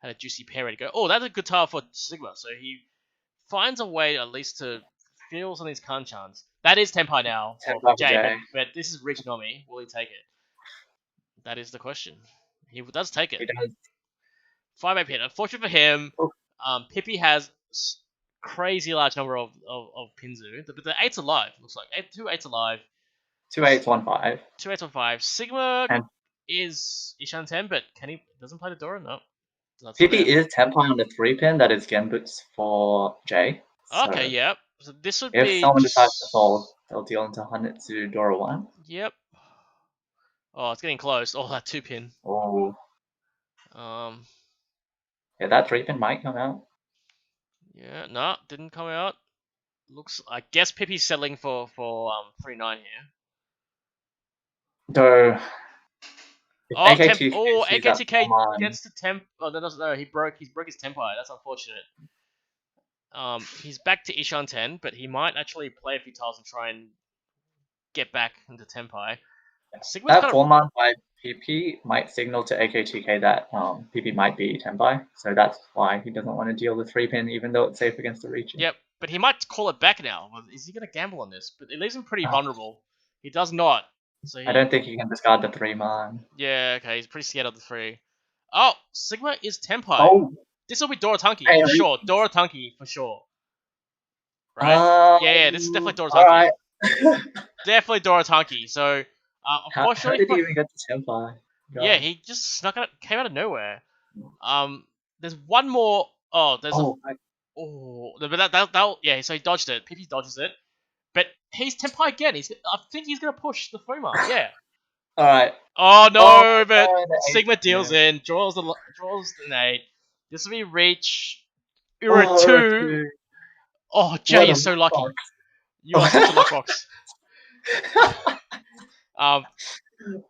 had a juicy pair ready to go. Oh, that's a good tile for Sigma. So he finds a way at least to feel some of these Hanchans. That is Tempai now for Jay, but this is Rich Nomi. Will he take it? That is the question. He does take it. He does. 5-8 pin. Unfortunately for him, Pippi has crazy large number of Pinzu. But the 8's alive, looks like. 2 8's alive. 2 8s, 1 5. 2 8s, 1 5. Sigma is Ishan 10, but doesn't play the Dora? No. Pippi is Tempai on the 3 pin. That is Genbutsu for Jay. Okay, yep. So this would be... If someone decides to fold, they'll deal into Hanitsu Dora 1. Yep. Oh, it's getting close. Oh, that 2 pin. Oh. Yeah, that 3 pin might come out. Yeah, no, didn't come out. Looks, I guess Pippi's settling for 3-9 here. Though, if Oh, sees that AKTK Forman, gets to temp. Oh, no, no, he broke his Tempai. That's unfortunate. He's back to Ishan 10, but he might actually play a few tiles and try and get back into Tempai. Sigma's that kind of, Forman by PP might signal to AKTK that PP might be Tenpai, so that's why he doesn't want to deal the 3-pin, even though it's safe against the reaching. yep, but he might call it back now. Is he going to gamble on this? But it leaves him pretty vulnerable. He does not. So I don't think he can discard the 3-man. Yeah, okay, he's pretty scared of the 3. Oh, Sigma is Tempai. Oh! This will be Dorotanki, Hey, for sure. Dorotanki, for sure. Right? Yeah, this is definitely Dorotanki. Alright. Definitely Dorotanki. So, How unfortunately, did he even get to Tenpai? yeah, he just came out of nowhere. There's one more. Oh, there's but that yeah. So he dodged it. PP dodges it, but he's Tempai again. I think he's gonna push the Fuma. Yeah. Alright. Oh no! But no, the Sigma 8, deals yeah. in, draws an 8. This will be reach. Ura 2. Oh, Jay, What you're a so lucky. fuck. You are such a luck box.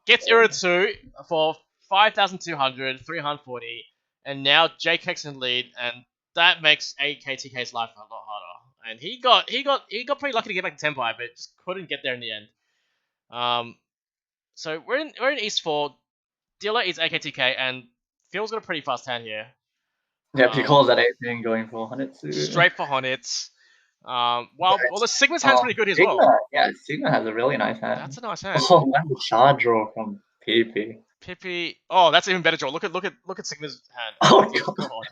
Gets Ura 2 for 5,200, 340, and now Jay Kex in lead, and that makes AKTK's life a lot harder. And he got pretty lucky to get back to Tempai, but just couldn't get there in the end. So we're in East 4. Dealer is AKTK, and Phil's got a pretty fast hand here. Yep, he calls that 8-pin going for Honitsu. Straight for Honitz. Well, the Sigma's hand's pretty good as Sigma, well. Yeah, Sigma has a really nice hand. That's a nice hand. Oh, and the shard draw from PP. Pippi. Oh, that's an even better draw. Look at Sigma's hand. Oh god.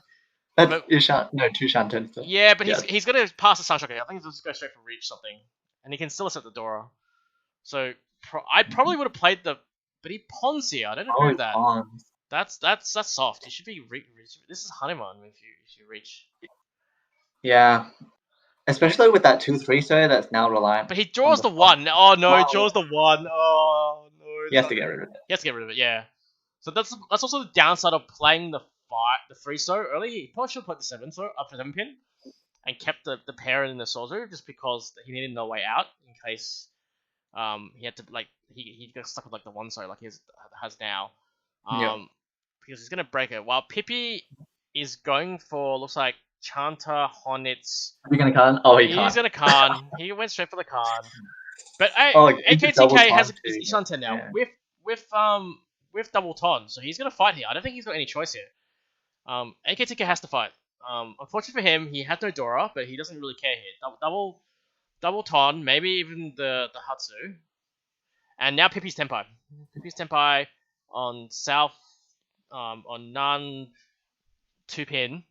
That's But- two Shanton. Yeah, but he's gonna pass the Sunshine. I think he'll just go straight for reach something, and he can still accept the Dora. So I probably would have played but he pawns here. I don't agree with that. That's soft. He should be this is Hanuman if you reach. Yeah. Especially with that 2-3 so that's now reliant. But he draws the 1. Oh no, he draws the 1. Oh no. He has to get rid of it. He has to get rid of it, yeah. So that's also the downside of playing the 3 so early. He probably should have played the 7 so up to 7 pin and kept the pair in the sorcerer just because he needed no way out in case he had to he got stuck with the 1 so like he has now. Because he's gonna break it. While Pippi is going for looks like Chanter, Honitz. Is he gonna Khan? Oh, he can't. He's gonna Khan. He went straight for the Khan. But AKTK AKTK has Ishan 10 now Yeah. with double ton, so he's gonna fight here. I don't think he's got any choice here. AKTK has to fight. Unfortunately for him, he has no Dora, but he doesn't really care here. Double ton, maybe even the Hatsu. And now Pippi's Tempai. Pippi's Tempai on South, on Nan 2-pin.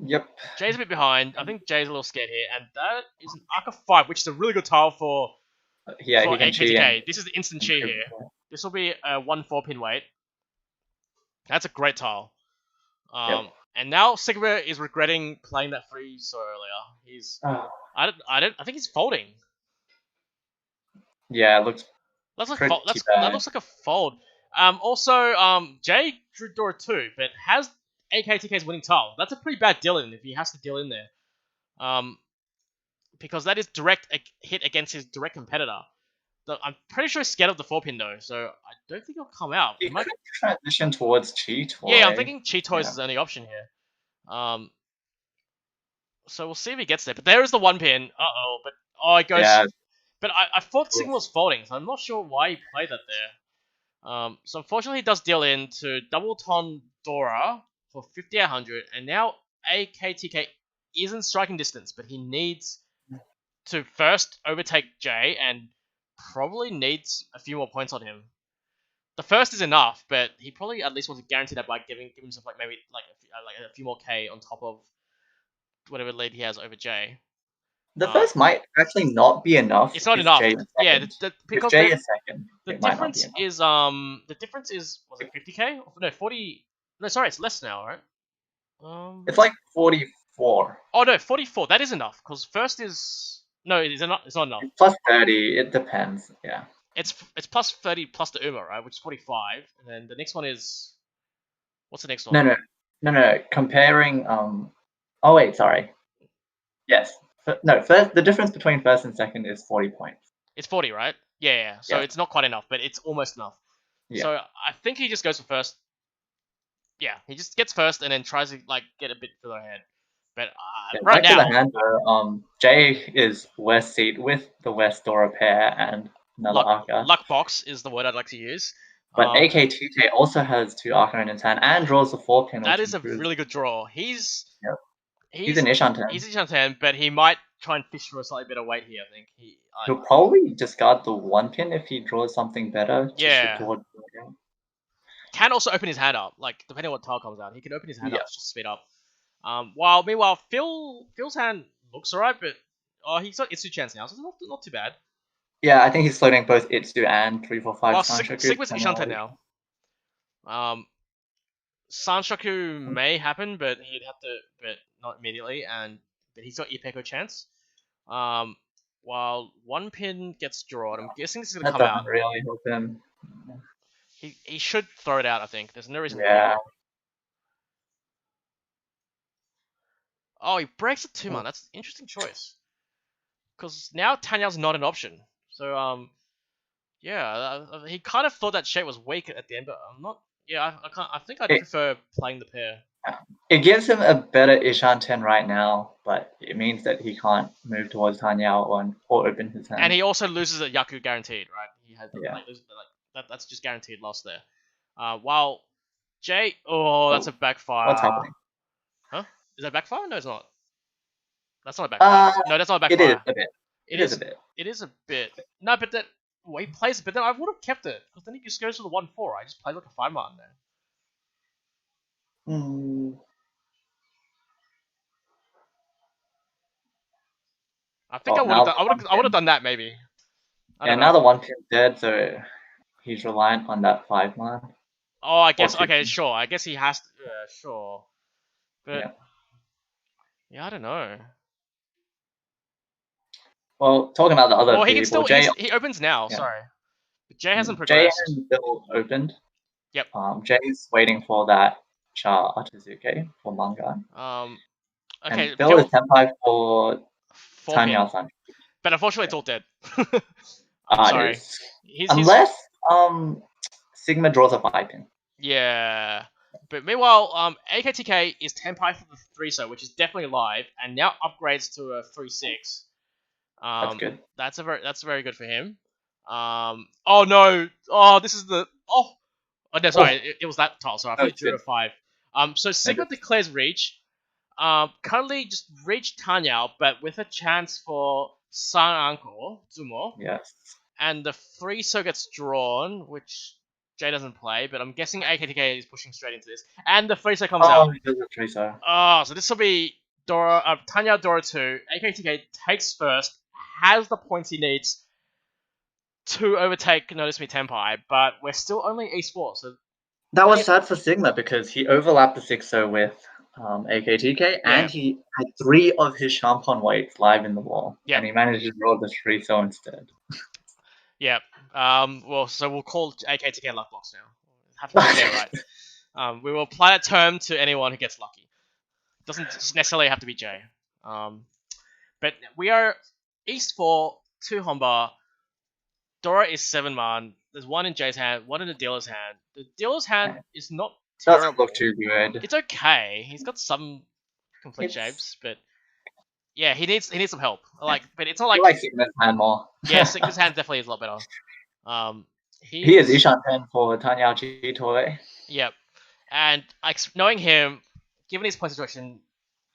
Yep. Jay's a bit behind. I think Jay's a little scared here, and that is an Arc of 5, which is a really good tile for He can AKTK. This is the instant chi here. This will be a 1 4-pin wait. That's a great tile. And now Sigma is regretting playing that 3 so earlier. He's I think he's folding. Yeah, it looks That looks like a fold. Also, Jay drew Dora 2, but has AKTK's winning tile. That's a pretty bad deal in if he has to deal in there. Because that is direct hit against his direct competitor. I'm pretty sure he's scared of the 4-pin though, so I don't think he'll come out. he might transition towards Chi Toy. Yeah, I'm thinking Chi Toys is the only option here. So we'll see if he gets there. But there is the 1-pin. It goes. Yeah. But I thought Sigma was folding, so I'm not sure why he played that there. So unfortunately, he does deal in to double ton Dora for 5,800, and now AKTK isn't striking distance, but he needs to first overtake Jay and probably needs a few more points on him. The first is enough, but he probably at least wants to guarantee that by giving himself maybe a few more K on top of whatever lead he has over Jay. The first might actually not be enough. It's not enough. Yeah, because Jay is second. The difference is was it 50K? No, 40. No, sorry, it's less now, right? It's like 44. Oh no, 44. That is enough because first is it's not enough. It's plus 30. It depends. Yeah. It's plus 30 plus the Uma, right? Which is 45, and then the next one is what's the next one? No. Comparing. Oh wait, sorry. Yes. No, first the difference between first and second is 40 points. It's 40, right? Yeah. So Yeah. it's not quite enough, but it's almost enough. Yeah. So I think he just goes for first. Yeah, he just gets first and then tries to like get a bit further ahead. But right back to now, the hand though, Jay is West seat with the West Dora pair and another Arca. luck box is the word I'd like to use. But AKTK also has 2 Arca in his hand and draws the 4-pin. That is a really good draw. He's an Ishanten. He's Ishanten, but he might try and fish for a slightly better weight here. I think he'll probably discard the 1-pin if he draws something better. Yeah. Can also open his hand up, like depending on what tile comes out, he can open his hand up to speed up. Meanwhile, Phil's hand looks alright, but he's got Itsu chance now, so it's not too bad. Yeah, I think he's floating both Itsu and 345 Sanshoku. Sigma's Ishanten now. Sanshoku may happen, but he'd have to, but not immediately, but he's got Ipeko chance. While 1-pin gets drawn, I'm guessing this is gonna come out. Really help him. He should throw it out, I think. There's no reason to leave it. Oh, he breaks it 2-man. That's an interesting choice. Because now Tanya's not an option. So, yeah, he kind of thought that shape was weak at the end, but I'm not. Yeah, I can't. I think I'd prefer playing the pair. It gives him a better Ishanten right now, but it means that he can't move towards Tanya or open his hand. And he also loses at Yaku guaranteed, right? He has that's just guaranteed loss there. While Jay, that's a backfire. What's happening? Huh? Is that backfire? No, it's not. That's not a backfire. No, that's not a backfire. It is a bit. It is a bit. It is a bit. No, but that he plays it, but then I would have kept it because then he just goes to the 1-4. I just play like a 5-man there. I think I would have done that maybe. Now the 1-pin's dead, so he's reliant on that 5-man. Oh, I guess. Okay, sure. I guess he has to. Yeah, sure. But yeah, I don't know. Well, talking about the other he people, can still. Jay, he opens now. Yeah. Sorry, but Jay hasn't Jay progressed. hasn't still opened. Yep. Jay's waiting for that Char Artizuke for Mangan. Okay. And Phil is Senpai for 4-pin. Tanya-san. But unfortunately, it's all dead. I'm sorry. Unless Sigma draws a 5-pin. Yeah. But meanwhile, AKTK is Tenpai for the 3-so, which is definitely live, and now upgrades to a 3-6. That's good. That's very good for him. Oh no! Oh, this is the no, sorry, it was that tile. So I thought he drew a 5. So Sigma declares reach. Currently just reach Tanya, but with a chance for San Anko Zumo. Yes. And the 3-so gets drawn, which Jay doesn't play, but I'm guessing AKTK is pushing straight into this. And the 3-so comes out. Oh, he does a 3-so. Oh, so this will be Tanya Dora 2. AKTK takes first, has the points he needs to overtake Notice Me Tenpai, but we're still only Ace 4, so... That was sad for Sigma because he overlapped the 6-so with AKTK, and he had 3 of his Champon weights live in the wall, and he managed to draw the 3-so instead. Yeah. Well, so we'll call AKTK luck box now. Have to get it right. We will apply that term to anyone who gets lucky. Doesn't necessarily have to be Jay. But we are East 4, 2 Honba. Dora is 7-man. There's 1 in Jay's hand, 1 in the dealer's hand. The dealer's hand is not terrible. Doesn't look too good. It's okay. He's got some complete shapes, but yeah, he needs some help. But it's not like... I like Sigma's hand more. Yeah, Sigma's hand definitely is a lot better. He is Ishanten for Tanya Toy. Yep. And knowing him, given his point situation,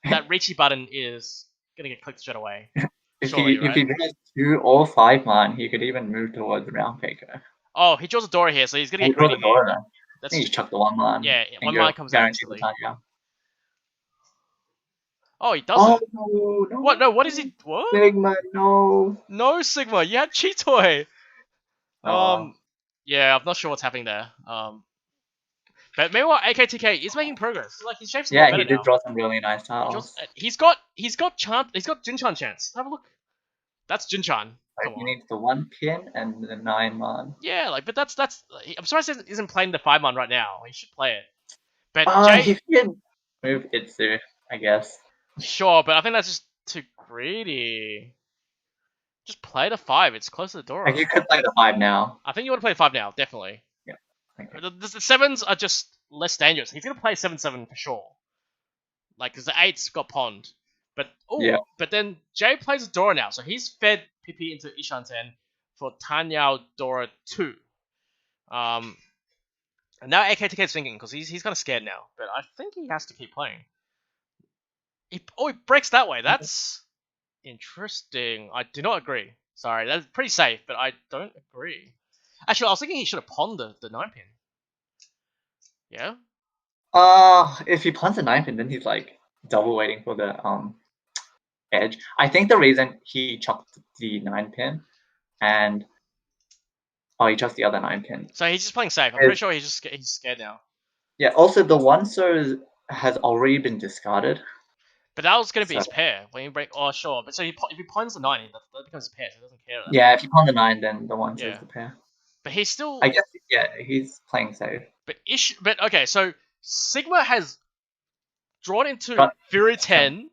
that Richie button is going to get clicked straight away. If he has 2 or 5-man, he could even move towards the round faker. Oh, he draws a Dora here, so he's going to get greedy. I think he's chucked the 1-man. Yeah, 1-man comes out instantly. Oh, he doesn't. Oh, no. What? No, what is he? What? Sigma, no. No, Sigma. You had Cheetoy. Yeah, I'm not sure what's happening there. But meanwhile, AKTK is making progress. Like his shapes. Yeah, he did draw some really nice tiles. He's got Junchan chance. Have a look. That's Junchan. He needs the 1-pin and the 9-man. Yeah, but that's. I'm surprised he isn't playing the 5-man right now. He should play it. But Jay, he can move Itsu, I guess. Sure, but I think that's just too greedy. Just play the 5. It's close to the door. Like you could play the 5 now. I think you want to play 5 now, definitely. Yeah. Okay. The 7s are just less dangerous. He's gonna play 7-7 for sure. Like, because the 8's got pond. But but then Jay plays a Dora now, so he's fed Pippi into Ishanten for Tanyao Dora 2. And now AKTK's thinking, because he's kind of scared now, but I think he has to keep playing. He breaks that way. That's interesting. I do not agree. Sorry, that's pretty safe, but I don't agree. Actually, I was thinking he should have pawned the 9-pin. Yeah? If he punts a 9-pin, then he's like double waiting for the edge. I think the reason he chucked the 9-pin and he chucked the other 9-pin. So he's just playing safe. I'm pretty sure he's scared now. Yeah. Also, the 1-so has already been discarded. But that was going to be his pair. When you break, sure. But so if he pawns the 9, that becomes a pair, so he doesn't care. Yeah, if you pawn the 9, then the 1-so is the pair. But he's still. I guess he's playing safe. But okay, so Sigma has drawn into Fury 10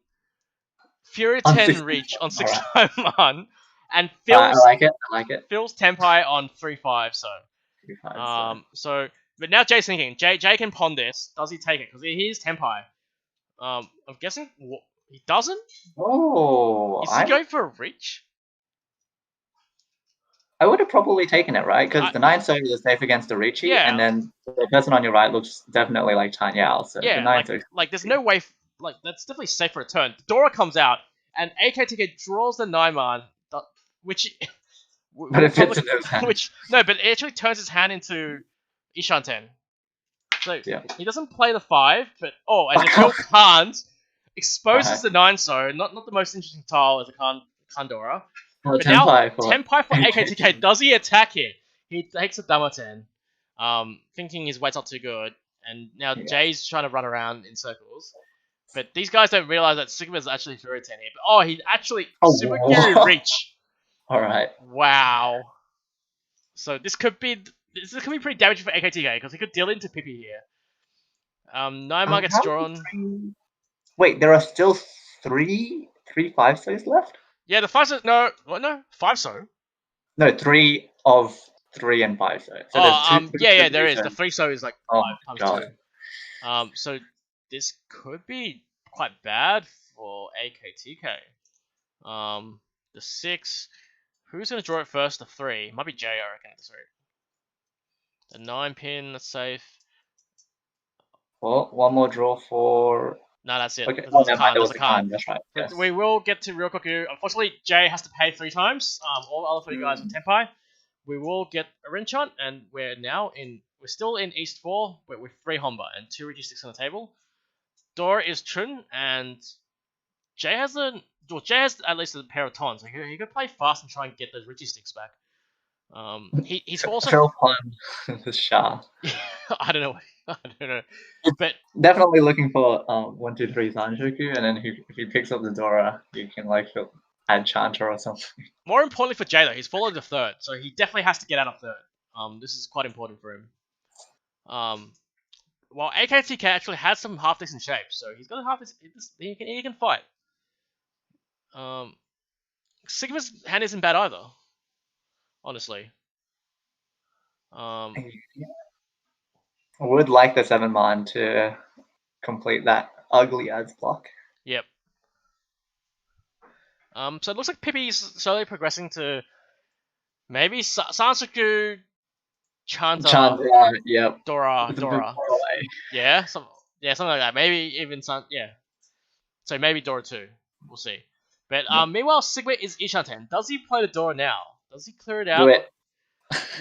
reach on 6-9, and Phil's I like it. Phil's Tenpai on 3-5. So but now Jay's thinking. Jay can pawn this. Does he take it? Because he is Tenpai. I'm guessing he doesn't. Oh, is he going for a reach? I would have probably taken it, right? Because the 9-so is safe against the Richie, and then the person on your right looks definitely like Chan Yao. So the 9-so like there's no way. Like that's definitely safe for a turn. Dora comes out, and AKTK draws the 9-man, which. But it fits in his hand. But it actually turns his hand into Ishanten. So he doesn't play the 5, but and if Phil can't, exposes the 9-so, not the most interesting tile as a Kandora. But now, Tenpai for AKTK, does he attack it? He takes a Damaten, thinking his weight's not too good, and now Jay's trying to run around in circles. But these guys don't realize that Sigma's actually Fury 10 here. But he actually Super Guru Reach. Alright. Wow. So this could be pretty damaging for AKTK, because he could deal into Pippi here. 9-man gets drawn. Wait, there are still three 5-sos left? Yeah, the 5-so... No, what? No? 5-so? No, 3 of 3 and 5-so. So there is. The 3-so is like 5 times 2. So this could be quite bad for AKTK. The 6... Who's going to draw it first? The 3. Might be Jay, I reckon. Sorry. The 9-pin, that's safe. Well, one more draw for... No, that's it. Okay. There was a card. That's right. Yes. We will get to Real Koku. Unfortunately, Jay has to pay 3 times. All other 3 guys are Tenpai. We will get a Rinchant, and we're still in East 4, but with 3 Honba and 2 Registicks on the table. Dora is Chun, and Jay has at least a pair of Tons. So he could play fast and try and get those Registicks back. He's also the Shah. I don't know, but definitely looking for 1, 2, 3 Sanjoku, and then if he picks up the Dora, you can like add Chanter or something. More importantly for Jay though, he's followed the 3rd, so he definitely has to get out of 3rd. This is quite important for him. While AKTK actually has some half decent shapes, so he's got he can fight. Sigma's hand isn't bad either. Honestly. I would like the 7-man to complete that ugly ads block. Yep. So it looks like Pippi's slowly progressing to maybe Sansoku, Chanta, yep. Dora. Yeah, something like that. Maybe even So maybe Dora 2. We'll see. But meanwhile, Sigma is Ishanten. Does he play the Dora now? Does he clear it out? Do it.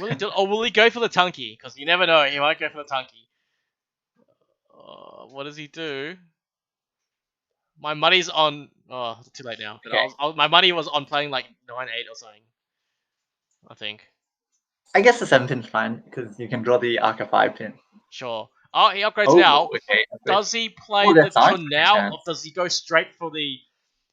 Will he or will he go for the Tunky? Because you never know, he might go for the Tunky. What does he do? My money's on... Oh, it's too late now. But my money was on playing like 9-8 or something. I think. I guess the 7-pin's fine, because you can draw the Arca 5-pin. Sure. Oh, he upgrades now. Okay. Does he play the Chun now, or does he go straight for the...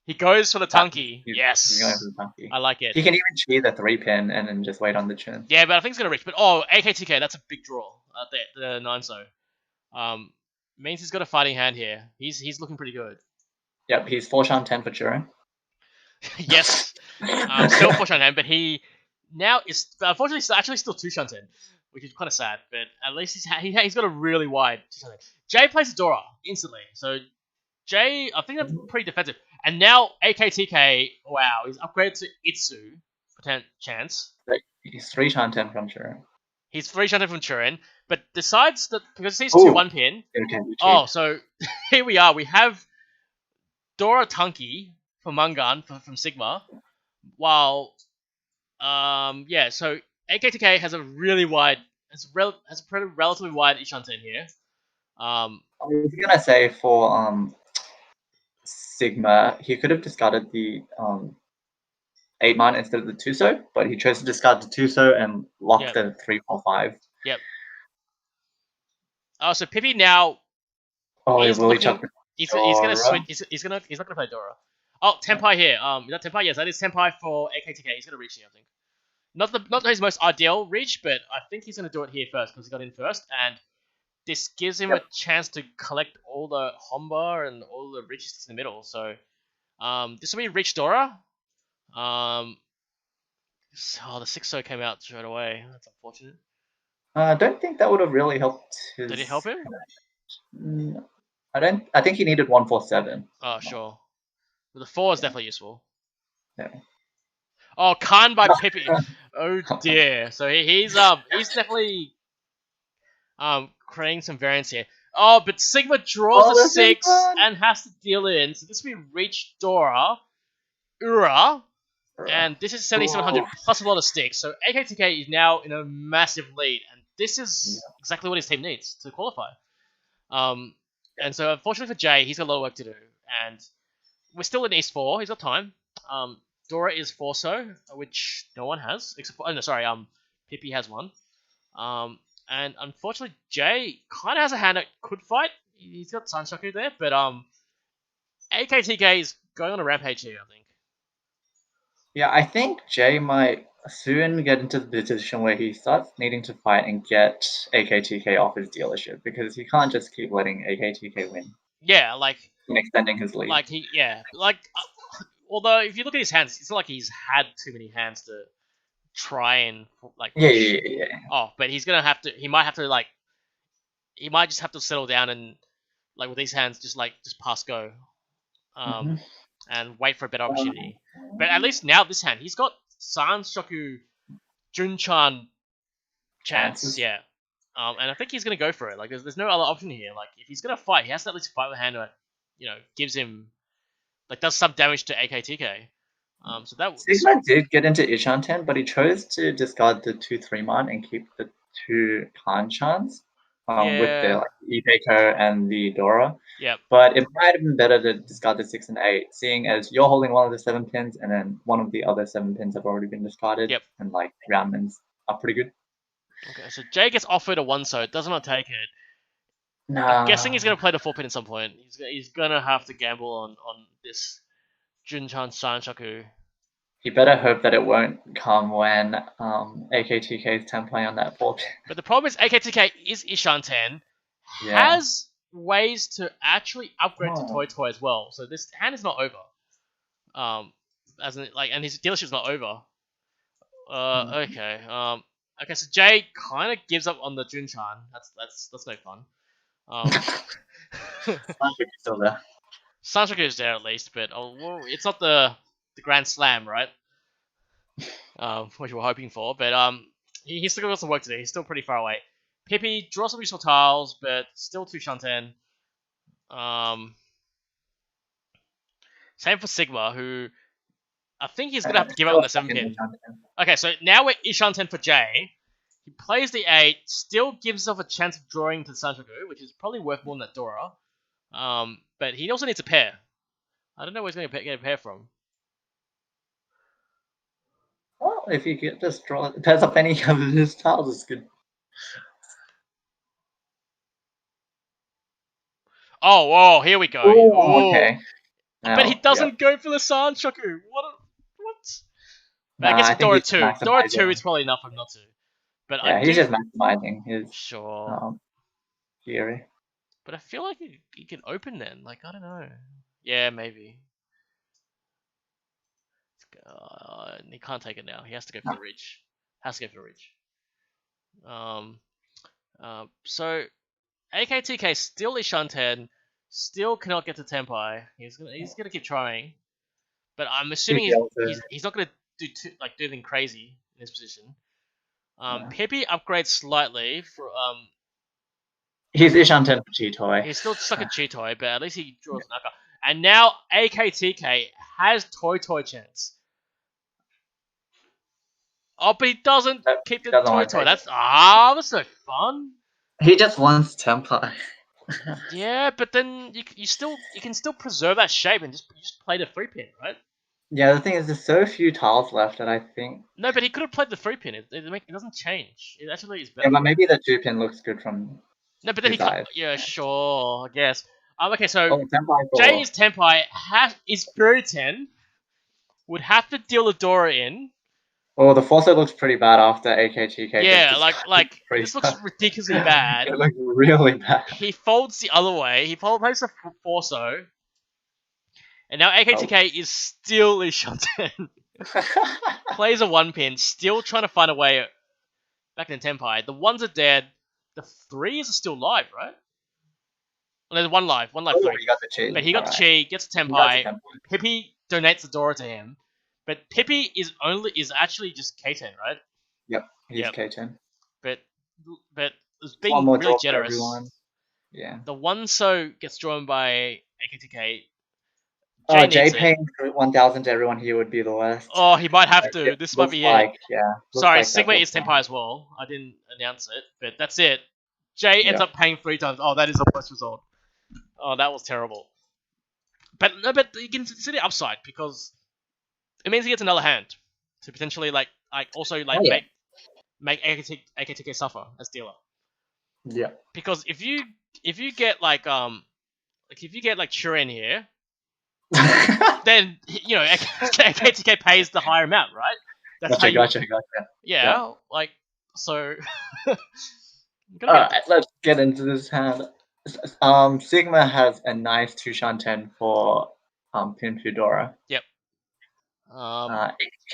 He goes for the Tunky. Yes. He's going for the Tunky. I like it. He can even cheat the 3-pin and then just wait on the Chun. Yeah, but I think he's going to reach. But AKTK, that's a big draw. The 9-so. Means he's got a fighting hand here. He's looking pretty good. Yep, he's 4-shan 10 for Turin. Yes. Still 4 Shanten, but he now is unfortunately actually still 2 Shanten, which is kind of sad. But at least he's got a really wide 2 Shanten. Jay plays Dora instantly, so Jay, I think they're pretty defensive. And now AKTK, wow, he's upgraded to Itsu, chance. He's 3 Shanten from Turin. He's 3 Shanten from Turin, but decides that because he's 2 1 pin. Oh, so here we are. We have Dora Tunky from Mungan from Sigma, while yeah, so AKTK has a really wide, has a pretty relatively wide Ishanten here. I was gonna say for Sigma, he could have discarded the 8-man instead of the Tuso, but he chose to discard the Tuso and lock the 3-4-5. Yep. Oh, so Pippi now. Oh, will he chuck? He's gonna switch. He's not gonna play Dora. Oh, Tenpai here. Is that Tenpai? Yes, that is Tenpai for AKTK. He's gonna reach here, I think. Not his most ideal reach, but I think he's gonna do it here first because he got in first, and this gives him a chance to collect all the Homba and all the riches in the middle. So, this will be reach Dora. So the 6-0 came out straight away. That's unfortunate. I don't think that would have really helped his... Did it help him? I think he needed 147. Oh, sure. But the 4 is definitely useful. Yeah. Oh, Khan by Pippi. Oh dear. So he's definitely creating some variance here. Oh, but Sigma draws a 6 and has to deal in. So this will be reach Dora, Ura, and this is 7700 plus a lot of sticks. So AKTK is now in a massive lead, and this is exactly what his team needs to qualify. And so unfortunately for Jay, he's got a lot of work to do, and we're still in East 4. He's got time. Dora is Forso, which no one has except for, Pippi has one. And unfortunately, Jay kind of has a hand that could fight. He's got Sanshoku there, but AKTK is going on a rampage here, I think. Yeah, I think Jay might soon get into the position where he starts needing to fight and get AKTK off his dealership because he can't just keep letting AKTK win. Yeah, like and extending his lead. Although if you look at his hands, it's not like he's had too many hands to try and like. Yeah. Oh, but he's gonna have to. He might have to like. He might just have to settle down and like with these hands, just pass go, and wait for a better opportunity. But at least now this hand, he's got Sanshoku, Junchan chance. Yeah. And I think he's gonna go for it. Like, there's no other option here. Like, if he's gonna fight, he has to at least fight with a hand that, gives him, like, does some damage to AKTK. So that Sigma did get into Ishanten, but he chose to discard the 2-3 man and keep the 2 Hanchans with the Ipeko and the Dora. Yep. But it might have been better to discard the 6 and 8, seeing as you're holding one of the 7 pins, and then one of the other 7 pins have already been discarded. Yep. And like roundmans are pretty good. Okay, so Jay gets offered a 1-so, does not take it. Nah. I'm guessing he's gonna play the 4 pin at some point. He's gonna have to gamble on this Junchan Sanshoku. You better hope that it won't come when AKTK is 10 playing on that 4 pin. But the problem is AKTK is Ishanten, has ways to actually upgrade to Toy as well. So this hand is not over. And his dealership's not over. Okay. Okay, so Jay kind of gives up on the Junchan. That's no fun. Sanshoku's still there. Sanshoku is there at least, but it's not the Grand Slam, right? Which we're hoping for, but he's still got some work to do. He's still pretty far away. Pippi draws some useful tiles, but still 2 Shanten. Same for Sigma, who I think he's gonna have to give up on the 7 pin. Okay, so now we're Ishanten for Jay. He plays the 8, still gives himself a chance of drawing to the Sanshoku, which is probably worth more than that Dora. But he also needs a pair. I don't know where he's going to get a pair from. Well, if you get just draw, pairs up any of his tiles is good. Oh, here we go. Ooh, okay. Now, but he doesn't go for the Sanshoku. What? But I guess with Dora 2. Dora 2 is probably enough for him not to. But he's just maximizing his theory. But I feel like he can open then. Like, I don't know. Yeah, maybe. He can't take it now. He has to go for the reach. So AKTK still Ishanten, still cannot get to Tenpai. He's gonna keep trying, but I'm assuming he's not gonna do anything crazy in this position. Pippi upgrades slightly for He's Ishanten for Chitoy. He's still stuck at Chitoy, but at least he draws Naka. And now AKTK has Toy chance. Oh, but he doesn't keep the Toy. That's no fun. He just wants Tenpai. Yeah, but then you can still preserve that shape and just play the 3-pin, right? Yeah, the thing is, there's so few tiles left that I think. No, but he could have played the 3-pin. It doesn't change. It actually is better. Yeah, but maybe the 2-pin looks good from. No, but then he can't. Yeah, sure, I guess. Okay, so Tenpai Jay's Tenpai is 3010. Would have to deal the Dora in. Oh, the Forcer looks pretty bad after AKTK. Yeah, like this looks ridiculously bad. It looks really bad. He folds the other way. He plays the Forso. And now AKTK is still Ishanten. Plays a 1-pin, still trying to find a way back in Tenpai. The 1s are dead. The 3s are still live, right? Well, there's one live 3. He got the chi. But he got the chi, gets Tenpai. Pippi donates the Dora to him. But Pippi is actually just K10, right? Yep, he's K10. But it's being really generous. Yeah. The 1-so gets drawn by AKTK. Jay paying 1,000 to everyone here would be the worst. Oh, he might have to. This might be it. Sorry, like Sigma is Tenpai as well. I didn't announce it, but that's it. Jay ends up paying 3 times. Oh, that is the worst result. Oh, that was terrible. But you can see the upside because it means he gets another hand to potentially make AKTK suffer as dealer. Yeah. Because if you get Churen here, then AKTK pays the higher amount, right? That's gotcha. Yeah, so. Alright, let's get into this hand. Sigma has a nice 2-shan-10 for Pin Fudora. Yep.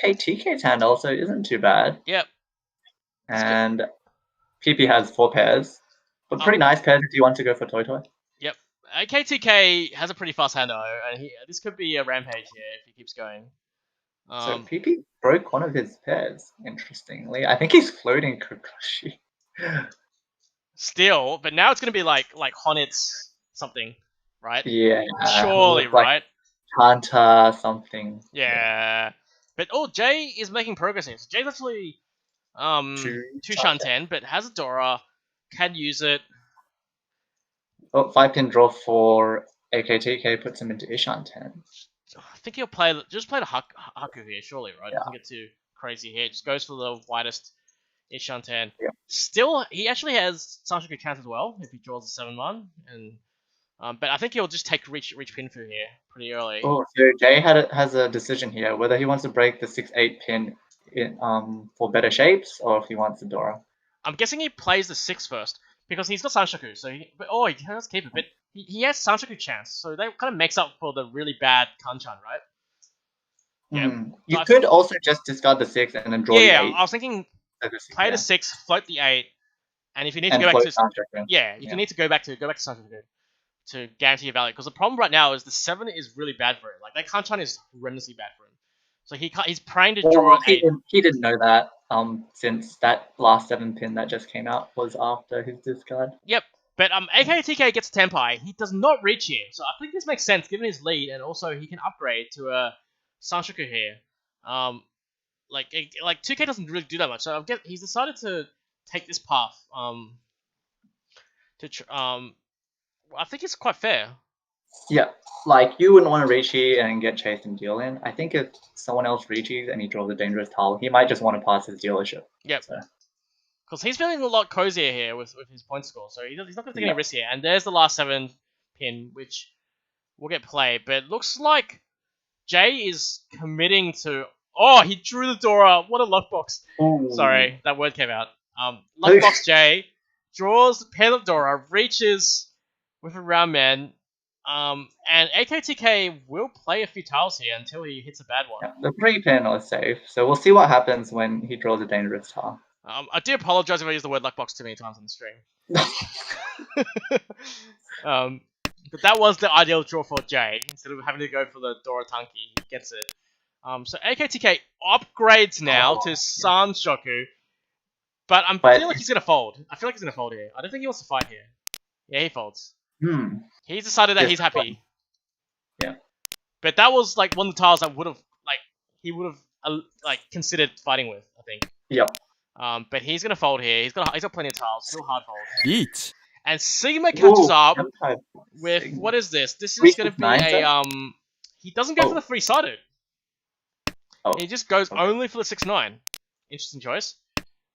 KTK's hand also isn't too bad. Yep. And PP has 4 pairs. But pretty nice pairs if you want to go for Toy. Yep. KTK has a pretty fast hand though, and this could be a rampage here if he keeps going. So PP broke one of his pairs, interestingly. I think he's floating Kokoshi. Still, but now it's going to be like Honitz something, right? Yeah. Surely, right? Hunter something. Yeah. But Jay is making progress here. So Jay's actually 2-shan-10, but has a Dora, can use it. 5-pin draw for AKTK puts him into Ishan-10. I think he'll play the Haku here, surely, right? Yeah. Doesn't get too crazy here. Just goes for the widest Ishan-10. Yeah. Still, he actually has Sanshoku chance as well if he draws a 7-1, and but I think he'll just take reach Pinfu here pretty early. Oh, so Jay has a decision here whether he wants to break the 6-8 pin for better shapes or if he wants the Dora. I'm guessing he plays the 6 first because he's got Sanshoku, so he has keep it, but he has Sanshoku chance, so that kind of makes up for the really bad Kanchan, right? Yeah. You could also just discard the 6 and then draw the 8. Yeah, I was thinking play the 6, float the 8, and if you need to go back to Sanshoku. you need to go back to Sanshoku to guarantee your value, because the problem right now is the 7 is really bad for him. Like that Kanchan is horrendously bad for him. So he's praying to draw an 8. He didn't know that since that last 7-pin that just came out was after his discard. Yep. But AKTK gets Tenpai. He does not reach here, so I think this makes sense given his lead, and also he can upgrade to a Sanshoku here. Like 2K doesn't really do that much, so he's decided to take this path. I think it's quite fair. Yeah, like you wouldn't want to reach here and get chased and deal in. I think if someone else reaches and he draws a dangerous tile, he might just want to pass his dealership. Yep. Because he's feeling a lot cozier here with his point score, so he's not going to take any risks here. And there's the last 7 pin, which will get played. But it looks like Jay is committing to... Oh, he drew the Dora. What a lockbox. Ooh. Sorry, that word came out. Lockbox Jay draws the pen of Dora, reaches with a round man. And AKTK will play a few tiles here until he hits a bad one. Yeah, the 3-pin is safe, so we'll see what happens when he draws a dangerous tile. I do apologize if I use the word luck box too many times on the stream. But that was the ideal draw for Jay. Instead of having to go for the Dora Tanki, he gets it. So AKTK upgrades now to Sanshoku. But I feel like he's going to fold. I feel like he's going to fold here. I don't think he wants to fight here. Yeah, he folds. He's decided that he's happy. Yeah. But that was like one of the tiles that would have, like, he would have considered fighting with, I think. Yep. But he's going to fold here. He's got plenty of tiles. Still hard fold. Eat. And Sigma catches up Tempo. with, Sigma. what is this? This is going to be a, he doesn't go for the 3-sided. He just goes only for the 6-9. Interesting choice.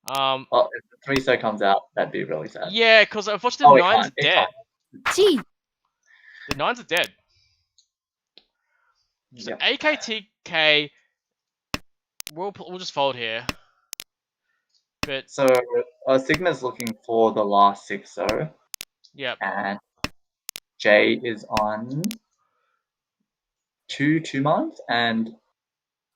Well, if the 3 comes out, that'd be really sad. Yeah, because unfortunately the 9's it dead. can't. The 9's are dead. So Yep. AKTK, we'll just fold here. But So Sigma's looking for the last 6 yep. and Jay is on 2 months and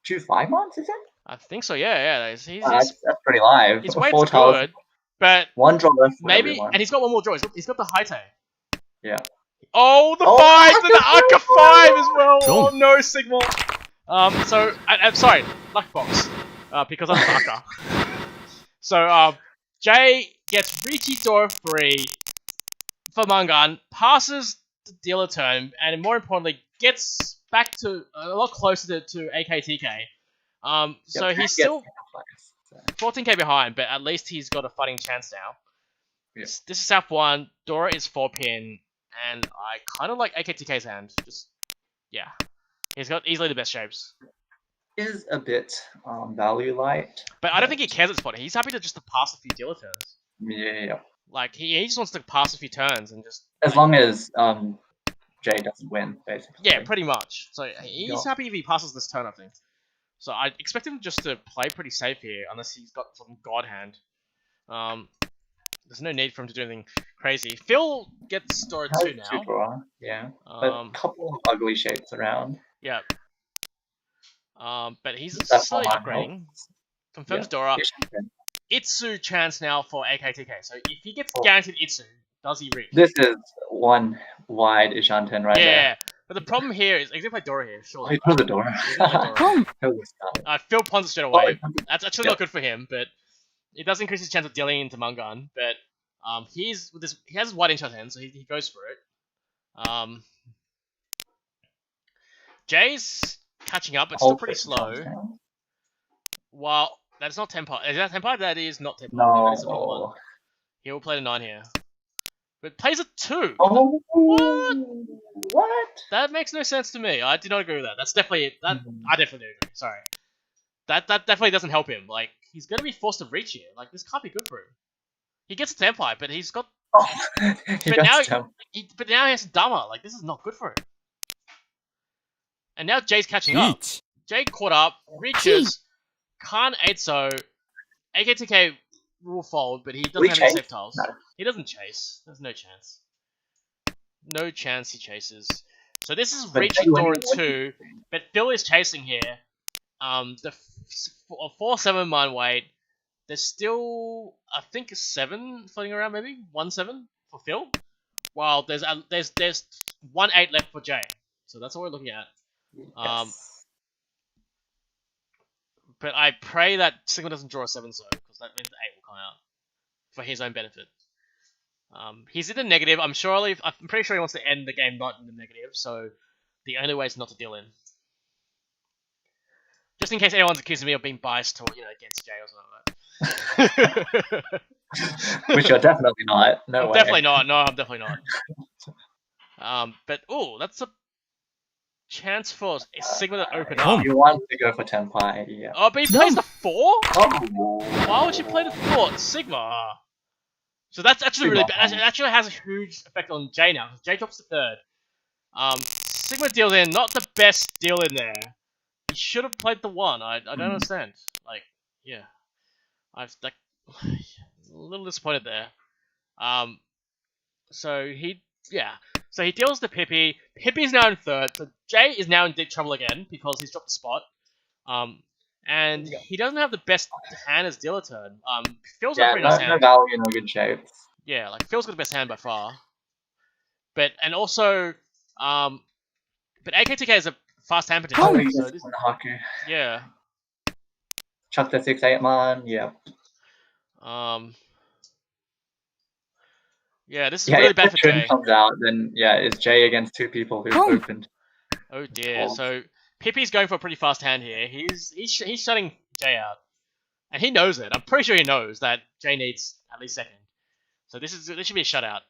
2 5 months, is it? I think so. Yeah. He's That's pretty live. his 4 weight's tiles, good, but 1 draw left for maybe, everyone. and he's got one more draw. He's got the Haite. Yeah. Oh, the 5 and the Arca 5 as well. Oh no, Sigma. So I'm sorry, luck box, because I'm Arca. So Jay gets Ricci Door 3 for Mangan, passes the dealer turn, and more importantly, gets back to a lot closer to AKTK. So he's still 14k behind, but at least he's got a fighting chance now. Yep. This is South 1, Dora is 4-pin, and I kind of like AKTK's hand. Just, yeah. He's got easily the best shapes. Is a bit value light. But I don't think he cares at this point. He's happy to just to pass a few dealer turns. Yeah. Like, he just wants to pass a few turns and just... As long as Jay doesn't win, basically. Yeah, pretty much. So he's happy if he passes this turn, I think. So I expect him just to play pretty safe here, unless he's got some god hand. There's no need for him to do anything crazy. Phil gets Dora 2 now. Draw. Yeah. A couple of ugly shapes around. Yeah. But he's That's slowly all I upgrading. Confirms Yeah. Dora. Yeah. Itsu chance now for AKTK. So if he gets guaranteed Itsu, does he reach? This is one wide Ishanten right there. Yeah. But the problem here is, he's gonna play Dora here, Oh, surely. he threw the door. He's gonna play Dora. Phil punts straight away. That's actually not good for him, but it does increase his chance of dealing into Mangan. But he has his white enchant hand, so he goes for it. Jay's catching up, but still pretty slow. While that's not Tempo. Is that Tempo? That is not Tempo. That is a big one. No. He will play the 9 here. But plays a 2. Oh, what? That makes no sense to me. I do not agree with that. That's definitely I definitely do agree. Sorry. That definitely doesn't help him. Like, he's gonna be forced to reach here. Like, this can't be good for him. He gets a Tempai, but he's got but now he has a Dama. Like, this is not good for him. And now Jay's catching up. Jay caught up, reaches, can't 8-so. AKTK will fold, but he doesn't have any safe tiles. No. He doesn't chase. There's no chance. No chance he chases. So this is reaching Dora 2, but Phil is chasing here. The 4-7 mind weight. There's still, I think, a 7 floating around, maybe 1-7 for Phil. While there's 1-8 left for Jay. So that's what we're looking at. Yes. But I pray that Sigma doesn't draw a 7-so, because that means the 8 will come out for his own benefit. He's in the negative. I'm pretty sure he wants to end the game not in the negative, so the only way is not to deal in. Just in case anyone's accusing me of being biased to, against Jay or something like that. Which you're definitely not. No way. Definitely not. No, I'm definitely not. But that's a chance for Sigma to open up. You want to go for Tempai, yeah. Oh, but he plays the 4? Oh. Why would you play the 4? Sigma. So that's actually really bad. It actually has a huge effect on Jay now. Jay drops to 3rd. Sigma deals in, not the best deal in there. He should have played the 1. I don't understand. Like, yeah. I'm a little disappointed there. So So he deals to Pippi. Pippi's now in third. So Jay is now in deep trouble again because he's dropped the spot. And he doesn't have the best hand as dealer turn. Phil's got a pretty nice no hand. value, no good shapes. Yeah, like Phil's got the best hand by far. But AKTK is a fast hand potential. So this, yeah. Chuck the 6-8 man. Yeah. Yeah, this is really bad for Jay. If comes out, then it's Jay against two people who opened. Oh dear. So Pippi's going for a pretty fast hand here. He's shutting Jay out, and he knows it. I'm pretty sure he knows that Jay needs at least second. So this should be a shutout.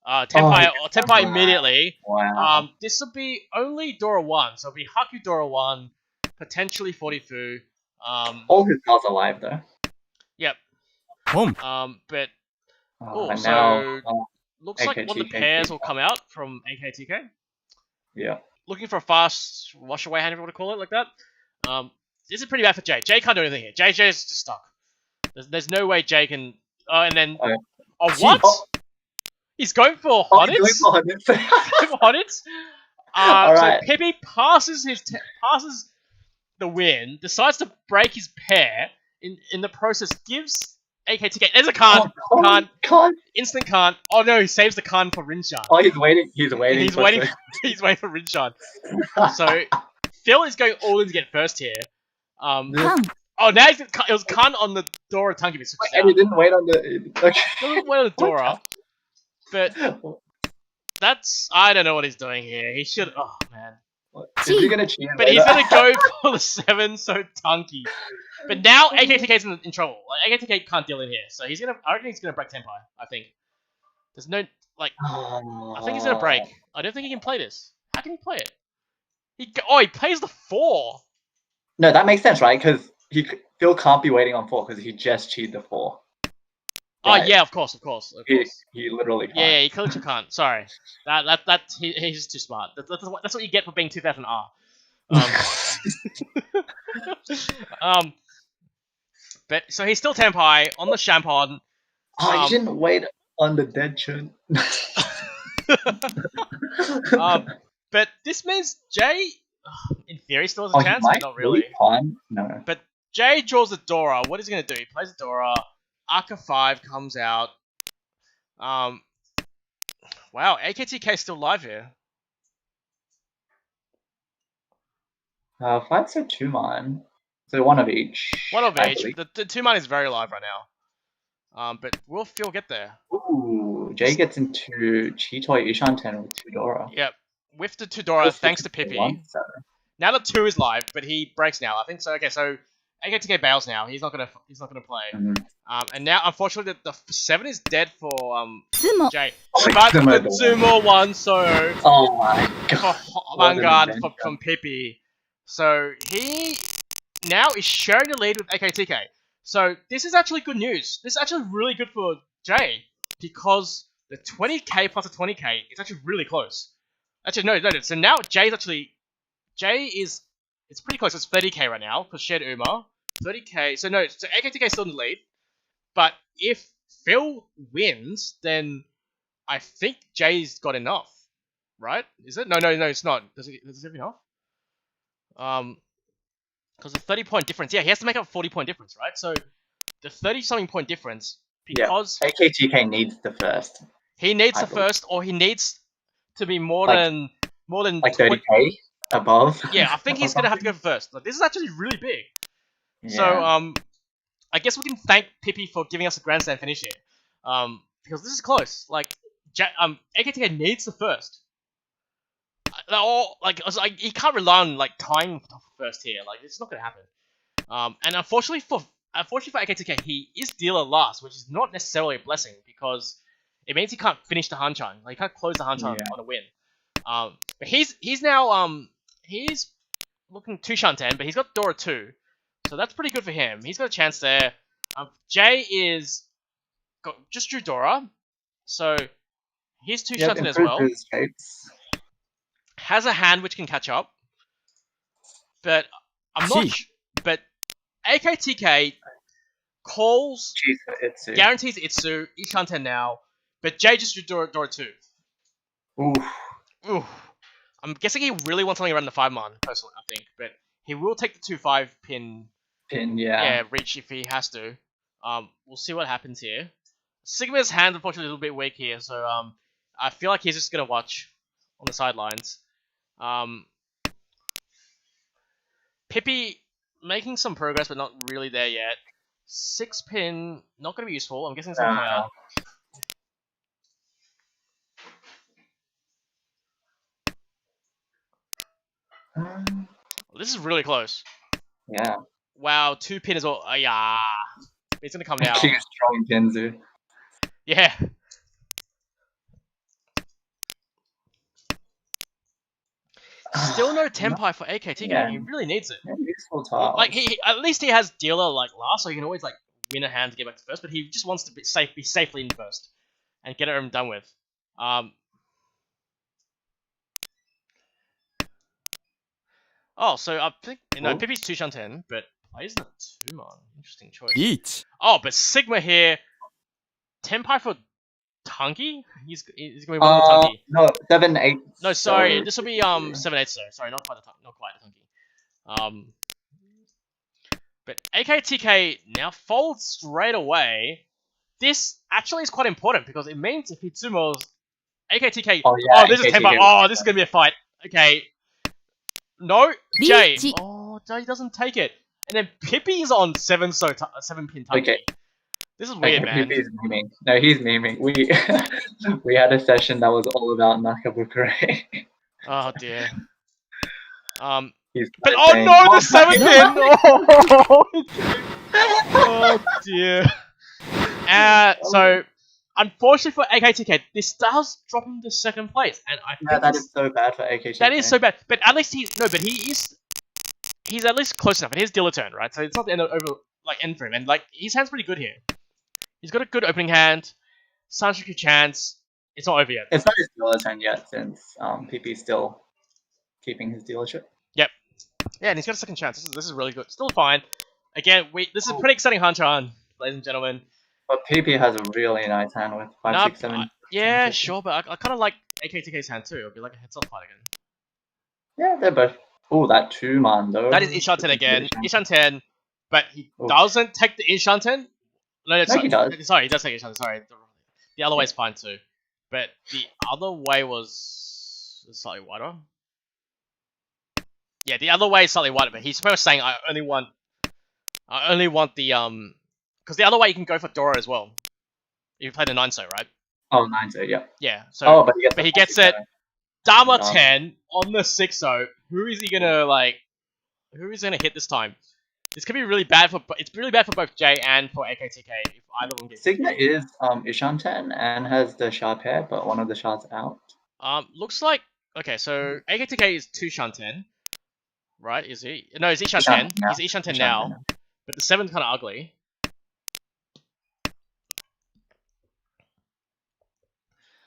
Tenpai immediately. Wow. This will be only Dora 1, so it'll be Haku Dora 1, potentially 42. All his cards are alive though. Yep. But And so now, looks like one of the pairs will come out from AKTK. Yeah. Looking for a fast wash away hand, if you want to call it like that. This is pretty bad for Jay. Jay can't do anything here. Jay's just stuck. There's no way Jay can. What? He's going for Honits? Honits? Alright. So Pippi passes the win, decides to break his pair, in the process gives AKTK. There's a Khan. Can't. Instant Khan. Oh no, he saves the Khan for Rinshan. Oh, he's waiting. He's waiting for Rinshan. So Phil is going all in to get first here. Oh, now it was Khan on the Dora Tunky. And he didn't wait on the. Okay. He didn't wait on the Dora. But I don't know what he's doing here. He should. Oh man. Is he gonna cheat? But he's gonna go for the 7, so Tunky. But now AKTK's in trouble. Like, AKTK can't deal in here, so I reckon he's gonna break Tenpai. I think. There's no I think he's gonna break. I don't think he can play this. How can he play it? He plays the 4. No, that makes sense, right? Because Phil can't be waiting on 4 because he just cheated the 4. Right. Oh yeah, of course. He literally can't. Yeah, he clearly can't. Sorry, he's just too smart. That's what you get for being 2000 R. But so he's still Tenpai on the Shampon. He didn't wait on the dead chun. But this means Jay, in theory, still has a chance, but not really. No. But Jay draws a Dora. What is he gonna do? He plays a Dora. Aka 5 comes out. Wow, AKTK still live here. 5's a 2-man. So one of each. One of each. The 2-man is very live right now. But will Phil get there? Ooh, Jay gets into Chitoy Ishan 10 with 2 Dora. Yep. With the 2 Dora, thanks to Pippi. Now the 2 is live, but he breaks now. I think so. Okay, so AKTK bails now. He's not gonna play. Mm-hmm. And now, unfortunately, the 7 is dead for Jay. Oh, but the Zumo 1, so oh my god, Vanguard from Pippi. So he now is sharing the lead with AKTK. So this is actually good news. This is actually really good for Jay because the 20k plus the 20k is actually really close. Actually, no. So now it's pretty close. It's 30k right now because shared Uma. 30k. So AKTK is still in the lead. But if Phil wins, then I think Jay's got enough, right? Is it? No, it's not. Does it have enough? Because the 30-point difference. Yeah, he has to make up a 40-point difference, right? So the 30-something point difference because AKTK needs the first. He needs the first, or he needs to be more than like 30k above. Yeah, I think he's gonna have to go first. Like, this is actually really big. Yeah. So I guess we can thank Pippi for giving us a grandstand finish here. Because this is close. Like, AKTK needs the first. He can't rely on tying first here. Like, it's not gonna happen. And unfortunately for AKTK, he is dealer last, which is not necessarily a blessing because it means he can't finish the Hanchan. Like, he can't close the Hanchan on a win. But he's now he's looking 2 Shanten, but he's got Dora 2. So that's pretty good for him. He's got a chance there. Jay just drew Dora. So he's 2 Shanten as well. Has a hand which can catch up. But I'm not but AKTK calls, guarantees Itsu, Ishanten now, But Jay just drew 2. Oof. Ooh. I'm guessing he really wants something around the 5-man, personally, I think. But he will take the 2-5 pin Pin, yeah. reach if he has to. We'll see what happens here. Sigma's hand, unfortunately, a little bit weak here, so I feel like he's just gonna watch on the sidelines. Pippi making some progress, but not really there yet. 6 pin, not gonna be useful. I'm guessing it's gonna come out. This is really close. Yeah. Wow, 2 pin as well. Yeah, it's gonna come now. Two strong pins, dude. Yeah. Still no Tempai for AKTK. Yeah. He really needs it. Yeah, useful tiles. Like he at least he has dealer like last, so he can always like win a hand to get back to first. But he just wants to be safely in first, and get it done with. Oh, so I think Pippi's 2 Shanten, but plays the 2-man. Interesting choice. Each. Oh, but Sigma here, Tempai for Tunky? He's gonna be one with Tunky. No, 7-8. No, sorry, this will be 7-8. Sorry, not quite the Tunky. But AKTK now folds straight away. This actually is quite important because it means if he Tsumos AKTK. Oh, this is Tempai. Oh, this is gonna be a fight. Okay. No, Jay. Oh, Jay doesn't take it. And then Pippi's on 7 pin Tunky. Okay. This is weird, man. He's memeing. No, he's memeing. We had a session that was all about Nakabukure. Oh dear. But oh no, the 7 pin! Oh dear. So unfortunately for AKTK, this does drop him to 2nd place, and I think that is so bad for AKTK. That is so bad, but at least he's at least close enough. It is dealer turn, right? So it's not the end for him, and like his hand's pretty good here. He's got a good opening hand. Sanshouku chance. It's not over yet. It's not his dealer turn yet, since PP's still keeping his dealership. Yep. Yeah, and he's got a 2nd chance. This is really good. Still fine. Again, this is pretty exciting Hanchan, ladies and gentlemen. But PP has a really nice hand with 5, 6, 7. Yeah, sure, but I kind of like AKTK's hand too. It'll be like a heads-up fight again. Yeah, they're both. Oh, that 2-man though. That is Ishanten again. Ishanten, but he doesn't take the Ishanten. No, he does. Sorry, he does take Ishanten. Sorry, the other way is fine too. But the other way was slightly wider. Yeah, the other way is slightly wider, but he's supposed to saying I only want the because the other way you can go for Dora as well. You play the 9-so, right? Oh, 9-so, yeah. Yeah. So, but he gets it. Dharma 10 on the 6-so. Who is he gonna Who is gonna hit this time? This could be really bad for. It's really bad for both Jay and for AKTK if either of them gets. Sigma is Ishanten and has the sharp hair, but one of the shards out. Looks like okay. So AKTK is 2 Shanten, right? Is he? No, he's Ishanten. Yeah. He's Ishanten now, but the 7's kind of ugly.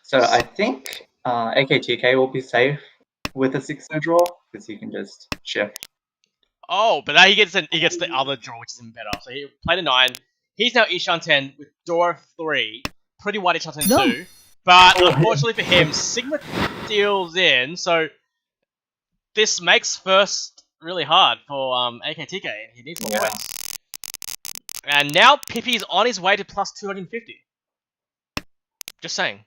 So I think AKTK will be safe with a 6-so draw because he can just shift. Oh, but now he gets the other draw, which is even better. So he played a 9. He's now Ishanten with Dora 3. Pretty wide Ishanten 2. But unfortunately for him, Sigma deals in. So this makes first really hard for AKTK. He needs more points. And now Pippi's on his way to plus 250. Just saying.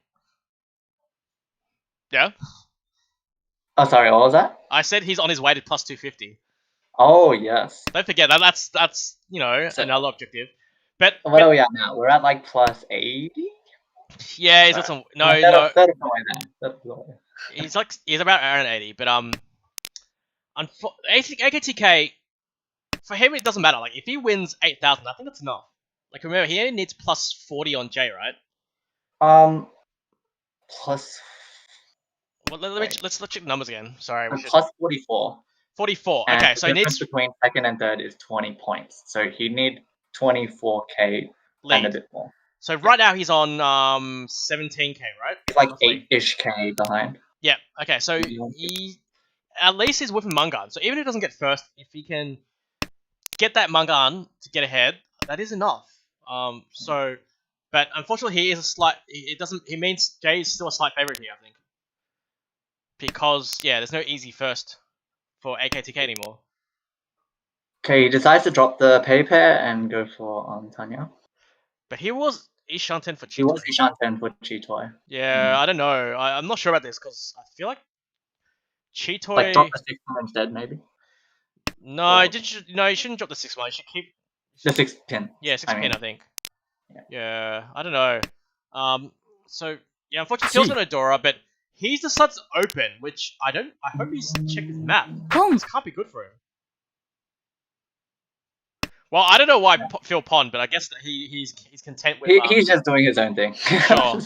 Yeah? Oh, sorry, what was that? I said he's on his way to plus 250. Oh, yes. Don't forget that. That's another objective. But what are we at now? We're at like plus 80? Yeah, he's got some. No. He's about around 80, but AKTK, for him it doesn't matter. Like if he wins 8,000, I think that's enough. Like remember, he only needs plus 40 on Jay, right? Plus. Well, let's check the numbers again. Sorry. Plus 44. 44. Okay, so he needs between 2nd and 3rd is 20 points. So he need 24k and a bit more. So right now he's on 17k, right? He's like 8-ish k behind. Yeah. Okay. So he at least he's with Mangan. So even if he doesn't get first, if he can get that Mangan to get ahead, that is enough. So But unfortunately, he is a slight. It doesn't. He means Jay is still a slight favorite here, I think, because there's no easy first for AKTK anymore. Okay, he decides to drop the pay pair and go for Tanya. But he was Ishanten for Chitoy. He was Ishanten for Chitoy. Yeah, I don't know. I'm not sure about this because I feel like Chitoy. Like drop the 6 instead, maybe. No, you shouldn't drop the 6-1. You should keep the 6 pin. Yeah, 6 pin, I think. Yeah, I don't know. So unfortunately, Phil's got Odora, but he's the slots open, which I hope he's checked his map. This can't be good for him. Well, I don't know why Phil pond, but I guess that he's content with. He's just doing his own thing. Sure.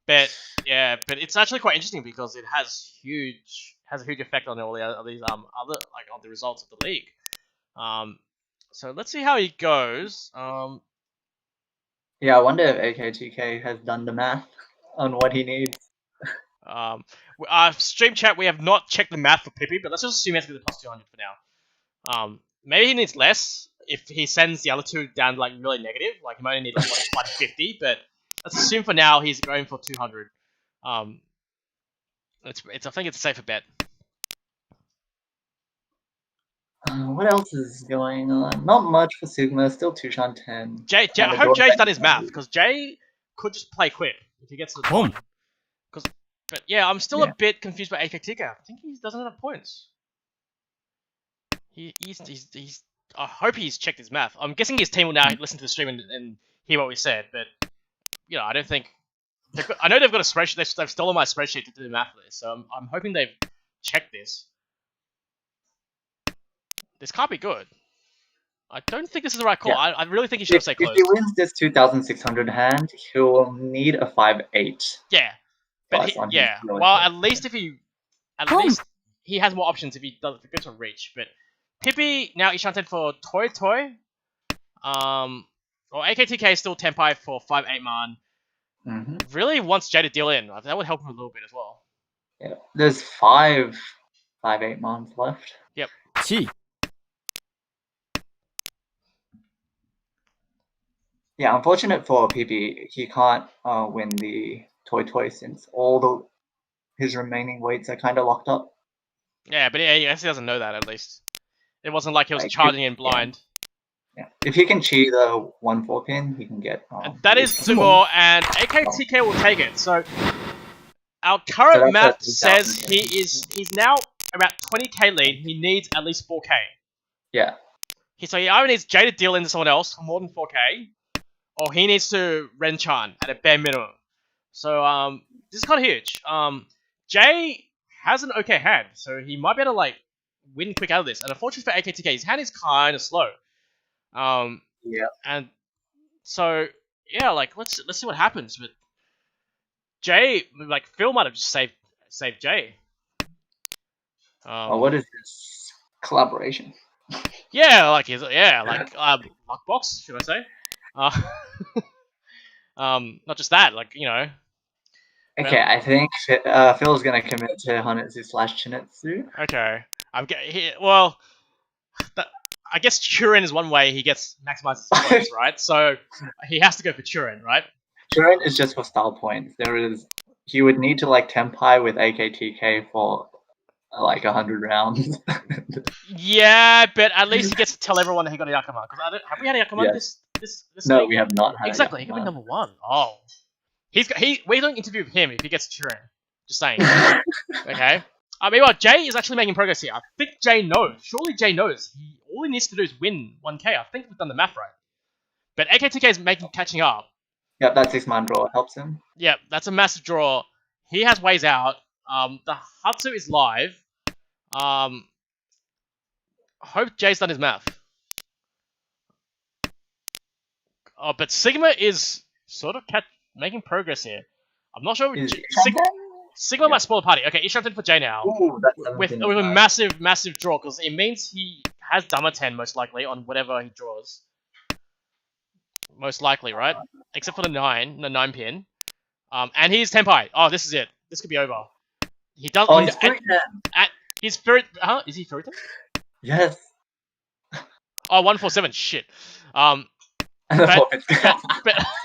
But it's actually quite interesting because it has a huge effect on all these other on the results of the league. So let's see how he goes. Yeah, I wonder if AKTK has done the math on what he needs. Stream chat, we have not checked the math for Pippi, but let's just assume he has to be the plus 200 for now. Maybe he needs less if he sends the other two down like really negative. Like he might only need like 150, but let's assume for now he's going for 200. I think it's a safer bet. What else is going on? Not much for Sigma. Still Tushan 10. I hope Jay's done his math because Jay could just play quick if he gets to the point. But yeah, I'm still a bit confused by AKTK. I think he doesn't have points. He's. I hope he's checked his math. I'm guessing his team will now listen to the stream and hear what we said, but I don't think. I know they've got a spreadsheet. They've stolen my spreadsheet to do the math for this, so I'm hoping they've checked this. This can't be good. I don't think this is the right call. Yeah. I really think he should have stayed close. If he wins this 2,600 hand, he will need a 5-8. Yeah, but well, at least he has more options if he goes to reach. But Pippi now Ishanten for Toy Toy. Or AKTK is still Tenpai for 5-8 man. Really wants Jay to deal in. That would help him a little bit as well. Yeah, there's 5 5-8 mons left. Yep. Yeah, unfortunate for PP, he can't win the Toy since all his remaining weights are kind of locked up. Yeah, but I guess he doesn't know that at least. It wasn't like he was charging in blind. Yeah. If he can cheat the 1-4 pin, he can get. And that is Sumo, and AKTK will take it. So our current map says he's now about 20k lead. He needs at least 4k. Yeah. So he either needs Jay to deal into someone else for more than 4k, or he needs to Renchan at a bare minimum. So this is kind of huge. Jay has an okay hand, so he might be able to win quick out of this. And unfortunately for AKTK, his hand is kind of slow. Yeah. And so let's see what happens. But Jay, Phil might have just saved Jay. What is this collaboration? Yeah, Luckbox, should I say? Not just that, Okay, I think Phil's gonna commit to Hanetsu/Chinetsu. Okay, well, I guess Churin is one way he gets maximizes his points, right? So he has to go for Churin, right? Churin is just for style points. He would need to Tenpai with AKTK for 100 rounds. Yeah, but at least he gets to tell everyone that he got a Yakama. Because have we had a Yakama this No, week? we have not had exactly. He could be number 1. Oh, we're doing an interview with him if he gets Churin. Just saying. Okay. Meanwhile, Jay is actually making progress here. I think Jay knows. Surely Jay knows. All he needs to do is win 1k. I think we've done the math right. But AKTK is catching up. Yep, that 6-man draw helps him. Yep, that's a massive draw. He has ways out. The Hatsu is live. Hope Jay's done his math. But Sigma is sort of making progress here. I'm not sure. Sigma might spoil the party. Okay, Ishanten for Jay now. Ooh, with a massive draw, because it means he has Dama 10 most likely on whatever he draws. Most likely, right? Except for the 9 pin. And he's Tenpai. Oh, this is it. This could be over. He does. Oh, he's Furitan. He's Furitan. Huh? Is he Furitan? Yes. Oh, 147. Shit.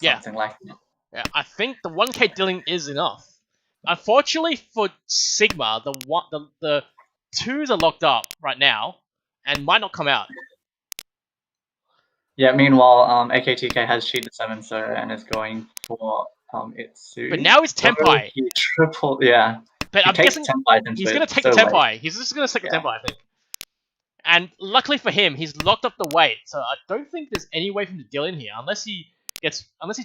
something like that. Yeah, I think the 1k dealing is enough. Unfortunately for Sigma, the twos are locked up right now and might not come out. Yeah, meanwhile, AKTK has cheated 7 so and is going for Itsu. But now it's Tenpai. He tripled, yeah. But I'm takes guessing Tenpai since he's it's going to take so the Tenpai. late. He's just going to take the Yeah. Tenpai, I think. And luckily for him, he's locked up the weight, so I don't think there's any way for him to deal in here unless he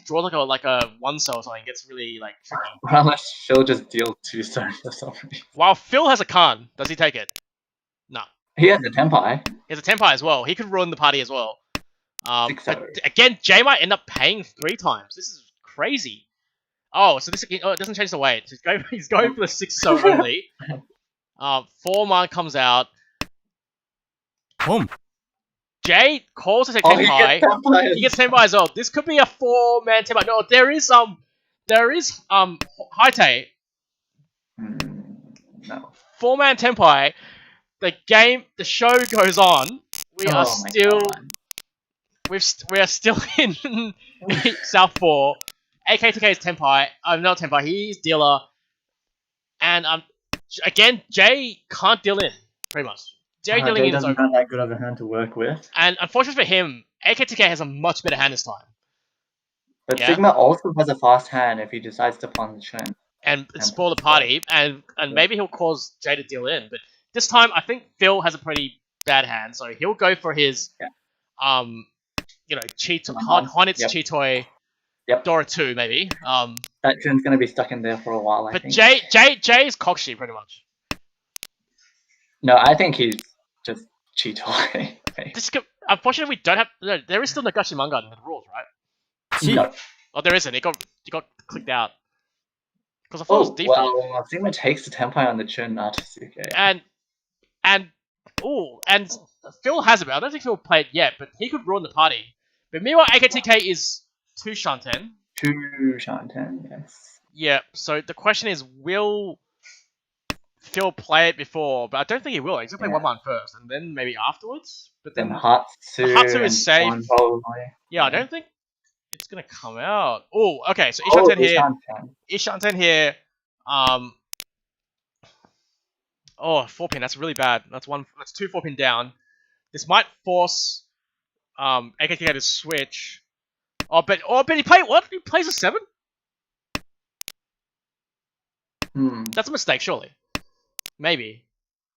draws like a 1 cell or something. It gets really like tricky. Unless Phil just deals 2 stones or something. While Phil has a Khan, does he take it? No. He has a Tenpai. He has a Tenpai as well. He could ruin the party as well. 6 But again, Jay might end up paying 3 times. This is crazy. Oh, so it doesn't change the weight. He's going for the 6 so only. 4-man comes out. Boom. Jay calls to take Oh, Tenpai. He gets Tenpai as well. This could be a 4-man Tenpai. No, there is Haite. No. 4-man Tenpai. The show goes on. We are still in South 4. AKTK is Tenpai. Not Tenpai. He's dealer. And again, Jay can't deal in pretty much. Jay dealing Jay in is doesn't over. have that good of a hand to work with. And unfortunately for him, AKTK has a much better hand this time. But Yeah. Sigma also has a fast hand if he decides to pawn the Chen. And spoil the party, and maybe he'll cause Jay to deal in. But this time, I think Phil has a pretty bad hand, so he'll go for his, cheat Hornets Yep. Cheetoy, Yep. Dora 2 maybe. That Chen's gonna be stuck in there for a while, I But think. Jay is cockshy pretty much. No, I think he's just Cheetoy. Unfortunately, we don't have. No, there is still Nagashi manga in the rules, right? No. Oh, there isn't. It got clicked out. Because I thought it was default. Well, Sigma takes the Tenpai on the Chen Natsuke. And Phil has it. I don't think Phil played yet, but he could ruin the party. But meanwhile, AKTK is 2 Shanten. 2 Shanten, yes. Yeah. So the question is, will Phil play it before? But I don't think he will. He's gonna play 1-1 first, and then maybe afterwards. But Then then Hatsu is safe. One probably. yeah, I don't think it's gonna come out. Oh, okay. So Ishanten here. Ishanten here. 4-pin. That's really bad. That's 2 4-pin down. This might force AKTK to switch. But he played what? He plays a 7? That's a mistake, surely. Maybe.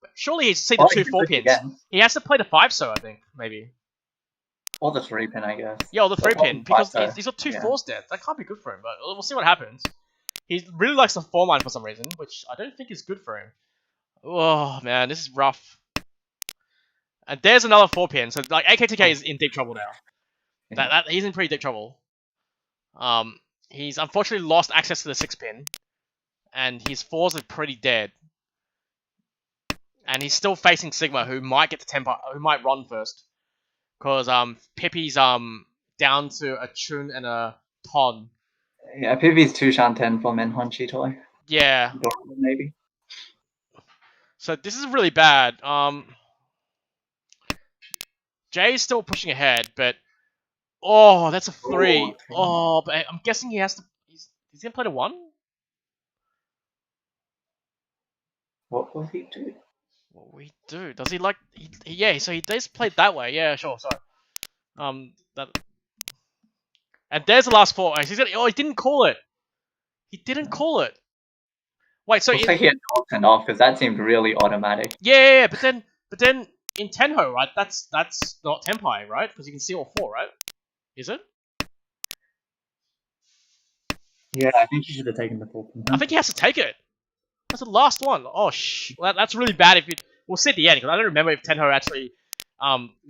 But surely he's seen the 2 4-pins. He has to play the 5 so I think, maybe. Or the 3-pin, I guess. Yeah, or the 3-pin, because so. he's got 2 4s dead. That can't be good for him, but we'll see what happens. He really likes the 4-man for some reason, which I don't think is good for him. Oh man, this is rough. And there's another 4-pin, so like AKTK is in deep trouble now. He's in pretty deep trouble. He's unfortunately lost access to the 6-pin, and his 4s are pretty dead. And he's still facing Sigma, who might get the Tenpai, who might run first, because Pippi's down to a Chun and a Ton. Yeah, Pivi's 2 Shanten for Menhon Cheetoy. Yeah. Maybe. So this is really bad. Jay's still pushing ahead, but that's a 3. But I'm guessing he has to. He's gonna play the 1. What will he do? What will he do? Does he like? Yeah. So he does play that way. Yeah, sure. Sorry. And there's the last 4. He's gonna. He didn't call it. He didn't call it. Wait. So Looks like he had all turned off because that seemed really automatic. Yeah. But then in Tenho, right? That's not Tenpai, right? Because you can see all 4, right? Is it? Yeah, I think he should have taken the 4-pin. I think he has to take it. That's the last one. Oh that's really bad. We'll see at the end because I don't remember if Tenho actually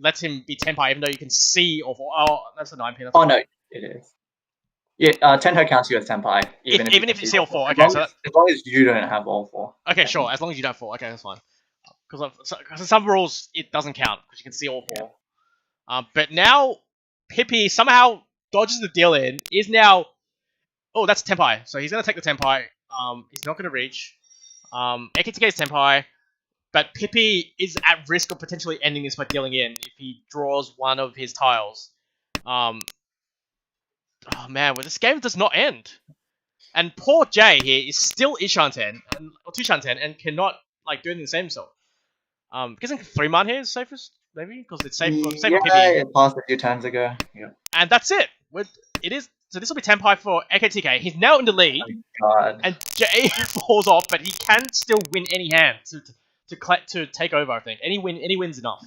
lets him be Tenpai, even though you can see all 4. Oh, that's a 9-pin. Oh no, it is. Yeah, Tenho counts you as Tenpai. Even if you see all 4. Okay, as long as you don't have all 4. Okay, sure. As long as you don't fall. Okay, that's fine. Because in some rules it doesn't count because you can see all 4. But now Pippi somehow dodges the deal in. Is now. Oh, that's Tenpai. So he's gonna take the Tenpai. He's not gonna reach. AKTK is Tenpai, but Pippi is at risk of potentially ending this by dealing in if he draws one of his tiles. Oh man, well, this game does not end. And poor Jay here is still Ishanten, or 2-Shanten, and cannot like do anything to save himself. Guessing 3-man here is safest, maybe? Because it's safe for Yeah, Pibby. it passed a few turns ago. Yeah. And that's it. So this will be 10 pie for AKTK. He's now in the lead, God. and Jay falls off, but he can still win any hand to take over. I think any win's enough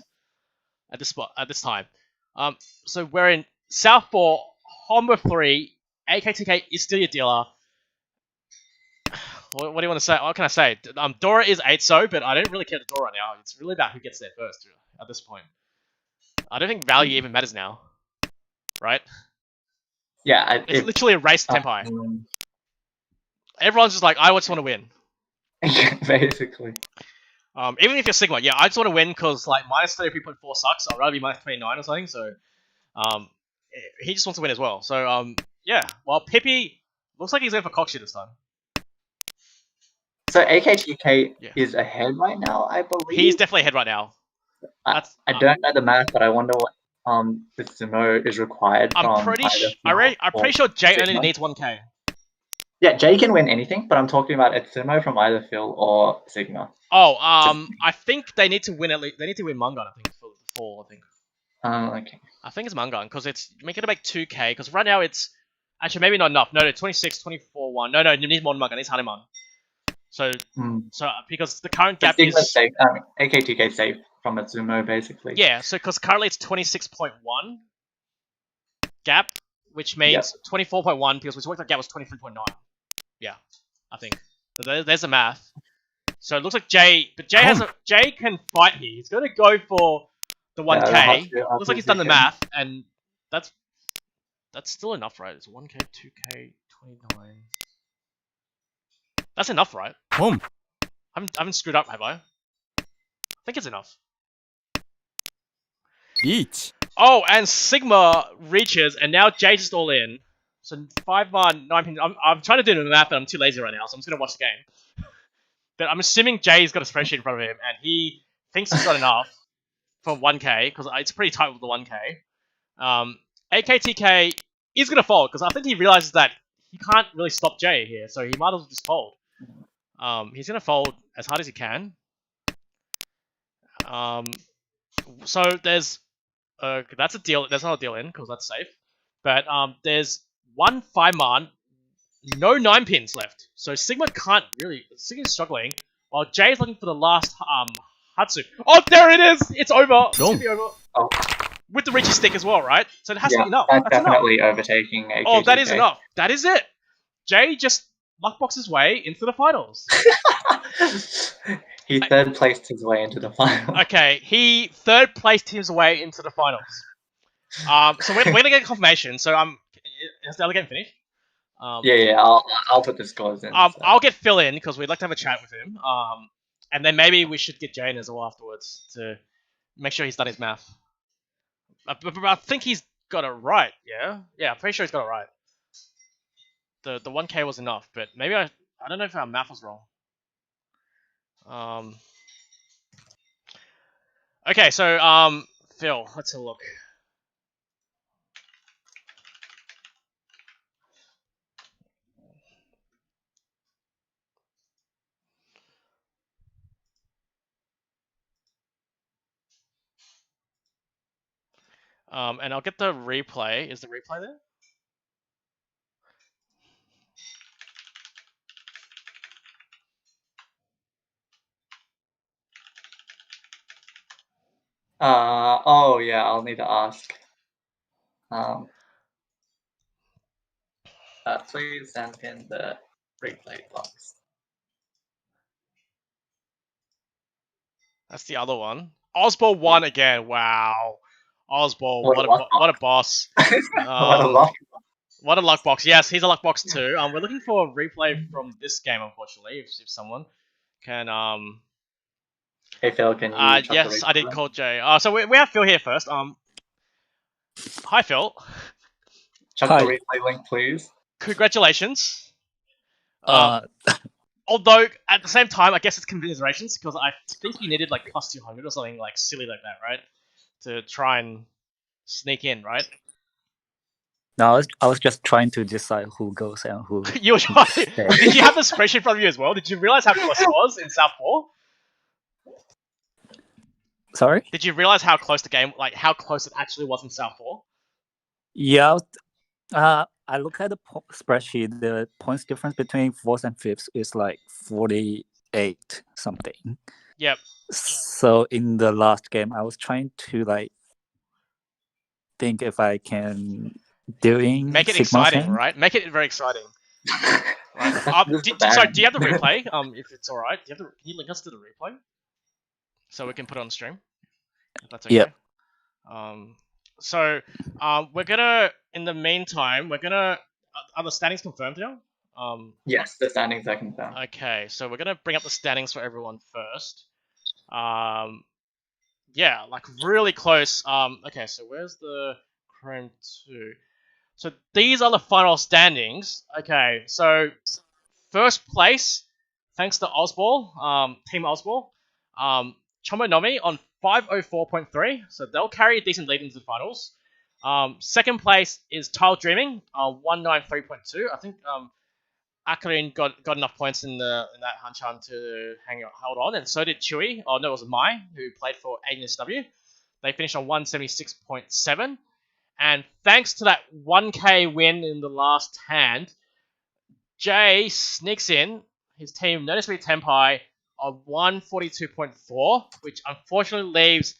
at this time. So we're in South 4, Homber 3. AKTK is still your dealer. What do you want to say? What can I say? Dora is 8-so, but I don't really care to Dora right now. It's really about who gets there first at this point. I don't think value even matters now, right? Yeah, it's literally a race to 10 pie. Everyone's just like, I just want to win. Basically. Even if you're Sigma, yeah, I just want to win because like minus 33.4 sucks. I'd rather be minus 29 or something. So, he just wants to win as well. So, yeah. Well, Pippi looks like he's going for Cockshit this time. So AKTK is ahead right now, I believe. He's definitely ahead right now. I don't know the math, but I wonder what the sumo is required I'm pretty sure Jay only needs 1k. Yeah, Jay can win anything, but I'm talking about a sumo from either Phil or Sigma. Oh, I think they need to win at least. They need to win Mangan, I think, for the 4. I think. Okay. I think it's Mangan because it's make it make 2k. Because right now it's actually maybe not enough. No, 26, 24, 1. No, you need more than Mangan. It's Hanuman. So because the current gap is safe. AKTK safe from a sumo basically. Yeah, so because currently it's 26.1 gap, which means 24.1 because we worked out gap was 23.9. Yeah, I think. So there's the math. So it looks like Jay can fight here. He's going to go for the 1k. Looks like he's done the math, and that's still enough, right? It's 1k, 2k, 29. That's enough, right? I haven't screwed up, have I? I think it's enough. Each. Oh, and Sigma reaches, and now Jay's just all in. So 5-man, 9 pins. I'm trying to do the math, but I'm too lazy right now, so I'm just going to watch the game. But I'm assuming Jay's got a spreadsheet in front of him, and he thinks he's got enough for 1k, because it's pretty tight with the 1k. AKTK is going to fold, because I think he realizes that he can't really stop Jay here, so he might as well just fold. He's going to fold as hard as he can. So there's... that's a deal. There's not a deal in, because that's safe. But there's 1 5-man, no 9 pins left. So Sigma can't really... Sigma's struggling, while Jay's looking for the last Hatsu. Oh, there it is! It's over! It's gonna be over. Oh. With the Richie stick as well, right? So it has to be enough. That's definitely enough. Overtaking AKTK. Oh, that is enough. That is it. Jay just luckboxed his way into the finals. He third placed his way into the finals. Okay, he third placed his way into the finals. So we're gonna get confirmation. So is the other game finished? I'll put the scores in. I'll get Phil in because we'd like to have a chat with him. And then maybe we should get Jane as well afterwards to make sure he's done his math. But I think he's got it right. Yeah, I'm pretty sure he's got it right. The 1k was enough, but maybe I don't know if our math was wrong. Okay, so Phil, let's have a look. And I'll get the replay. Is the replay there? Oh yeah, I'll need to ask. Please send in the replay box. That's the other one. Osbald won again. Wow. Osbald, what a boss. What a luck box. Yes, he's a luck box too. We're looking for a replay from this game, unfortunately, if someone can Hey Phil, can you yes, I did call Jay. So we have Phil here first. Hi Phil. Chuck the replay link, please. Congratulations. Although at the same time, I guess it's commiserations because I think you needed like plus 200 or something like silly like that, right? To try and sneak in, right? No, I was just trying to decide who goes and who. You were trying. Did you have the spreadsheet in front of you as well? Did you realize how close it was in South 4? Sorry? Did you realize how close the game, like how close it actually was in South 4? Yeah. I look at the spreadsheet. The points difference between fourth and fifth is like 48 something. Yep. So in the last game, I was trying to like think if I can Make it Sigma exciting, thing. right? Make it very exciting. Right. This is Sorry, bad. do you have the replay? If it's all right, can you link us to the replay so we can put it on stream? If that's okay. Yep. So we're gonna. In the meantime, we're gonna. Are the standings confirmed now? Yes, the standings are confirmed. Okay, so we're gonna bring up the standings for everyone first. Yeah, like really close. Okay, so where's the Chrome 2? So these are the final standings. Okay, so first place, thanks to Ozball, Team Ozball, Chomonomi on 504.3, so they'll carry a decent lead into the finals. Second place is Tile Dreaming, 193.2. I think Akarin got enough points in that Hanchan to hold on, and so did Chewy. Oh no, it was Mai who played for ANSW. They finished on 176.7, and thanks to that 1k win in the last hand, Jay sneaks in his team Noticeably Tenpai on 142.4, which unfortunately leaves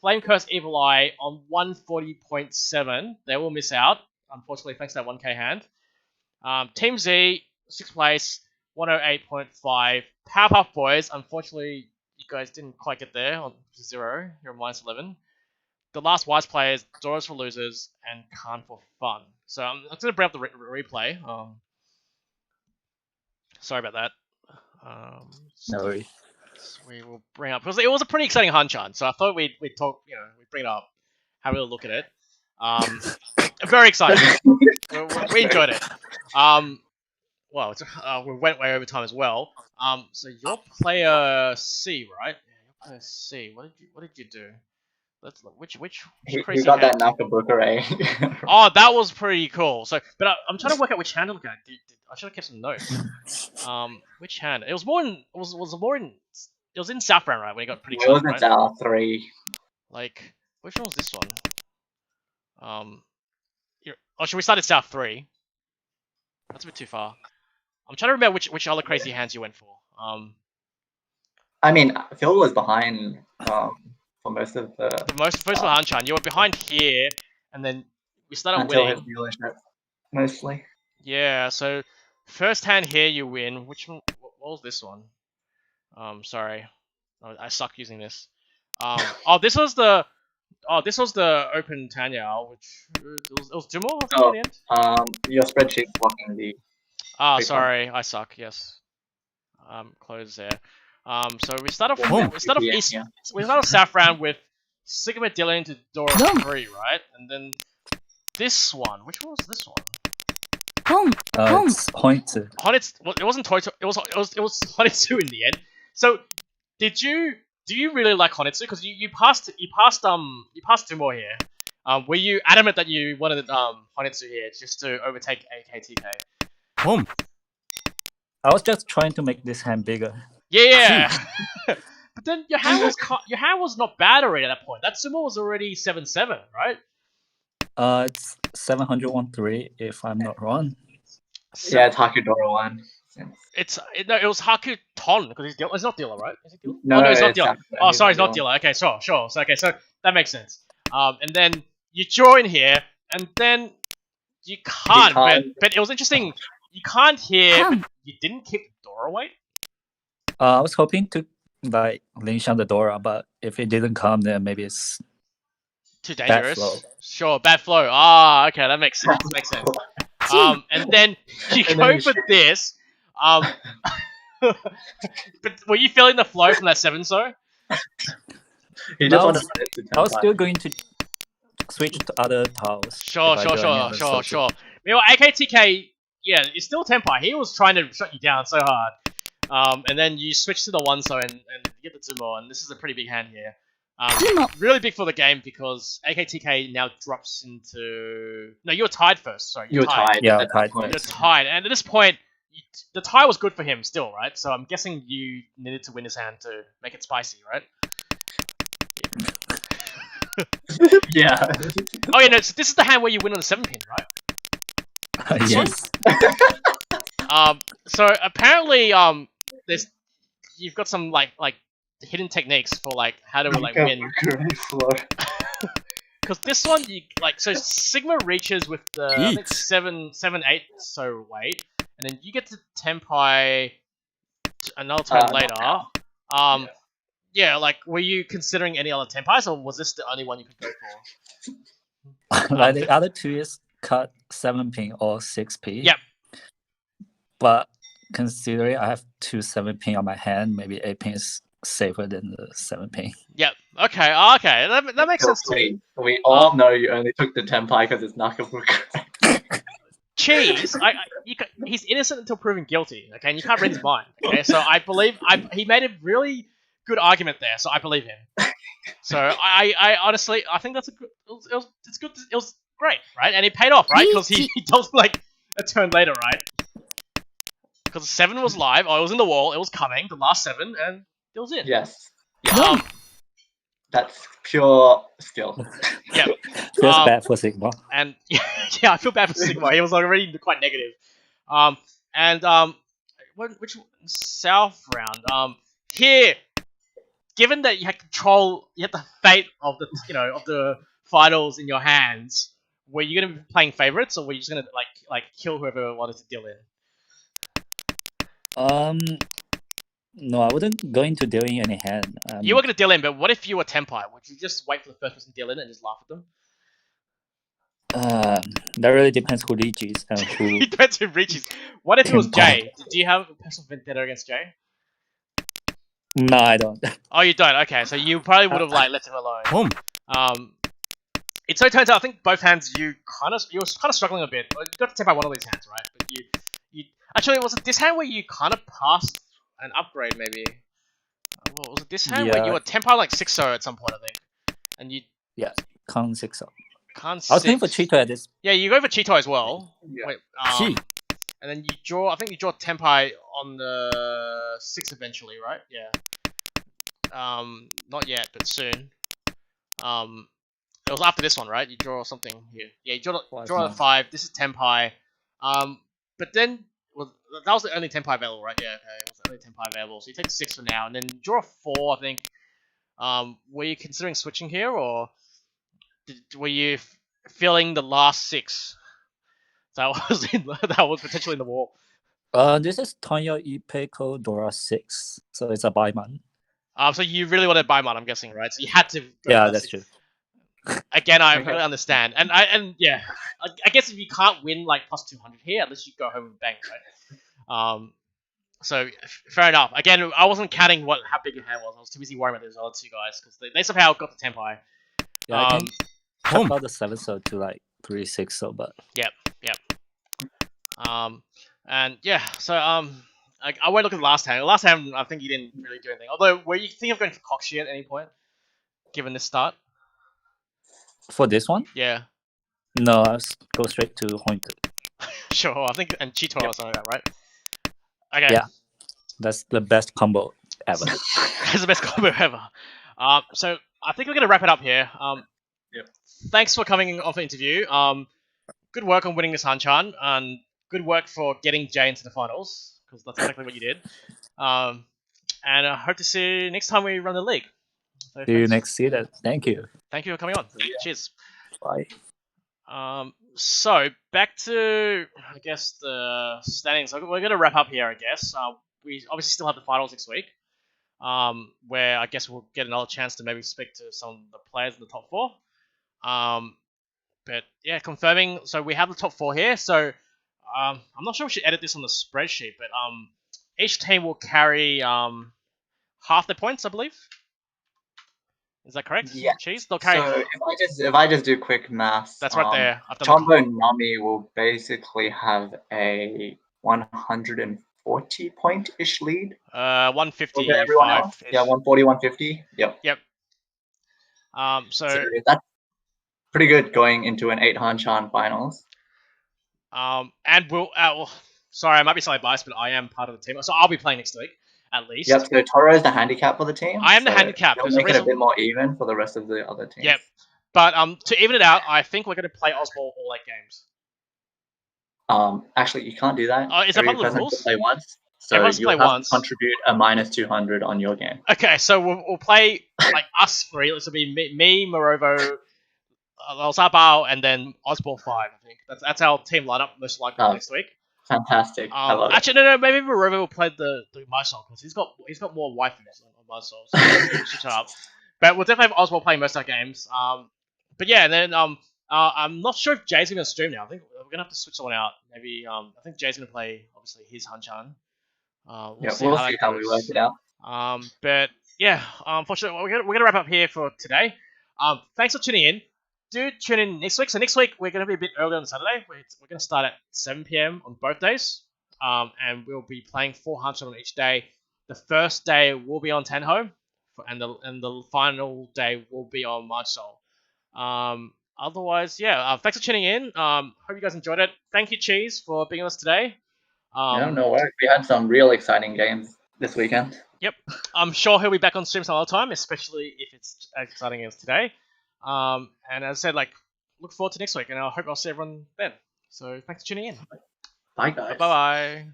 Flame Curse Evil Eye on 140.7. They will miss out, unfortunately, thanks to that 1k hand. Team Z, 6th place, 108.5. Powerpuff Boys, unfortunately, you guys didn't quite get there on 0. You're on minus 11. The last Wise players, Doors for Losers, and Khan for Fun. So I'm going to bring up the replay. Sorry about that. No worries. We will bring up, because it was a pretty exciting Hanchan, so I thought we'd talk, we'd bring it up, have a little look at it. Very exciting. we enjoyed it. Well, we went way over time as well. So your player C, right? Yeah, your player C. What did you do? Let's look. Which He crazy got hand? that Nakabuka. Oh, that was pretty cool. So, but I'm trying to work out which hand to look at. I should have kept some notes. Which hand? It was more in. It was in South Round, right? When he got pretty It was close, right? South 3. Like, which one was this one? Should we start at South 3? That's a bit too far. I'm trying to remember which other crazy hands you went for. I mean, Phil was behind for most of the First for Hanchan, you were behind here, and then we started until winning. his dealership, mostly. Yeah, so first hand here you win. Which one? What was this one? Sorry, I suck using this. This was the open Tanya, which it was Dumo, I think, Oh, in the end. your spreadsheet's blocking the. Sorry, I suck. Yes. Close there. So we start off. Oh. We start off Yeah, East. yeah. We start off South Round with Sigma Dylan to Dora 3, right? And then this one. Which one was this one? It's Pointer. It wasn't Toito. It was Honitsu in the end. So do you really like Honitsu? Because you passed two more here. Were you adamant that you wanted Honitsu here just to overtake AKTK? Boom. I was just trying to make this hand bigger. Yeah. But then your hand was not bad already at that point. That sumo was already 7-7, right? It's 713 if I'm not wrong. Yeah, it's Hakudora 1. It was Haku Ton because he's not dealer, right? Is he dealer? No, No, he's not it's dealer. Sakura, Oh, he's sorry, not he's not dealer. dealer. Okay, sure. So that makes sense. And then you join here, and then you can't. But it was interesting. You can't hear. But you didn't keep the door away. I was hoping to like Lynch on the door, but if it didn't come, then maybe it's Too bad dangerous. flow. Sure, bad flow. Okay, that makes sense. And then you And go then you for shoot. this. But were you feeling the flow from that 7 so? He just No, wanted to I was still going to switch to other tiles. Sure. Meanwhile, AKTK, yeah, it's still Tenpai. He was trying to shut you down so hard. And then you switch to the 1 so and get the 2 more, and this is a pretty big hand here. Really big for the game because AKTK now drops into... No, you were tied first. Sorry, You're tied. Yeah, at that tied point. You're tied, and at this point, the tie was good for him still, right? So I'm guessing you needed to win his hand to make it spicy, right? Yeah. Oh yeah, no. So this is the hand where you win on the 7-pin, right? Yes. So apparently, you've got some like hidden techniques for like how to like win. Because this one, so Sigma reaches with the I think 7-8 so weight, and then you get to Tenpai another turn later. Yeah, like were you considering any other Tenpais, or was this the only one you could go for? Like the other two is cut 7-pin or 6p. Yep. But considering I have 2 7-pin on my hand, maybe 8-pin is safer than the 7-pin. Yep. Okay. Okay. That makes sense to me. We all know you only took the Tenpai because it's Nakabuka. Cheese. He's innocent until proven guilty. Okay, and you can't read his mind. Okay, so I believe he made a really good argument there. So I believe him. So I honestly I think that's a good. It's good. It was great, right? And it paid off, right? Because he does like a turn later, right? Because 7 was live. Oh, it was in the wall. It was coming. The last 7, and it was it. Yes. That's pure skill. Yeah. Feels bad for Sigma. And yeah, I feel bad for Sigma. He was already quite negative. Which South round? Here, given that you had control, you had the fate of the of the finals in your hands. Were you gonna be playing favorites, or were you just gonna like kill whoever wanted to deal in? No, I wouldn't go into dealing any hand. You were gonna deal in, but what if you were Tenpai? Would you just wait for the first person to deal in and just laugh at them? That really depends who reaches and who. It depends who reaches. What if it was Jay? Do you have a personal vendetta against Jay? No, I don't. Oh, you don't. Okay, so you probably would have let him alone. It so turns out I think both hands you were kind of struggling a bit. You got to Tenpai one of these hands, right? But you actually was it this hand where you kind of passed an upgrade maybe? What was it this hand where you were Tenpai like 6-0 at some point I think, and you Con 6. Con 6. I was going for Cheeto at this. Yeah, you go for Cheeto as well. Yeah. Wait, and then you draw. I think you draw Tenpai on the 6 eventually, right? Yeah. Not yet, but soon. It was after this one, right? You draw something here. Yeah, you draw a 5. This is Tenpai. But then that was the only Tenpai available, right? Yeah, okay. It was the only Tenpai available. So you take 6 for now, and then you draw a 4, I think. Were you considering switching here, or were you feeling the last 6 that was potentially in the wall? This is Tonya Ipeco Dora 6, so it's a Baiman. So you really wanted Baiman, I'm guessing, right? So you had to. Yeah, that's true. Again, I completely understand, and I guess if you can't win like plus 200 here, at least you go home and bang, right? So fair enough. Again, I wasn't counting how big your hand was. I was too busy worrying about those other 2 guys because they somehow got the Tenpai. Yeah, I can cut about the 7-so to like 3-6-so, but Yep. And yeah, so I won't look at the last hand. The last hand, I think you didn't really do anything. Although, were you thinking of going for Coxie at any point, given this start? for this one, Yeah. no, I go straight to Hointed. Sure, I think, and Cheetor or something like that, right? Okay. Yeah. That's the best combo ever. That's the best combo ever. So I think we're gonna wrap it up here. Yep. Thanks for coming on for the interview. Good work on winning this Hanchan, and good work for getting Jay into the finals, because that's exactly what you did. And I hope to see you next time we run the league. So See you thanks. next season. Thank you. Thank you for coming on. Cheers. Bye. So back to, I guess, the standings. We're going to wrap up here, I guess. We obviously still have the finals next week, where I guess we'll get another chance to maybe speak to some of the players in the top 4. But yeah, confirming. So we have the top 4 here. So I'm not sure we should edit this on the spreadsheet, but each team will carry half their points, I believe. Is that correct? Yeah. Cheese? They'll carry. So if I just do quick maths, That's right there. I've done Chombo and Nami will basically have a 140 point-ish lead 150. over everyone else. Yeah, 140, 150. Yep. Yep. So that's pretty good going into an 8 Hanchan finals. and sorry, I might be slightly biased, but I am part of the team, so I'll be playing next week at least. Yep. So Toro is the handicap for the team. I am the handicap. It'll make it a bit more even for the rest of the other teams. Yep. But to even it out, I think we're going to play Osball all 8 games. Actually, you can't do that. Is that part of the rules? Play once, so you'll have to contribute a -200 on your game. Okay, so we'll play like us 3. This will be me, Morovo, Zabao, and then Osball 5. I think that's our team lineup most likely next week. Fantastic. I love actually, no, maybe Morovo will play the Mysol because he's got more waifus on Mysol, so we'll switch it up. But we'll definitely have Oswald playing most of our games. But yeah, and then I'm not sure if Jay's gonna stream now. I think we're gonna have to switch someone out. Maybe I think Jay's gonna play obviously his Hanchan. We'll see how we work it out. But yeah, unfortunately, we're gonna wrap up here for today. Thanks for tuning in. Do tune in next week. So next week we're gonna be a bit early on Saturday. We're gonna start at 7 p.m. on both days. And we'll be playing 4 Hanchan on each day. The first day will be on Tenho, and the final day will be on Mysol. Otherwise, yeah. Thanks for tuning in. Hope you guys enjoyed it. Thank you, Cheese, for being with us today. No worries. We had some real exciting games this weekend. Yep. I'm sure he'll be back on stream some other time, especially if it's as exciting as today. And as I said, look forward to next week, and I hope I'll see everyone then. So thanks for tuning in. Bye, guys. Bye-bye.